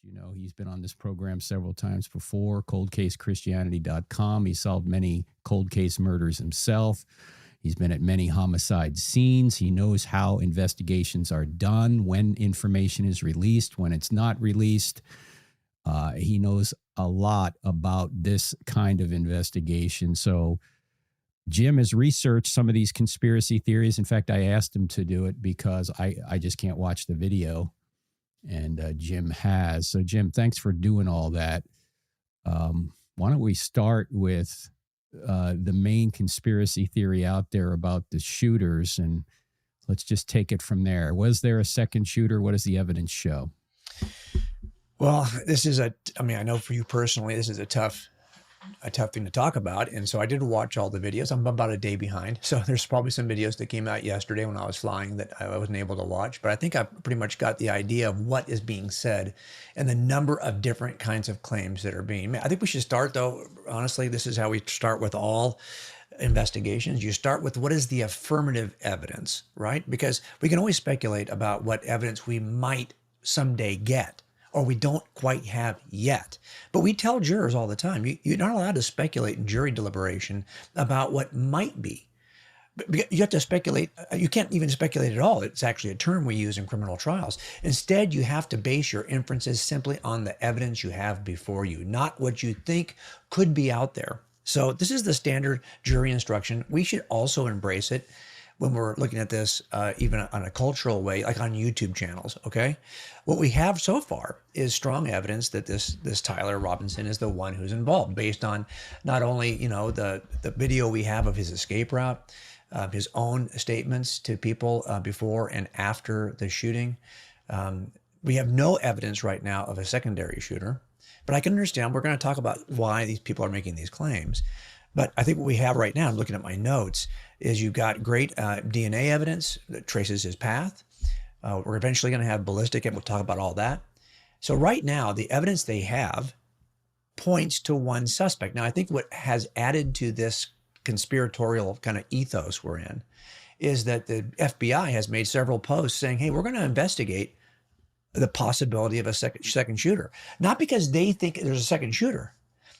You know, he's been on this program several times before, coldcasechristianity.com. He solved many cold case murders himself. He's been at many homicide scenes. He knows how investigations are done, when information is released, when it's not released. He knows a lot about this kind of investigation. So Jim has researched some of these conspiracy theories. In fact, I asked him to do it because I just can't watch the video. And Jim has. So, Jim, thanks for doing all that. Why don't we start with the main conspiracy theory out there about the shooters, and let's just take it from there. Was there a second shooter? What does the evidence show? Well, this is I know for you personally, this is a tough thing to talk about. And so I did watch all the videos. I'm about a day behind. So there's probably some videos that came out yesterday when I was flying that I wasn't able to watch. But I think I pretty much got the idea of what is being said and the number of different kinds of claims that are being made. I think we should start, though, honestly, this is how we start with all investigations. You start with what is the affirmative evidence, right? Because we can always speculate about what evidence we might someday get, or we don't quite have yet. But we tell jurors all the time, you're not allowed to speculate in jury deliberation about what might be. You have to speculate. You can't even speculate at all. It's actually a term we use in criminal trials. Instead, you have to base your inferences simply on the evidence you have before you, not what you think could be out there. So this is the standard jury instruction. We should also embrace it when we're looking at this, even on a cultural way, like on YouTube channels, okay? What we have so far is strong evidence that this Tyler Robinson is the one who's involved, based on not only, you know, the video we have of his escape route, his own statements to people before and after the shooting. We have no evidence right now of a secondary shooter, but I can understand, we're going to talk about why these people are making these claims. But I think what we have right now, I'm looking at my notes, is you've got great DNA evidence that traces his path. We're eventually going to have ballistic, and we'll talk about all that. So right now, the evidence they have points to one suspect. Now, I think what has added to this conspiratorial kind of ethos we're in is that the FBI has made several posts saying, hey, we're going to investigate the possibility of a second shooter. Not because they think there's a second shooter.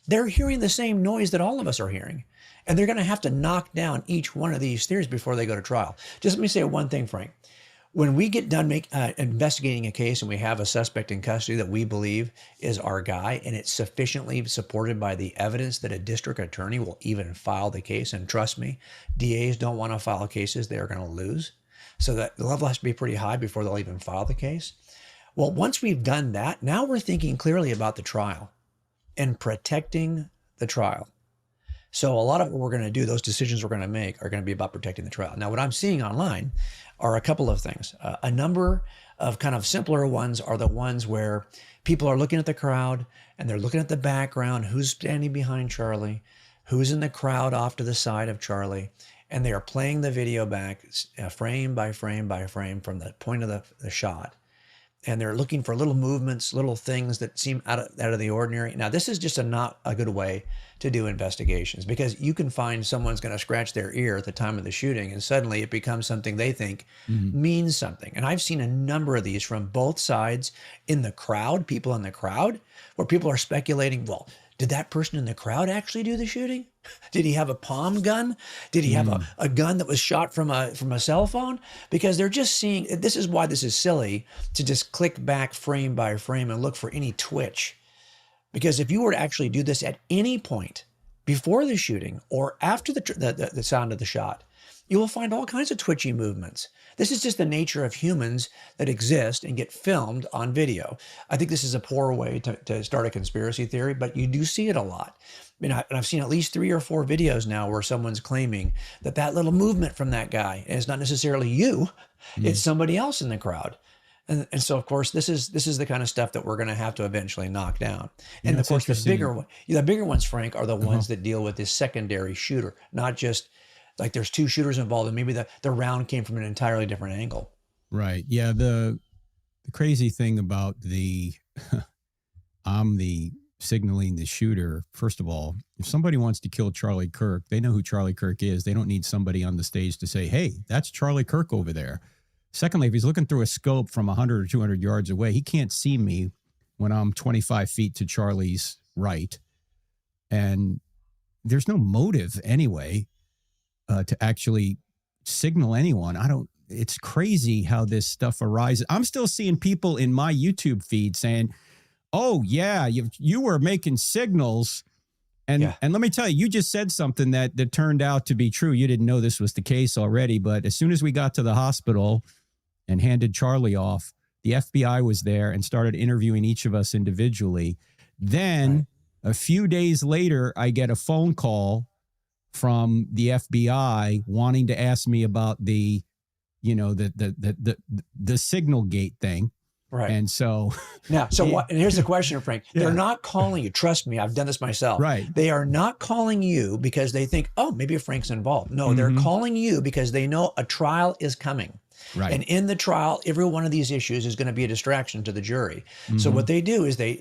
They're hearing the same noise that all of us are hearing. And they're going to have to knock down each one of these theories before they go to trial. Just let me say one thing, Frank. When we get done investigating a case and we have a suspect in custody that we believe is our guy, and it's sufficiently supported by the evidence that a district attorney will even file the case, and trust me, DAs don't want to file cases they're going to lose. So that the level has to be pretty high before they'll even file the case. Well, once we've done that, now we're thinking clearly about the trial and protecting the trial. So a lot of what we're going to do, those decisions we're going to make, are going to be about protecting the trial. Now, what I'm seeing online are a couple of things. A number of kind of simpler ones are the ones where people are looking at the crowd and they're looking at the background, who's standing behind Charlie, who's in the crowd off to the side of Charlie, and they are playing the video back frame by frame by frame from the point of the shot. And they're looking for little movements, little things that seem out of the ordinary. Now, this is just not a good way to do investigations, because you can find someone's going to scratch their ear at the time of the shooting, and suddenly it becomes something they think means something. And I've seen a number of these from both sides in the crowd, people in the crowd, where people are speculating, well, did that person in the crowd actually do the shooting? Did he have a palm gun? Did he have a gun that was shot from a cell phone? Because they're just seeing, this is why this is silly to just click back frame by frame and look for any twitch. Because if you were to actually do this at any point before the shooting or after the sound of the shot, you will find all kinds of twitchy movements. This is just the nature of humans that exist and get filmed on video. I think this is a poor way to start a conspiracy theory, but you do see it a lot. I mean, I've seen at least 3 or 4 videos now where someone's claiming that little movement from that guy, and it's not necessarily you, it's somebody else in the crowd. And so, of course, this is the kind of stuff that we're going to have to eventually knock down. And of course, the bigger ones, Frank, are the ones that deal with this secondary shooter, not just like there's 2 shooters involved and maybe the round came from an entirely different angle. Right. Yeah. The crazy thing about I'm the signaling the shooter. First of all, if somebody wants to kill Charlie Kirk, they know who Charlie Kirk is. They don't need somebody on the stage to say, hey, that's Charlie Kirk over there. Secondly, if he's looking through a scope from 100 or 200 yards away, he can't see me when I'm 25 feet to Charlie's right. And there's no motive anyway to actually signal anyone. It's crazy how this stuff arises. I'm still seeing people in my YouTube feed saying, oh, yeah, you were making signals. And let me tell you, you just said something that turned out to be true. You didn't know this was the case already, but as soon as we got to the hospital and handed Charlie off, the FBI was there and started interviewing each of us individually. Then a few days later, I get a phone call from the FBI wanting to ask me about the signal gate thing. Right. And so now, and here's the question, Frank. They're not calling you. Trust me, I've done this myself. Right. They are not calling you because they think, oh, maybe Frank's involved. No, they're calling you because they know a trial is coming. Right. And in the trial, every one of these issues is going to be a distraction to the jury. So what they do is they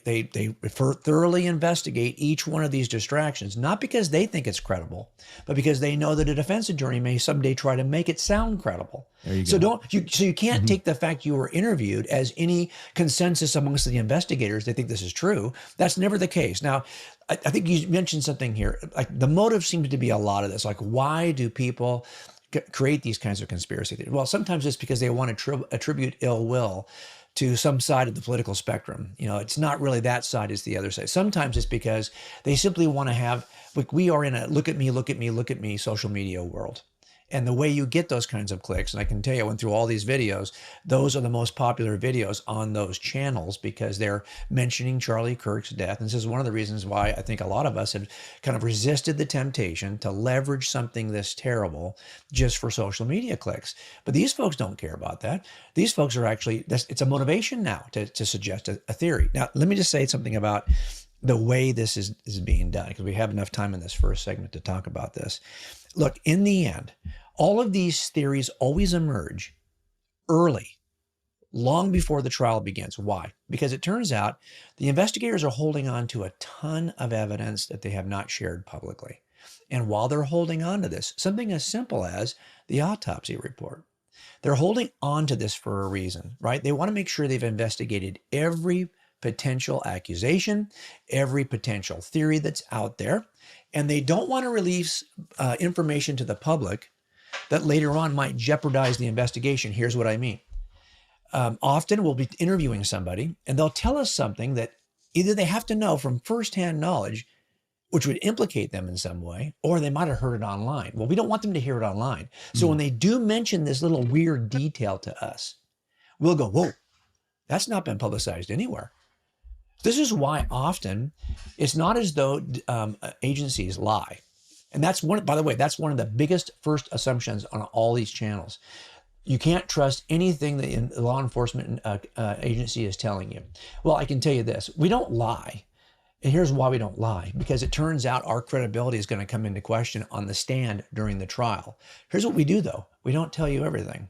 thoroughly investigate each one of these distractions, not because they think it's credible, but because they know that a defense attorney may someday try to make it sound credible. There you So go. you can't take the fact you were interviewed as any consensus amongst the investigators. They think this is true. That's never the case. Now, I think you mentioned something here. Like the motive seems to be a lot of this. Like, why do people create these kinds of conspiracy theories? Well, sometimes it's because they want to attribute ill will to some side of the political spectrum. You know, it's not really that side, it's the other side. Sometimes it's because they simply want to have, like, we are in a look at me social media world. And the way you get those kinds of clicks, and I can tell you, I went through all these videos, those are the most popular videos on those channels because they're mentioning Charlie Kirk's death. And this is one of the reasons why I think a lot of us have kind of resisted the temptation to leverage something this terrible just for social media clicks. But these folks don't care about that. These folks are actually, it's a motivation now to suggest a theory. Now, let me just say something about the way this is being done, because we have enough time in this first segment to talk about this. Look, in the end, all of these theories always emerge early, long before the trial begins. Why? Because it turns out the investigators are holding on to a ton of evidence that they have not shared publicly. And while they're holding on to this, something as simple as the autopsy report, they're holding on to this for a reason, right? They want to make sure they've investigated every potential accusation, every potential theory that's out there, and they don't want to release information to the public that later on might jeopardize the investigation. Here's what I mean. Often we'll be interviewing somebody and they'll tell us something that either they have to know from firsthand knowledge, which would implicate them in some way, or they might have heard it online. Well, we don't want them to hear it online. So when they do mention this little weird detail to us, we'll go, whoa, that's not been publicized anywhere. This is why often it's not as though agencies lie. And that's by the way, that's one of the biggest first assumptions on all these channels. You can't trust anything that the law enforcement agency is telling you. Well, I can tell you this, we don't lie. And here's why we don't lie, because it turns out our credibility is going to come into question on the stand during the trial. Here's what we do though. We don't tell you everything.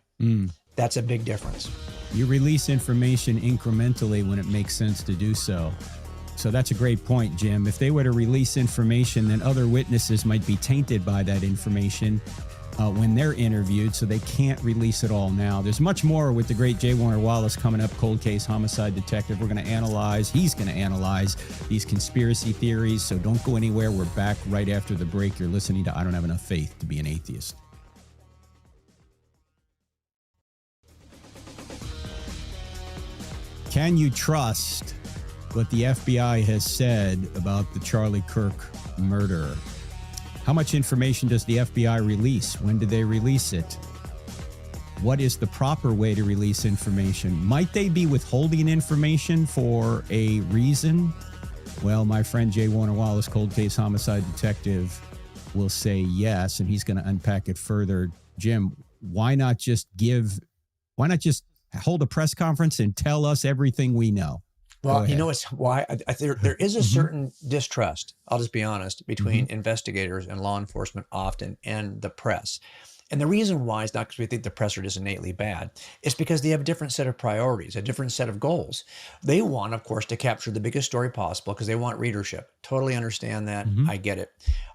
That's a big difference. You release information incrementally when it makes sense to do so. So that's a great point, Jim. If they were to release information, then other witnesses might be tainted by that information when they're interviewed, so they can't release it all now. There's much more with the great J. Warner Wallace coming up, cold case homicide detective. He's going to analyze these conspiracy theories, so don't go anywhere. We're back right after the break. You're listening to I Don't Have Enough Faith to Be an Atheist. Can you trust what the FBI has said about the Charlie Kirk murder? How much information does the FBI release? When do they release it? What is the proper way to release information? Might they be withholding information for a reason? Well, my friend J. Warner Wallace, cold case homicide detective, will say yes, and he's going to unpack it further. Jim, why not just hold a press conference and tell us everything we know? Well, you know, it's why there is a certain distrust, I'll just be honest, between investigators and law enforcement often and the press. And the reason why is not because we think the press are just innately bad. It's because they have a different set of priorities, a different set of goals. They want, of course, to capture the biggest story possible because they want readership. Totally understand that. I get it.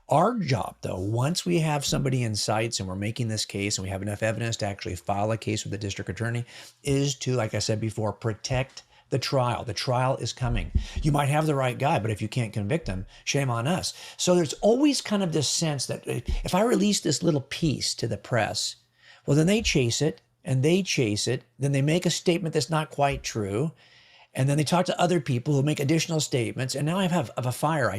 Our job, though, once we have somebody in sights and we're making this case and we have enough evidence to actually file a case with the district attorney, is to, like I said before, protect The trial is coming. You might have the right guy, but if you can't convict him, shame on us. So there's always kind of this sense that if I release this little piece to the press, well, then they chase it and they chase it. Then they make a statement that's not quite true. And then they talk to other people who make additional statements. And now I have a fire.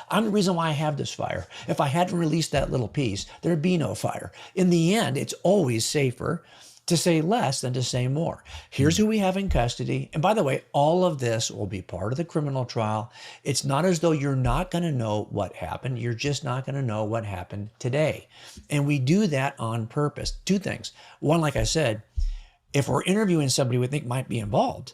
I'm the reason why I have this fire. If I hadn't released that little piece, there'd be no fire. In the end, it's always safer to say less than to say more. Here's who we have in custody. And by the way, all of this will be part of the criminal trial. It's not as though you're not going to know what happened. You're just not going to know what happened today. And we do that on purpose. Two things. One, like I said, if we're interviewing somebody we think might be involved,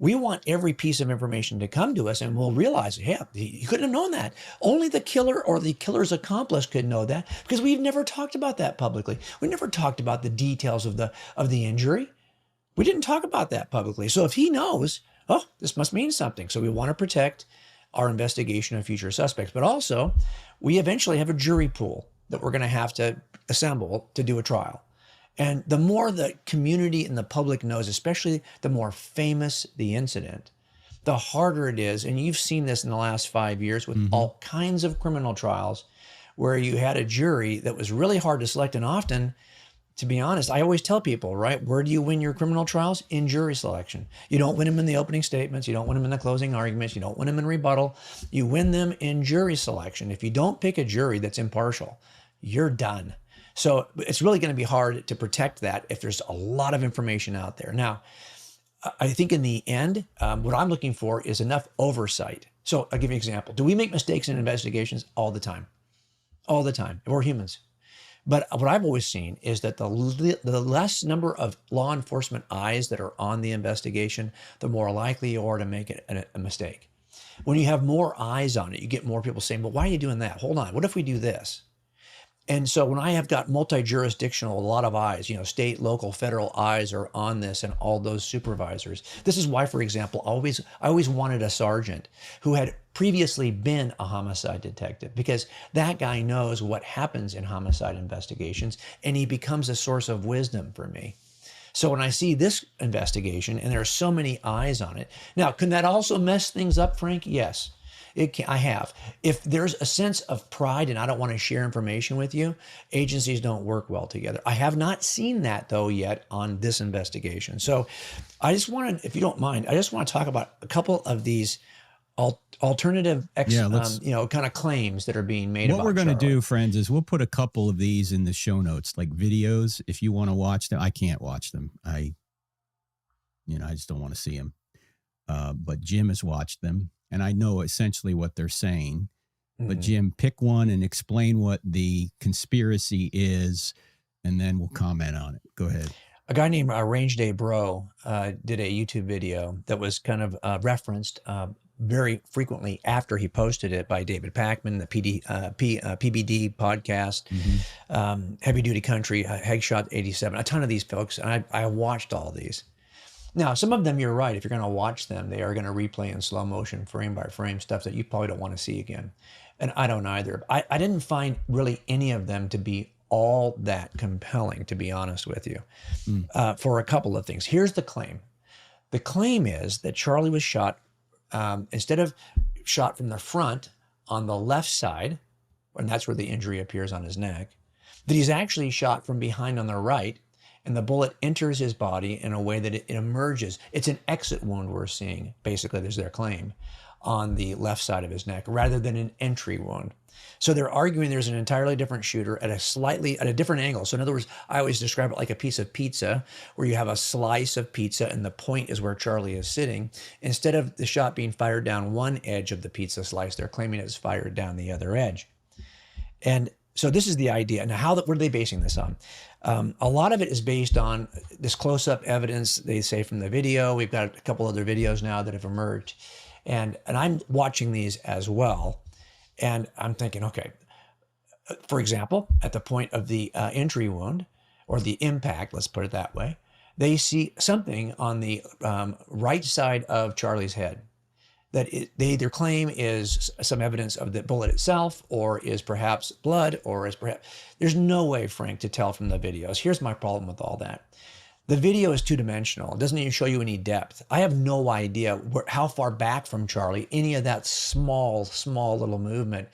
we want every piece of information to come to us and we'll realize, yeah, you couldn't have known that. Only the killer or the killer's accomplice could know that because we've never talked about that publicly. We never talked about the details of the injury. We didn't talk about that publicly. So if he knows, oh, this must mean something. So we want to protect our investigation of future suspects. But also, we eventually have a jury pool that we're going to have to assemble to do a trial. And the more the community and the public knows, especially the more famous the incident, the harder it is. And you've seen this in the last 5 years with all kinds of criminal trials where you had a jury that was really hard to select. And often, to be honest, I always tell people, right, where do you win your criminal trials? In jury selection. You don't win them in the opening statements. You don't win them in the closing arguments. You don't win them in rebuttal. You win them in jury selection. If you don't pick a jury that's impartial, you're done. So it's really going to be hard to protect that if there's a lot of information out there. Now, I think in the end, what I'm looking for is enough oversight. So I'll give you an example. Do we make mistakes in investigations? All the time. All the time. We're humans. But what I've always seen is that the less number of law enforcement eyes that are on the investigation, the more likely you are to make it a mistake. When you have more eyes on it, you get more people saying, well, why are you doing that? Hold on. What if we do this? And so when I have got multi-jurisdictional, a lot of eyes, state, local, federal eyes are on this and all those supervisors. This is why, for example, I always wanted a sergeant who had previously been a homicide detective because that guy knows what happens in homicide investigations and he becomes a source of wisdom for me. So when I see this investigation and there are so many eyes on it, now, can that also mess things up, Frank? Yes. I have. If there's a sense of pride and I don't want to share information with you, agencies don't work well together. I have not seen that though yet on this investigation. So I just want to, if you don't mind, I just want to talk about a couple of these alternative, kind of claims that are being made. What we're going to do, friends, is we'll put a couple of these in the show notes, like videos. If you want to watch them, I can't watch them. I just don't want to see them. But Jim has watched them. And I know essentially what they're saying. But Jim, pick one and explain what the conspiracy is, and then we'll comment on it. Go ahead. A guy named Range Day Bro did a YouTube video that was kind of referenced very frequently after he posted it by David Pakman, the PBD podcast, Heavy Duty Country, Hegshot 87, a ton of these folks. And I watched all these. Now, some of them, you're right. If you're going to watch them, they are going to replay in slow motion, frame by frame, stuff that you probably don't want to see again. And I don't either. I didn't find really any of them to be all that compelling, to be honest with you, for a couple of things. Here's the claim. The claim is that Charlie was shot, instead of shot from the front on the left side, and that's where the injury appears on his neck, that he's actually shot from behind on the right, and the bullet enters his body in a way that it emerges. It's an exit wound we're seeing, basically, there's their claim, on the left side of his neck, rather than an entry wound. So they're arguing there's an entirely different shooter at a different angle. So in other words, I always describe it like a piece of pizza, where you have a slice of pizza and the point is where Charlie is sitting. Instead of the shot being fired down one edge of the pizza slice, they're claiming it's fired down the other edge. And so this is the idea. Now, what are they basing this on? A lot of it is based on this close-up evidence, they say, from the video. We've got a couple other videos now that have emerged. And I'm watching these as well. And I'm thinking, okay, for example, at the point of the entry wound or the impact, let's put it that way, they see something on the right side of Charlie's head that they either claim is some evidence of the bullet itself, or is perhaps blood, or is perhaps, there's no way, Frank, to tell from the videos. Here's my problem with all that. The video is two-dimensional. It doesn't even show you any depth. I have no idea how far back from Charlie any of that small little movement.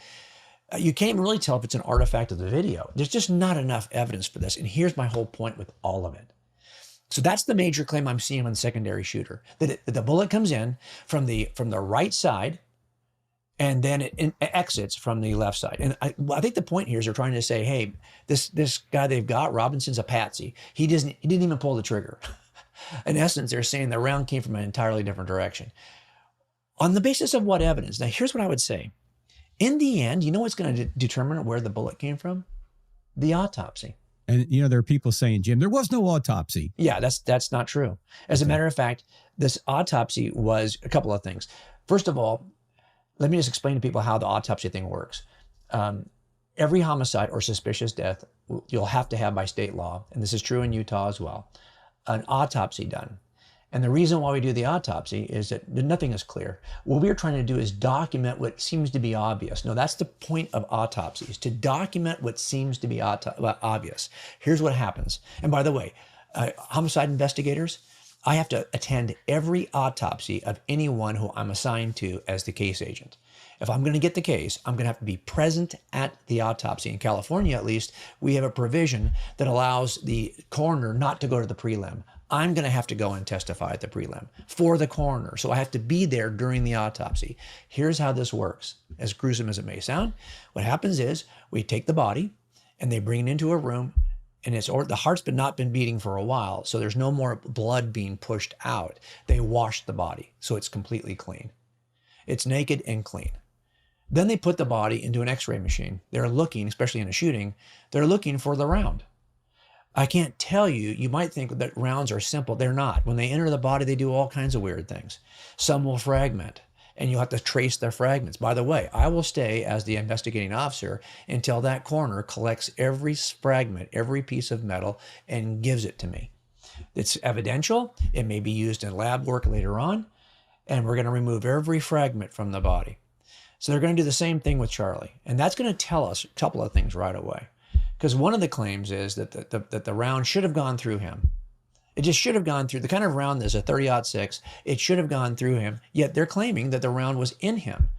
You can't even really tell if it's an artifact of the video. There's just not enough evidence for this. And here's my whole point with all of it. So that's the major claim I'm seeing on the secondary shooter, that the bullet comes in from the right side, and then it exits from the left side. And I think the point here is they're trying to say, hey, this guy they've got, Robinson's a patsy. He didn't even pull the trigger. In essence, they're saying the round came from an entirely different direction. On the basis of what evidence? Now, here's what I would say. In the end, you know what's going to determine where the bullet came from? The autopsy. And, you know, there are people saying, Jim, there was no autopsy. Yeah, that's not true. As a matter of fact, this autopsy was a couple of things. First of all, let me just explain to people how the autopsy thing works. Every homicide or suspicious death, you'll have to have by state law, and this is true in Utah as well, an autopsy done. And the reason why we do the autopsy is that nothing is clear. What we're trying to do is document what seems to be obvious. No, that's the point of autopsies, to document what seems to be obvious. Here's what happens. And by the way, homicide investigators, I have to attend every autopsy of anyone who I'm assigned to as the case agent. If I'm going to get the case, I'm going to have to be present at the autopsy. In California, at least, we have a provision that allows the coroner not to go to the prelim. I'm going to have to go and testify at the prelim for the coroner. So I have to be there during the autopsy. Here's how this works. As gruesome as it may sound, what happens is we take the body and they bring it into a room, and the heart's not been beating for a while, so there's no more blood being pushed out. They wash the body, so it's completely clean. It's naked and clean. Then they put the body into an x-ray machine. They're looking, especially in a shooting, they're looking for the round. I can't tell you, you might think that rounds are simple. They're not. When they enter the body, they do all kinds of weird things. Some will fragment, and you'll have to trace their fragments. By the way, I will stay as the investigating officer until that coroner collects every fragment, every piece of metal, and gives it to me. It's evidential. It may be used in lab work later on, and we're going to remove every fragment from the body. So they're going to do the same thing with Charlie, and that's going to tell us a couple of things right away. Because one of the claims is that the round should have gone through him. It just should have gone through. The kind of round that's a 30-06, it should have gone through him, yet they're claiming that the round was in him.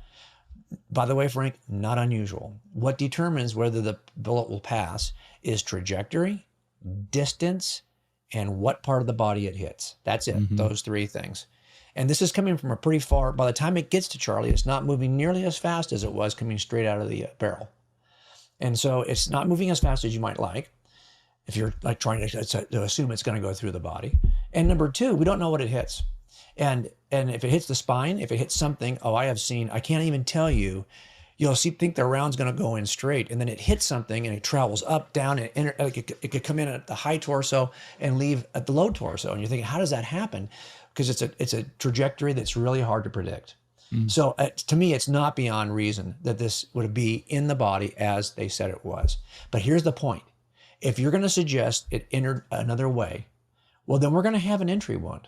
By the way, Frank, not unusual. What determines whether the bullet will pass is trajectory, distance, and what part of the body it hits. That's it, those three things. And this is coming from a pretty far, by the time it gets to Charlie, it's not moving nearly as fast as it was coming straight out of the barrel. And so it's not moving as fast as you might like, if you're like trying to assume it's going to go through the body. And number two, we don't know what it hits. And if it hits the spine, if it hits something, I can't even tell you, you'll think the round's going to go in straight, and then it hits something and it travels up, down, and it could come in at the high torso and leave at the low torso. And you're thinking, how does that happen? Because it's a trajectory that's really hard to predict. So to me, it's not beyond reason that this would be in the body as they said it was. But here's the point. If you're going to suggest it entered another way, well, then we're going to have an entry wound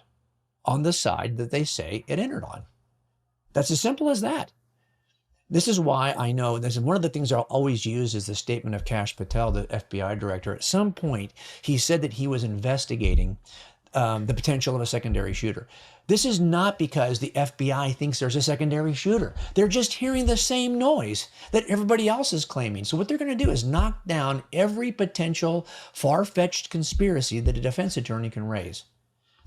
on the side that they say it entered on. That's as simple as that. This is why I know, this is one of the things I'll always use is the statement of Kash Patel, the FBI director. At some point, he said that he was investigating the potential of a secondary shooter. This is not because the FBI thinks there's a secondary shooter. They're just hearing the same noise that everybody else is claiming. So what they're going to do is knock down every potential far-fetched conspiracy that a defense attorney can raise.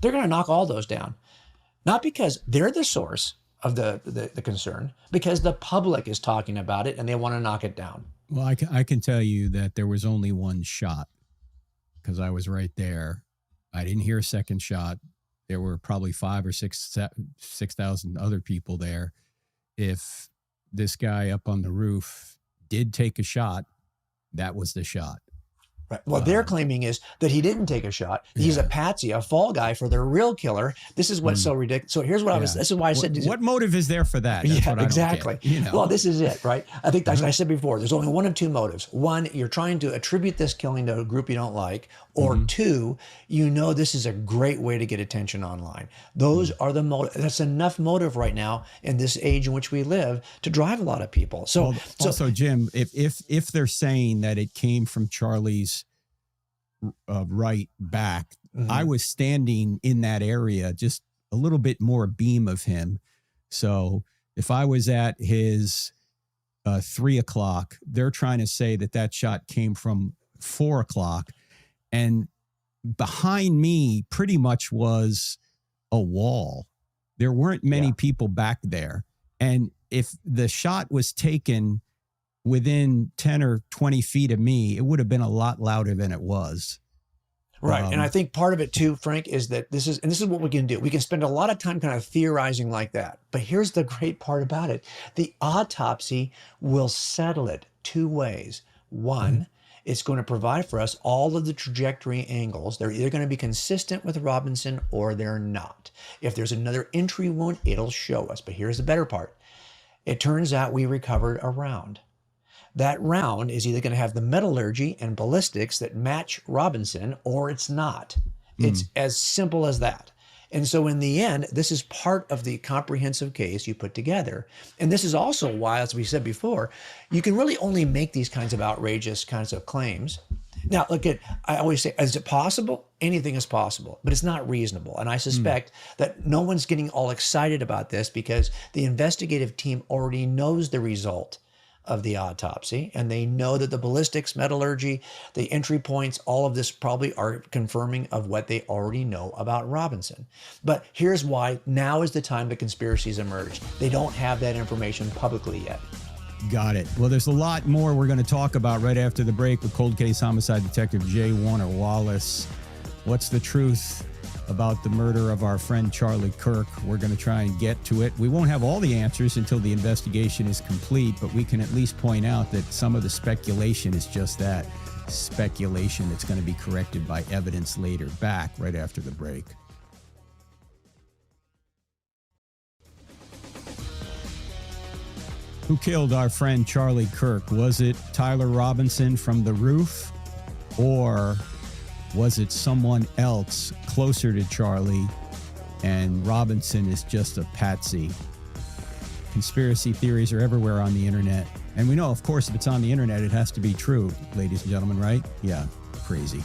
They're going to knock all those down. Not because they're the source of the concern, because the public is talking about it and they want to knock it down. Well, I can tell you that there was only one shot because I was right there. I didn't hear a second shot. There were probably 5,000 or 6,000 other people there. If this guy up on the roof did take a shot, that was the shot. Right. What they're claiming is that he didn't take a shot. He's a patsy, a fall guy for their real killer. This is what's so ridiculous. So here's what this is why I said. What motive is there for that? That's what exactly. I don't get, you know? Well, this is it, right? I think, as I said before, there's only one of two motives. One, you're trying to attribute this killing to a group you don't like, or two, you know this is a great way to get attention online. Those are the motive. That's enough motive right now in this age in which we live to drive a lot of people. So, also, Jim, if they're saying that it came from Charlie's right back, I was standing in that area, just a little bit more beam of him. So if I was at his 3 o'clock, they're trying to say that shot came from 4 o'clock. And behind me pretty much was a wall. There weren't many people back there. And if the shot was taken within 10 or 20 feet of me, it would have been a lot louder than it was. Right. And I think part of it too, Frank, is that this is what we can do. We can spend a lot of time kind of theorizing like that. But here's the great part about it. The autopsy will settle it 2 ways. One, it's going to provide for us all of the trajectory angles. They're either going to be consistent with Robinson or they're not. If there's another entry wound, it'll show us. But here's the better part. It turns out we recovered a round. That round is either going to have the metallurgy and ballistics that match Robinson, or it's not. It's as simple as that. And so in the end, this is part of the comprehensive case you put together. And this is also why, as we said before, you can really only make these kinds of outrageous kinds of claims. Now, look I always say, is it possible? Anything is possible, but it's not reasonable. And I suspect that no one's getting all excited about this because the investigative team already knows the result of the autopsy, and they know that the ballistics, metallurgy, the entry points, all of this probably are confirming of what they already know about Robinson. But here's why now is the time the conspiracies emerged. They don't have that information publicly yet. Got it. Well, there's a lot more we're going to talk about right after the break with Cold Case Homicide Detective J. Warner Wallace. What's the truth about the murder of our friend Charlie Kirk? We're going to try and get to it. We won't have all the answers until the investigation is complete, but we can at least point out that some of the speculation is just that, speculation that's going to be corrected by evidence later. Back right after the break. Who killed our friend Charlie Kirk? Was it Tyler Robinson from the roof, or was it someone else closer to Charlie and Robinson is just a patsy? Conspiracy theories are everywhere on the internet. And we know, of course, if it's on the internet, it has to be true, ladies and gentlemen, right? Yeah, crazy.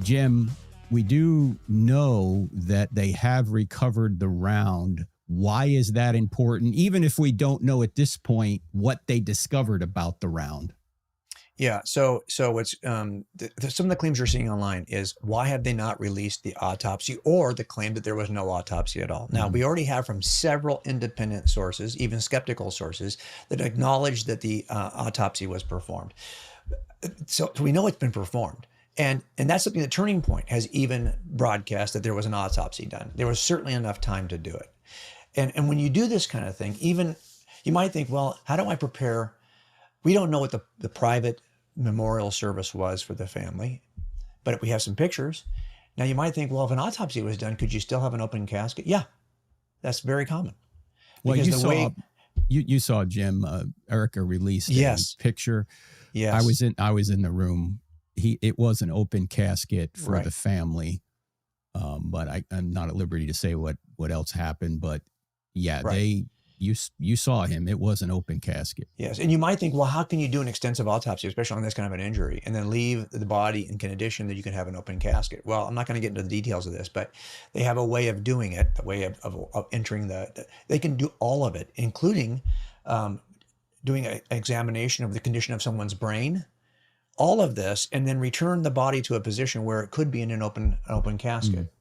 Jim, we do know that they have recovered the round. Why is that important? Even if we don't know at this point what they discovered about the round. Yeah, so it's some of the claims you're seeing online is why have they not released the autopsy or the claim that there was no autopsy at all? Now, we already have from several independent sources, even skeptical sources, that acknowledge that the autopsy was performed. So we know it's been performed. And that's something that Turning Point has even broadcast, that there was an autopsy done. There was certainly enough time to do it. And when you do this kind of thing, even you might think, well, how do I prepare? We don't know what the private memorial service was for the family, but we have some pictures. Now you might think, well, if an autopsy was done, could you still have an open casket? Yeah, that's very common. Well, you saw Jim, Erica released a picture. Yes, I was in the room. It was an open casket for the family, but I'm not at liberty to say what else happened. But yeah, You saw him. It was an open casket. Yes. And you might think, well, how can you do an extensive autopsy, especially on this kind of an injury, and then leave the body in condition that you can have an open casket? Well, I'm not going to get into the details of this, but they have a way of doing it, a way of entering they can do all of it, including doing an examination of the condition of someone's brain, all of this, and then return the body to a position where it could be in an open casket.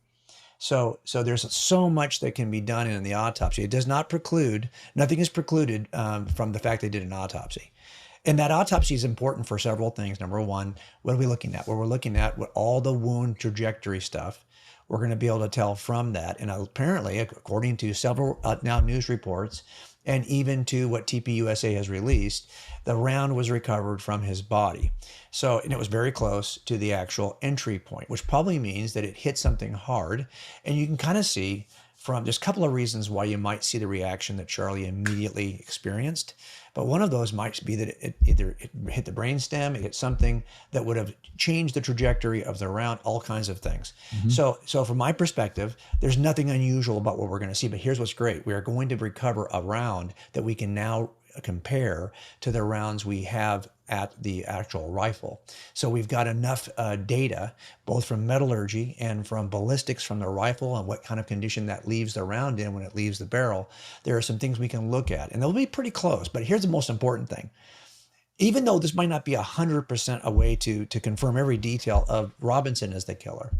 So there's so much that can be done in the autopsy. It does not preclude, nothing is precluded from the fact they did an autopsy. And that autopsy is important for several things. Number one, what are we looking at? Well, we're looking at all the wound trajectory stuff. We're going to be able to tell from that. And apparently, according to several now news reports, and even to what TPUSA has released, the round was recovered from his body. So, and it was very close to the actual entry point, which probably means that it hit something hard. And you can kind of see from, there's a couple of reasons why you might see the reaction that Charlie immediately experienced. But one of those might be that it either hit the brainstem, it hit something that would have changed the trajectory of the round, all kinds of things. So from my perspective, there's nothing unusual about what we're going to see. But here's what's great. We are going to recover a round that we can now compare to the rounds we have at the actual rifle. So we've got enough data, both from metallurgy and from ballistics from the rifle and what kind of condition that leaves the round in when it leaves the barrel. There are some things we can look at, and they'll be pretty close. But here's the most important thing. Even though this might not be 100% a way to confirm every detail of Robinson as the killer,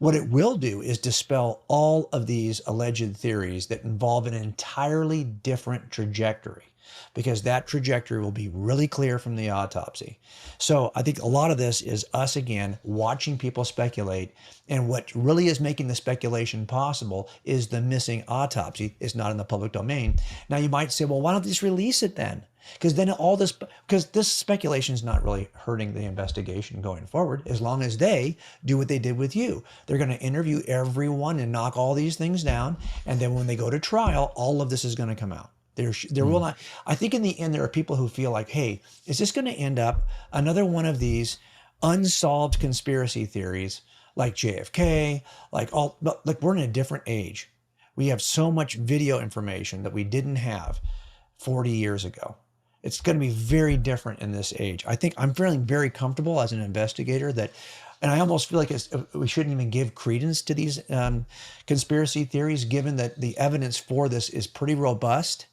what it will do is dispel all of these alleged theories that involve an entirely different trajectory, because that trajectory will be really clear from the autopsy. So I think a lot of this is us, again, watching people speculate, and what really is making the speculation possible is the missing autopsy. It's not in the public domain. Now you might say, well, why don't they just release it then? Because then because this speculation is not really hurting the investigation going forward, as long as they do what they did with you. They're going to interview everyone and knock all these things down. And then when they go to trial, all of this is going to come out. There will not, I think in the end, there are people who feel like, hey, is this going to end up another one of these unsolved conspiracy theories like JFK, like we're in a different age. We have so much video information that we didn't have 40 years ago. It's going to be very different in this age. I think I'm feeling very comfortable as an investigator that, and I almost feel like we shouldn't even give credence to these conspiracy theories, given that the evidence for this is pretty robust.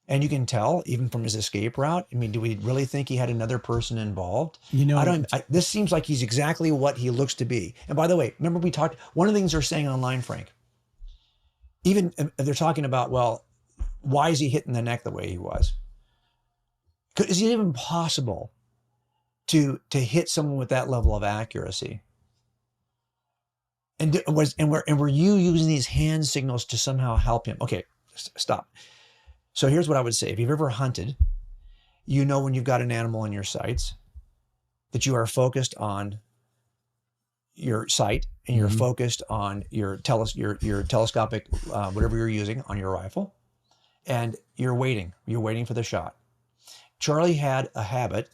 And you can tell even from his escape route. I mean, do we really think he had another person involved? You know, this seems like he's exactly what he looks to be. And by the way, remember we talked, one of the things they're saying online, Frank, even they're talking about, well, why is he hitting the neck the way he was? Is it even possible to hit someone with that level of accuracy? And were you using these hand signals to somehow help him? Okay, stop. So here's what I would say. If you've ever hunted, you know when you've got an animal in your sights that you are focused on your sight and you're focused on your telescopic, whatever you're using on your rifle, and you're waiting for the shot. Charlie had a habit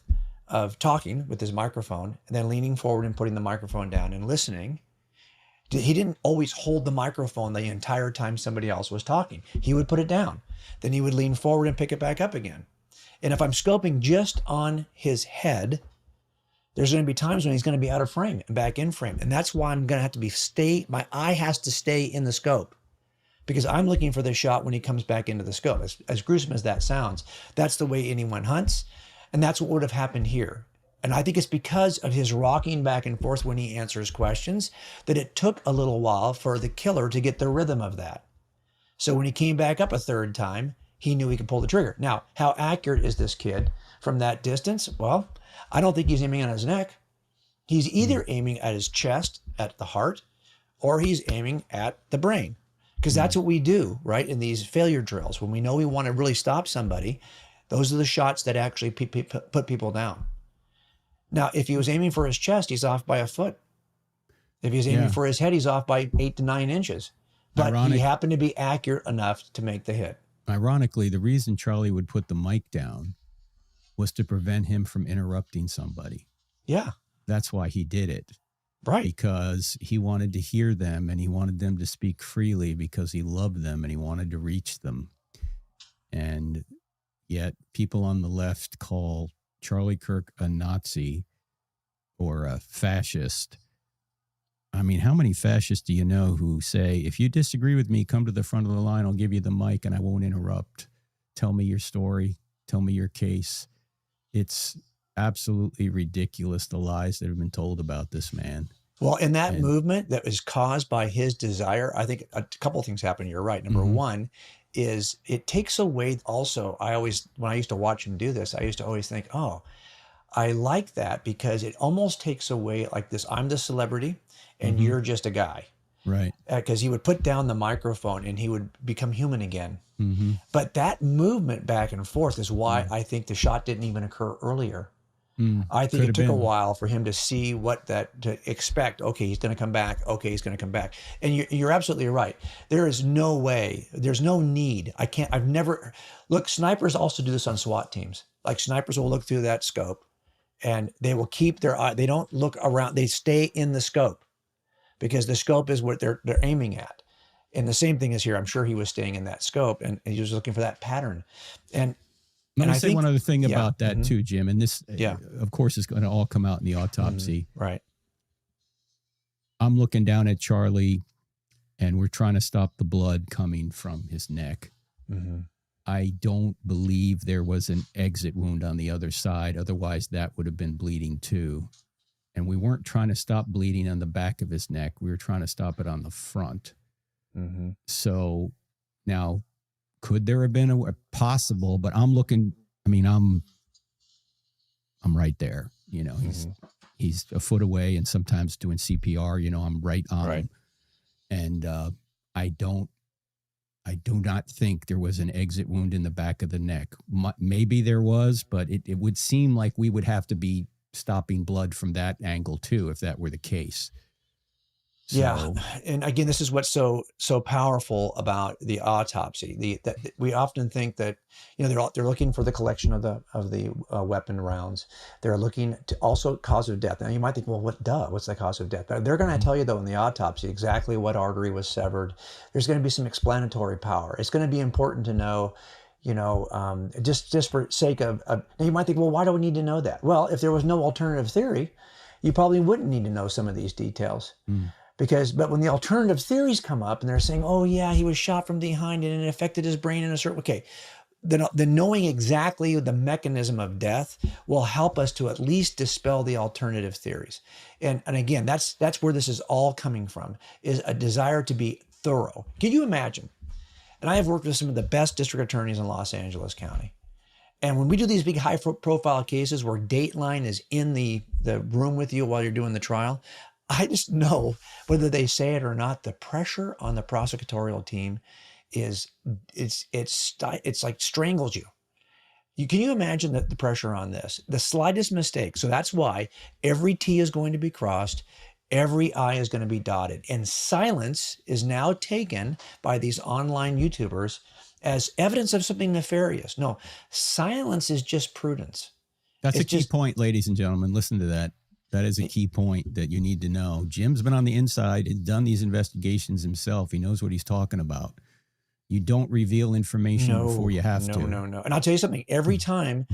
of talking with his microphone and then leaning forward and putting the microphone down and listening. He didn't always hold the microphone the entire time somebody else was talking. He would put it down. Then he would lean forward and pick it back up again. And if I'm scoping just on his head, there's going to be times when he's going to be out of frame and back in frame. And that's why I'm going to have to my eye has to stay in the scope, because I'm looking for the shot when he comes back into the scope. As gruesome as that sounds, that's the way anyone hunts. And that's what would have happened here. And I think it's because of his rocking back and forth when he answers questions that it took a little while for the killer to get the rhythm of that. So when he came back up a third time, he knew he could pull the trigger. Now, how accurate is this kid from that distance? Well, I don't think he's aiming on his neck. He's either aiming at his chest, at the heart, or he's aiming at the brain. Because that's what we do, right, in these failure drills. When we know we want to really stop somebody, those are the shots that actually put people down. Now, if he was aiming for his chest, he's off by a foot. If he's aiming for his head, he's off by 8 to 9 inches. But he happened to be accurate enough to make the hit. Ironically, the reason Charlie would put the mic down was to prevent him from interrupting somebody. Yeah. That's why he did it. Right. Because he wanted to hear them and he wanted them to speak freely because he loved them and he wanted to reach them. And yet people on the left call Charlie Kirk a Nazi or a fascist. I mean, how many fascists do you know who say, if you disagree with me, come to the front of the line, I'll give you the mic and I won't interrupt. Tell me your story. Tell me your case. It's absolutely ridiculous, the lies that have been told about this man. Well, in that movement that was caused by his desire, I think a couple of things happen. You're right. Number one is it takes away also, when I used to watch him do this, I used to always think, oh, I like that because it almost takes away like this, I'm the celebrity and you're just a guy. Right. Because he would put down the microphone and he would become human again. But that movement back and forth is why I think the shot didn't even occur earlier. I think it took a while for him to see to expect, okay, he's going to come back. Okay, he's going to come back. And you're absolutely right. There is no way, there's no need. Look, snipers also do this on SWAT teams. Like snipers will look through that scope and they will keep their eye, they don't look around, they stay in the scope because the scope is what they're aiming at. And the same thing is here. I'm sure he was staying in that scope and he was looking for that pattern. And Let me say one other thing about that too, Jim. And this, of course, is going to all come out in the autopsy. Right. I'm looking down at Charlie, and we're trying to stop the blood coming from his neck. I don't believe there was an exit wound on the other side. Otherwise, that would have been bleeding too. And we weren't trying to stop bleeding on the back of his neck. We were trying to stop it on the front. So now, could there have been a possible? But I'm looking. I mean, I'm right there. You know, he's a foot away, and sometimes doing CPR. You know, I'm right on him, and I do not think there was an exit wound in the back of the neck. Maybe there was, but it would seem like we would have to be stopping blood from that angle too, if that were the case. So, and again, this is what's so powerful about the autopsy. We often think that, you know, they're looking for the collection of the weapon rounds. They're looking to also cause of death. Now you might think, well, what's the cause of death? But they're going to tell you though in the autopsy exactly what artery was severed. There's going to be some explanatory power. It's going to be important to know. You know, just for sake of now you might think, well, why do we need to know that? Well, if there was no alternative theory, you probably wouldn't need to know some of these details. But when the alternative theories come up and they're saying, oh yeah, he was shot from behind and it affected his brain in a certain, then knowing exactly the mechanism of death will help us to at least dispel the alternative theories. And again, that's where this is all coming from, is a desire to be thorough. Can you imagine? And I have worked with some of the best district attorneys in Los Angeles County. And when we do these big high profile cases where Dateline is in the room with you while you're doing the trial, I just know, whether they say it or not, the pressure on the prosecutorial team it's like strangles you. Can you imagine the pressure on this? The slightest mistake. So that's why every T is going to be crossed. Every I is going to be dotted. And silence is now taken by these online YouTubers as evidence of something nefarious. No, silence is just prudence. That's a key point, ladies and gentlemen. Listen to that. That is a key point that you need to know. Jim's been on the inside and done these investigations himself. He knows what he's talking about. You don't reveal information before you have to. No. And I'll tell you something. Every time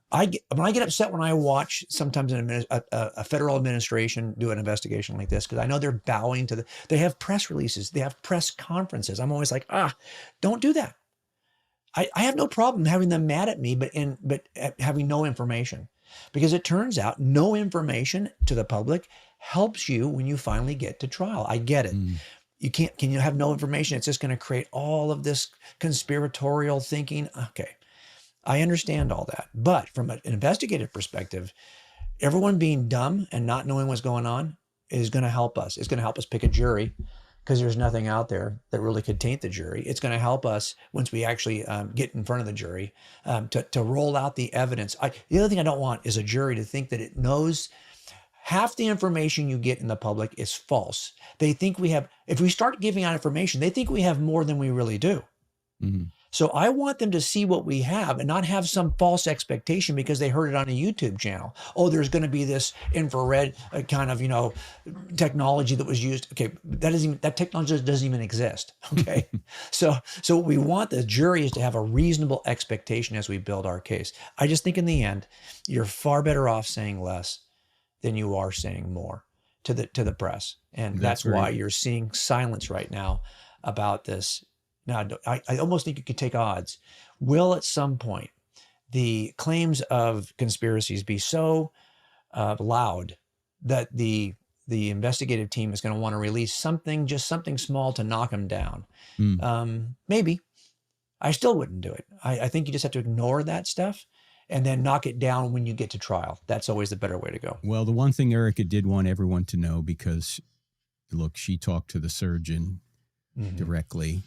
when I get upset when I watch sometimes a federal administration do an investigation like this, because I know they're bowing to they have press releases, they have press conferences. I'm always like, don't do that. I have no problem having them mad at me, but having no information, because it turns out no information to the public helps you when you finally get to trial. I get it. Can you have no information? It's just going to create all of this conspiratorial thinking. Okay. I understand all that. But from an investigative perspective, everyone being dumb and not knowing what's going on is going to help us. It's going to help us pick a jury, because there's nothing out there that really could taint the jury. It's going to help us once we actually get in front of the jury to roll out the evidence. The other thing I don't want is a jury to think that it knows half the information you get in the public is false. They think if we start giving out information, they think we have more than we really do. So I want them to see what we have and not have some false expectation because they heard it on a YouTube channel. Oh, there's going to be this infrared kind of, technology that was used. Okay, that technology doesn't even exist. Okay, so what we want the jury is to have a reasonable expectation as we build our case. I just think in the end, you're far better off saying less than you are saying more to the press, and that's why you're seeing silence right now about this. Now, I almost think you could take odds. Will at some point the claims of conspiracies be so loud that the investigative team is going to want to release something small to knock them down? Maybe. I still wouldn't do it. I think you just have to ignore that stuff and then knock it down when you get to trial. That's always the better way to go. Well, the one thing Erica did want everyone to know, because, look, she talked to the surgeon directly,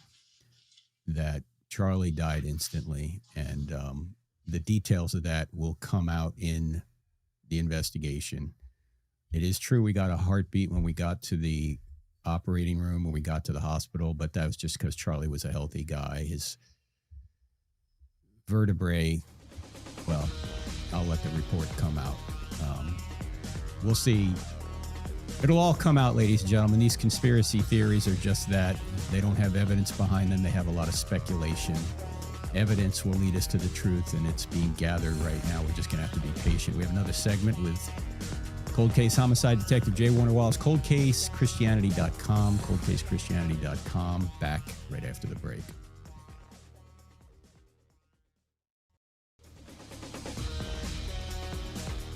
that Charlie died instantly, and the details of that will come out in the investigation. It is true we got a heartbeat when we got to the operating room, when we got to the hospital, but that was just because Charlie was a healthy guy. His vertebrae, well, I'll let the report come out. We'll see. It'll all come out, ladies and gentlemen. These conspiracy theories are just that. They don't have evidence behind them. They have a lot of speculation. evidence will lead us to the truth, and it's being gathered right now. We're just going to have to be patient. We have another segment with Cold Case Homicide Detective J. Warner Wallace, coldcasechristianity.com, coldcasechristianity.com. Back right after the break.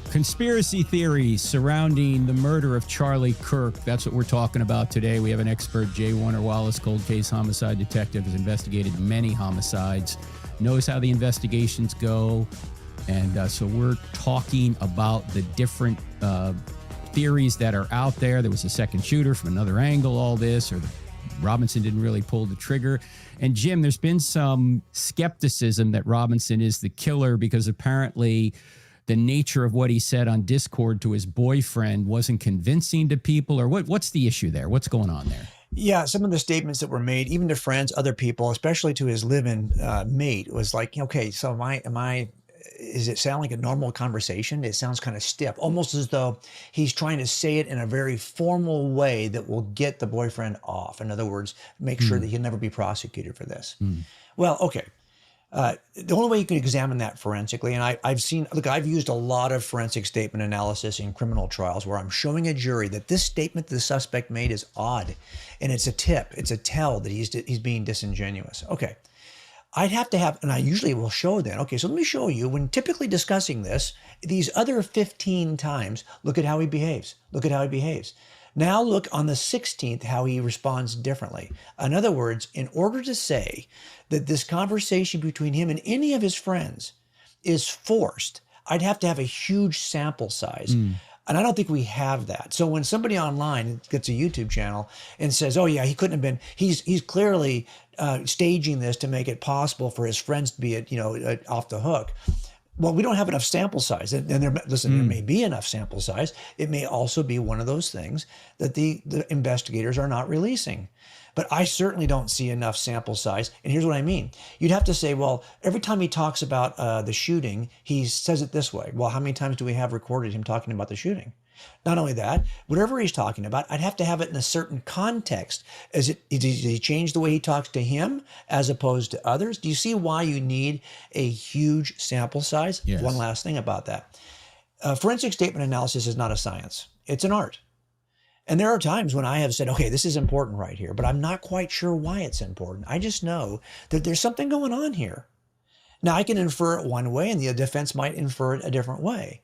Conspiracy theories surrounding the murder of Charlie Kirk. That's what we're talking about today. We have an expert, J. Warner Wallace, cold case homicide detective, has investigated many homicides, knows how the investigations go. And so we're talking about the different theories that are out there. There was a second shooter from another angle, all this, or Robinson didn't really pull the trigger. And Jim, there's been some skepticism that Robinson is the killer because apparently the nature of what he said on Discord to his boyfriend wasn't convincing to people, or what's the issue there? What's going on there? Yeah, some of the statements that were made, even to friends, other people, especially to his live-in mate, was like, okay, so does it sound like a normal conversation? It sounds kind of stiff, almost as though he's trying to say it in a very formal way that will get the boyfriend off. In other words, make sure that he'll never be prosecuted for this. Well, okay. The only way you can examine that forensically, and I've used a lot of forensic statement analysis in criminal trials where I'm showing a jury that this statement the suspect made is odd, and it's a tell that he's being disingenuous. Okay. I'd have to have, and I usually will show then, okay, so let me show you when typically discussing this, these other 15 times, look at how he behaves. Look at how he behaves. Now look on the 16th how he responds differently. In other words, in order to say that this conversation between him and any of his friends is forced, I'd have to have a huge sample size. And I don't think we have that. So when somebody online gets a YouTube channel and says, oh yeah, he couldn't have been, he's clearly staging this to make it possible for his friends to be off the hook. Well, we don't have enough sample size. And there may be enough sample size. It may also be one of those things that the investigators are not releasing. But I certainly don't see enough sample size. And here's what I mean. You'd have to say, well, every time he talks about the shooting, he says it this way. Well, how many times do we have recorded him talking about the shooting? Not only that, whatever he's talking about, I'd have to have it in a certain context. Did he change the way he talks to him as opposed to others? Do you see why you need a huge sample size? Yes. One last thing about that. Forensic statement analysis is not a science. It's an art. And there are times when I have said, okay, this is important right here, but I'm not quite sure why it's important. I just know that there's something going on here. Now, I can infer it one way and the defense might infer it a different way.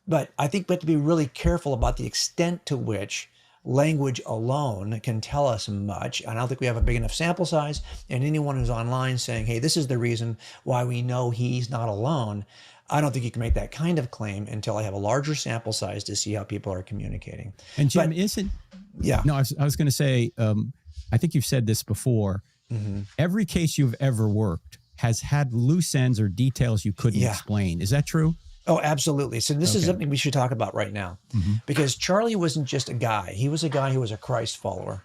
But I think we have to be really careful about the extent to which language alone can tell us much. I don't think we have a big enough sample size. And anyone who's online saying, hey, this is the reason why we know he's not alone, I don't think you can make that kind of claim until I have a larger sample size to see how people are communicating. And Jim, Yeah. No, I was going to say, I think you've said this before. Every case you've ever worked has had loose ends or details you couldn't explain. Is that true? Oh, absolutely. So this is something we should talk about right now, because Charlie wasn't just a guy. He was a guy who was a Christ follower.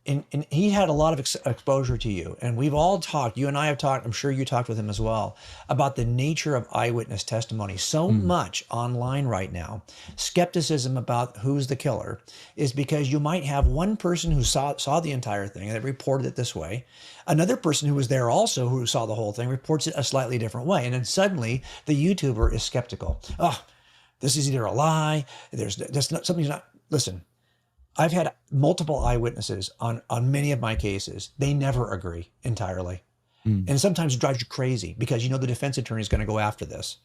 And he had a lot of exposure to you. And we've all talked, you and I have talked, I'm sure you talked with him as well, about the nature of eyewitness testimony. So much online right now, skepticism about who's the killer is because you might have one person who saw the entire thing and they reported it this way. Another person who was there also who saw the whole thing reports it a slightly different way. And then suddenly the YouTuber is skeptical. Oh, this is either a lie. Something's not, listen. I've had multiple eyewitnesses on many of my cases. They never agree entirely. And sometimes it drives you crazy because you know the defense attorney is going to go after this.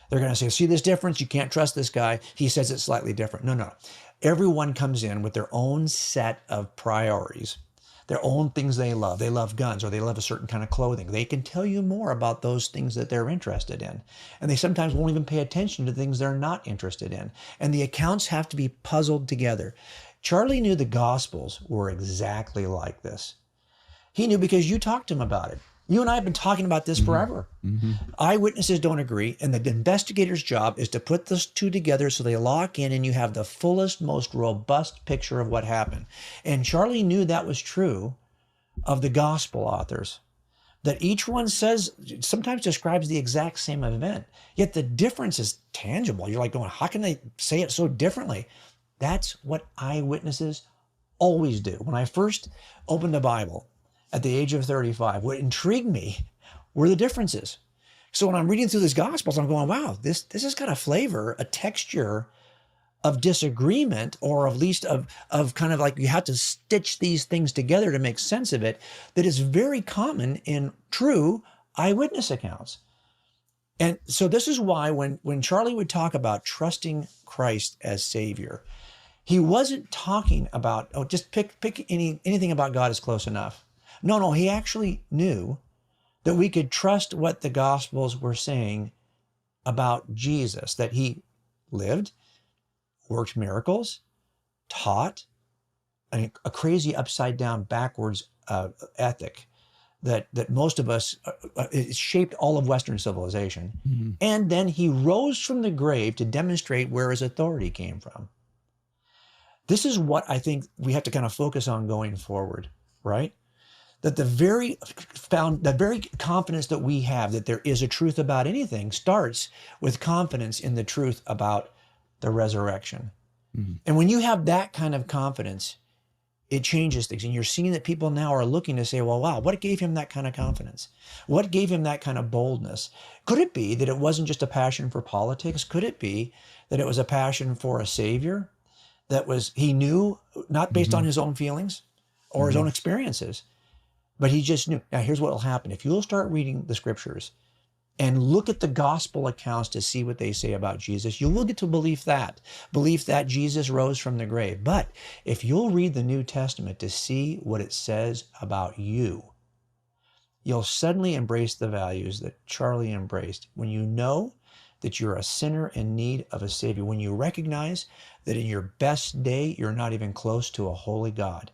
They're going to say, see this difference? You can't trust this guy. He says it's slightly different. No. Everyone comes in with their own set of priorities, their own things they love. They love guns or they love a certain kind of clothing. They can tell you more about those things that they're interested in. And they sometimes won't even pay attention to things they're not interested in. And the accounts have to be puzzled together. Charlie knew the Gospels were exactly like this. He knew because you talked to him about it. You and I have been talking about this forever. Eyewitnesses don't agree, and the investigator's job is to put those two together so they lock in and you have the fullest, most robust picture of what happened. And Charlie knew that was true of the Gospel authors, that each one sometimes describes the exact same event, yet the difference is tangible. You're like going, how can they say it so differently? That's what eyewitnesses always do. When I first opened the Bible at the age of 35, what intrigued me were the differences. So when I'm reading through these Gospels, I'm going, wow, this has got a flavor, a texture of disagreement, or at least of kind of like you have to stitch these things together to make sense of it, that is very common in true eyewitness accounts. And so this is why when Charlie would talk about trusting Christ as Savior, he wasn't talking about, oh, just pick anything about God is close enough. No, he actually knew that we could trust what the Gospels were saying about Jesus, that he lived, worked miracles, taught a crazy upside down backwards ethic that most of us, it shaped all of Western civilization. Mm-hmm. And then he rose from the grave to demonstrate where his authority came from. This is what I think we have to kind of focus on going forward, right? That the very confidence that we have that there is a truth about anything starts with confidence in the truth about the resurrection. Mm-hmm. And when you have that kind of confidence, it changes things. And you're seeing that people now are looking to say, well, wow, what gave him that kind of confidence? What gave him that kind of boldness? Could it be that it wasn't just a passion for politics? Could it be that it was a passion for a Savior that was, he knew, not based on his own feelings or his own experiences, but he just knew. Now, here's what will happen. If you'll start reading the scriptures and look at the gospel accounts to see what they say about Jesus, you will get to believe that Jesus rose from the grave. But if you'll read the New Testament to see what it says about you, you'll suddenly embrace the values that Charlie embraced. When you know that you're a sinner in need of a Savior, when you recognize that in your best day, you're not even close to a holy God,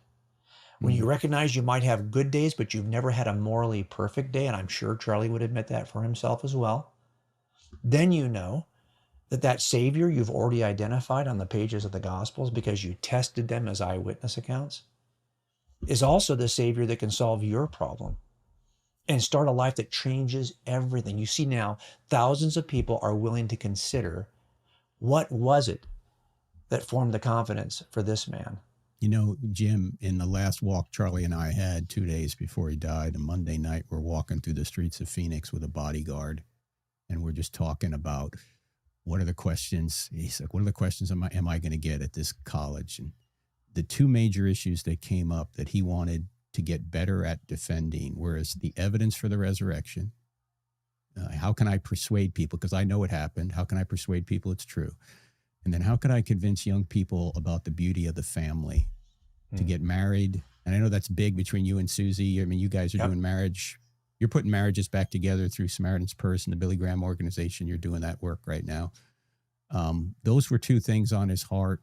when you recognize you might have good days, but you've never had a morally perfect day, and I'm sure Charlie would admit that for himself as well, then you know that Savior you've already identified on the pages of the Gospels because you tested them as eyewitness accounts is also the Savior that can solve your problem and start a life that changes everything. You see now, thousands of people are willing to consider what was it that formed the confidence for this man. You know, Jim, in the last walk Charlie and I had 2 days before he died, a Monday night, we're walking through the streets of Phoenix with a bodyguard, and we're just talking about what are the questions. He's like, what are the questions am I going to get at this college? And the two major issues that came up that he wanted to get better at defending, whereas the evidence for the resurrection, how can I persuade people? Because I know it happened. How can I persuade people it's true? And then how could I convince young people about the beauty of the family to get married? And I know that's big between you and Susie. I mean, you guys are doing marriage. You're putting marriages back together through Samaritan's Purse and the Billy Graham organization. You're doing that work right now. Those were two things on his heart.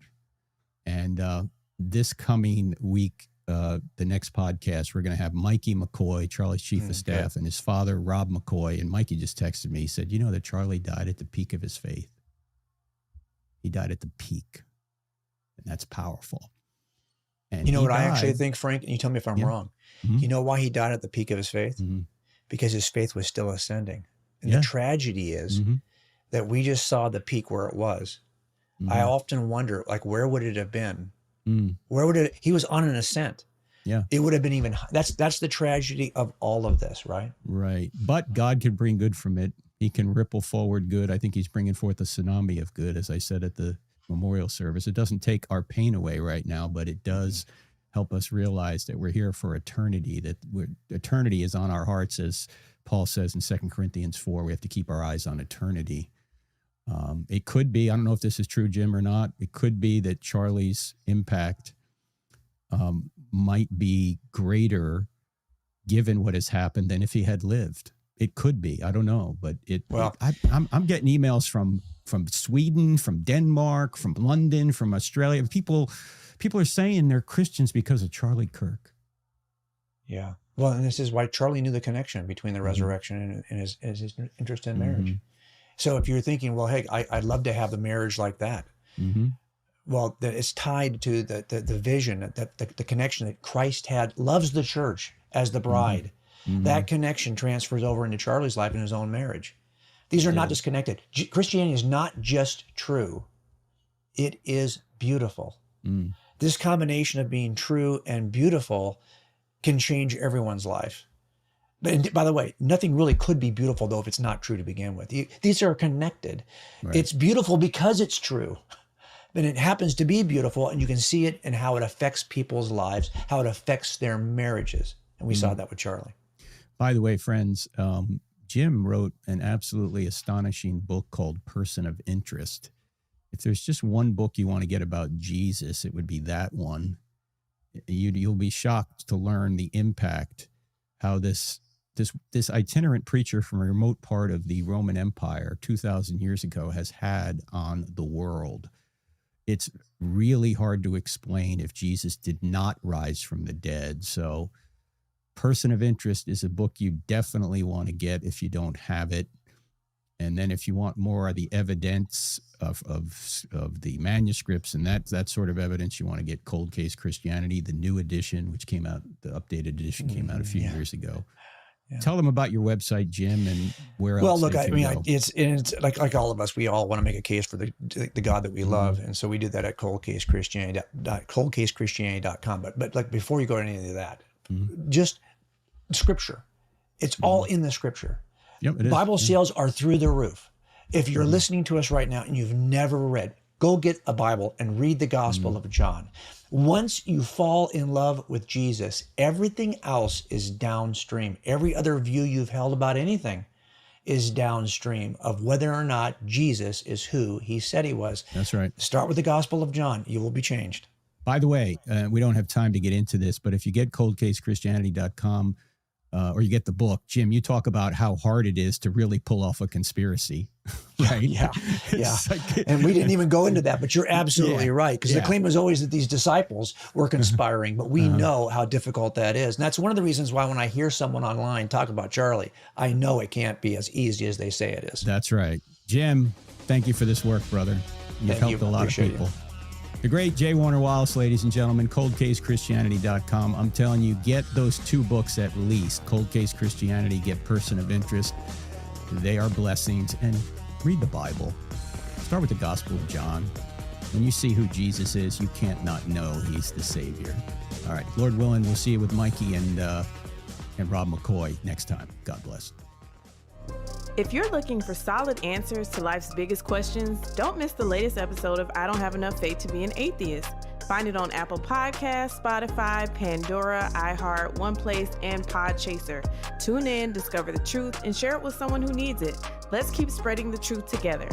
And this coming week, the next podcast, we're going to have Mikey McCoy, Charlie's chief of staff, and his father, Rob McCoy. And Mikey just texted me. He said, you know that Charlie died at the peak of his faith. He died at the peak. And that's powerful. And you know what I actually think, Frank, and you tell me if I'm wrong. Mm-hmm. You know why he died at the peak of his faith? Mm-hmm. Because his faith was still ascending. And the tragedy is that we just saw the peak where it was. Mm-hmm. I often wonder, like, where would it have been? Where would it, he was on an ascent. Yeah. It would have been even, that's the tragedy of all of this, right? Right. But God can bring good from it. He can ripple forward good. I think he's bringing forth a tsunami of good, as I said at the memorial service. It doesn't take our pain away right now, but it does help us realize that we're here for eternity, that eternity is on our hearts, as Paul says in 2 Corinthians 4. We have to keep our eyes on eternity. It could be, I don't know if this is true, Jim, or not, it could be that Charlie's impact might be greater given what has happened than if he had lived. It could be. I don't know, but I'm getting emails from Sweden, from Denmark, from London, from Australia. People are saying they're Christians because of Charlie Kirk. Yeah. Well, and this is why Charlie knew the connection between the resurrection and his interest in marriage. So if you're thinking, well, hey, I'd love to have a marriage like that. Well, that it's tied to the vision, that the connection that Christ had, loves the church as the bride. That connection transfers over into Charlie's life in his own marriage. These are not disconnected. Christianity is not just true. It is beautiful. This combination of being true and beautiful can change everyone's life. And by the way, nothing really could be beautiful, though, if it's not true to begin with. These are connected. Right. It's beautiful because it's true. And it happens to be beautiful, and you can see it in how it affects people's lives, how it affects their marriages. And we saw that with Charlie. By the way, friends, Jim wrote an absolutely astonishing book called Person of Interest. If there's just one book you want to get about Jesus, it would be that one. You'll be shocked to learn the impact, how this itinerant preacher from a remote part of the Roman Empire 2,000 years ago has had on the world. It's really hard to explain if Jesus did not rise from the dead. So Person of Interest is a book you definitely want to get if you don't have it. And then if you want more of the evidence of the manuscripts and that sort of evidence, you want to get Cold Case Christianity, the new edition, which came out, the updated edition came out a few years ago. Yeah. Tell them about your website, Jim, and where else. Well, look, I mean, it's like all of us. We all want to make a case for the God that we love, and so we do that at coldcasechristianity.com. But like before you go to any of that, just Scripture. It's all in the Scripture. Yep, it is. Bible sales are through the roof. If you're listening to us right now and you've never read, go get a Bible and read the Gospel of John. Once you fall in love with Jesus, everything else is downstream. Every other view you've held about anything is downstream of whether or not Jesus is who he said he was. That's right. Start with the Gospel of John. You will be changed. By the way, we don't have time to get into this, but if you get coldcasechristianity.com, or you get the book, Jim, you talk about how hard it is to really pull off a conspiracy, right? Yeah. And we didn't even go into that, but you're absolutely right. Because the claim was always that these disciples were conspiring, but we know how difficult that is. And that's one of the reasons why when I hear someone online talk about Charlie, I know it can't be as easy as they say it is. That's right. Jim, thank you for this work, brother. You've helped a lot of people. The great J. Warner Wallace, ladies and gentlemen, coldcasechristianity.com. I'm telling you, get those two books at least. Cold Case Christianity, get Person of Interest. They are blessings. And read the Bible. Start with the Gospel of John. When you see who Jesus is, you can't not know he's the Savior. All right, Lord willing, we'll see you with Mikey and Rob McCoy next time. God bless. If you're looking for solid answers to life's biggest questions, don't miss the latest episode of I Don't Have Enough Faith to Be an Atheist. Find it on Apple Podcasts, Spotify, Pandora, iHeart, OnePlace, and Podchaser. Tune in, discover the truth, and share it with someone who needs it. Let's keep spreading the truth together.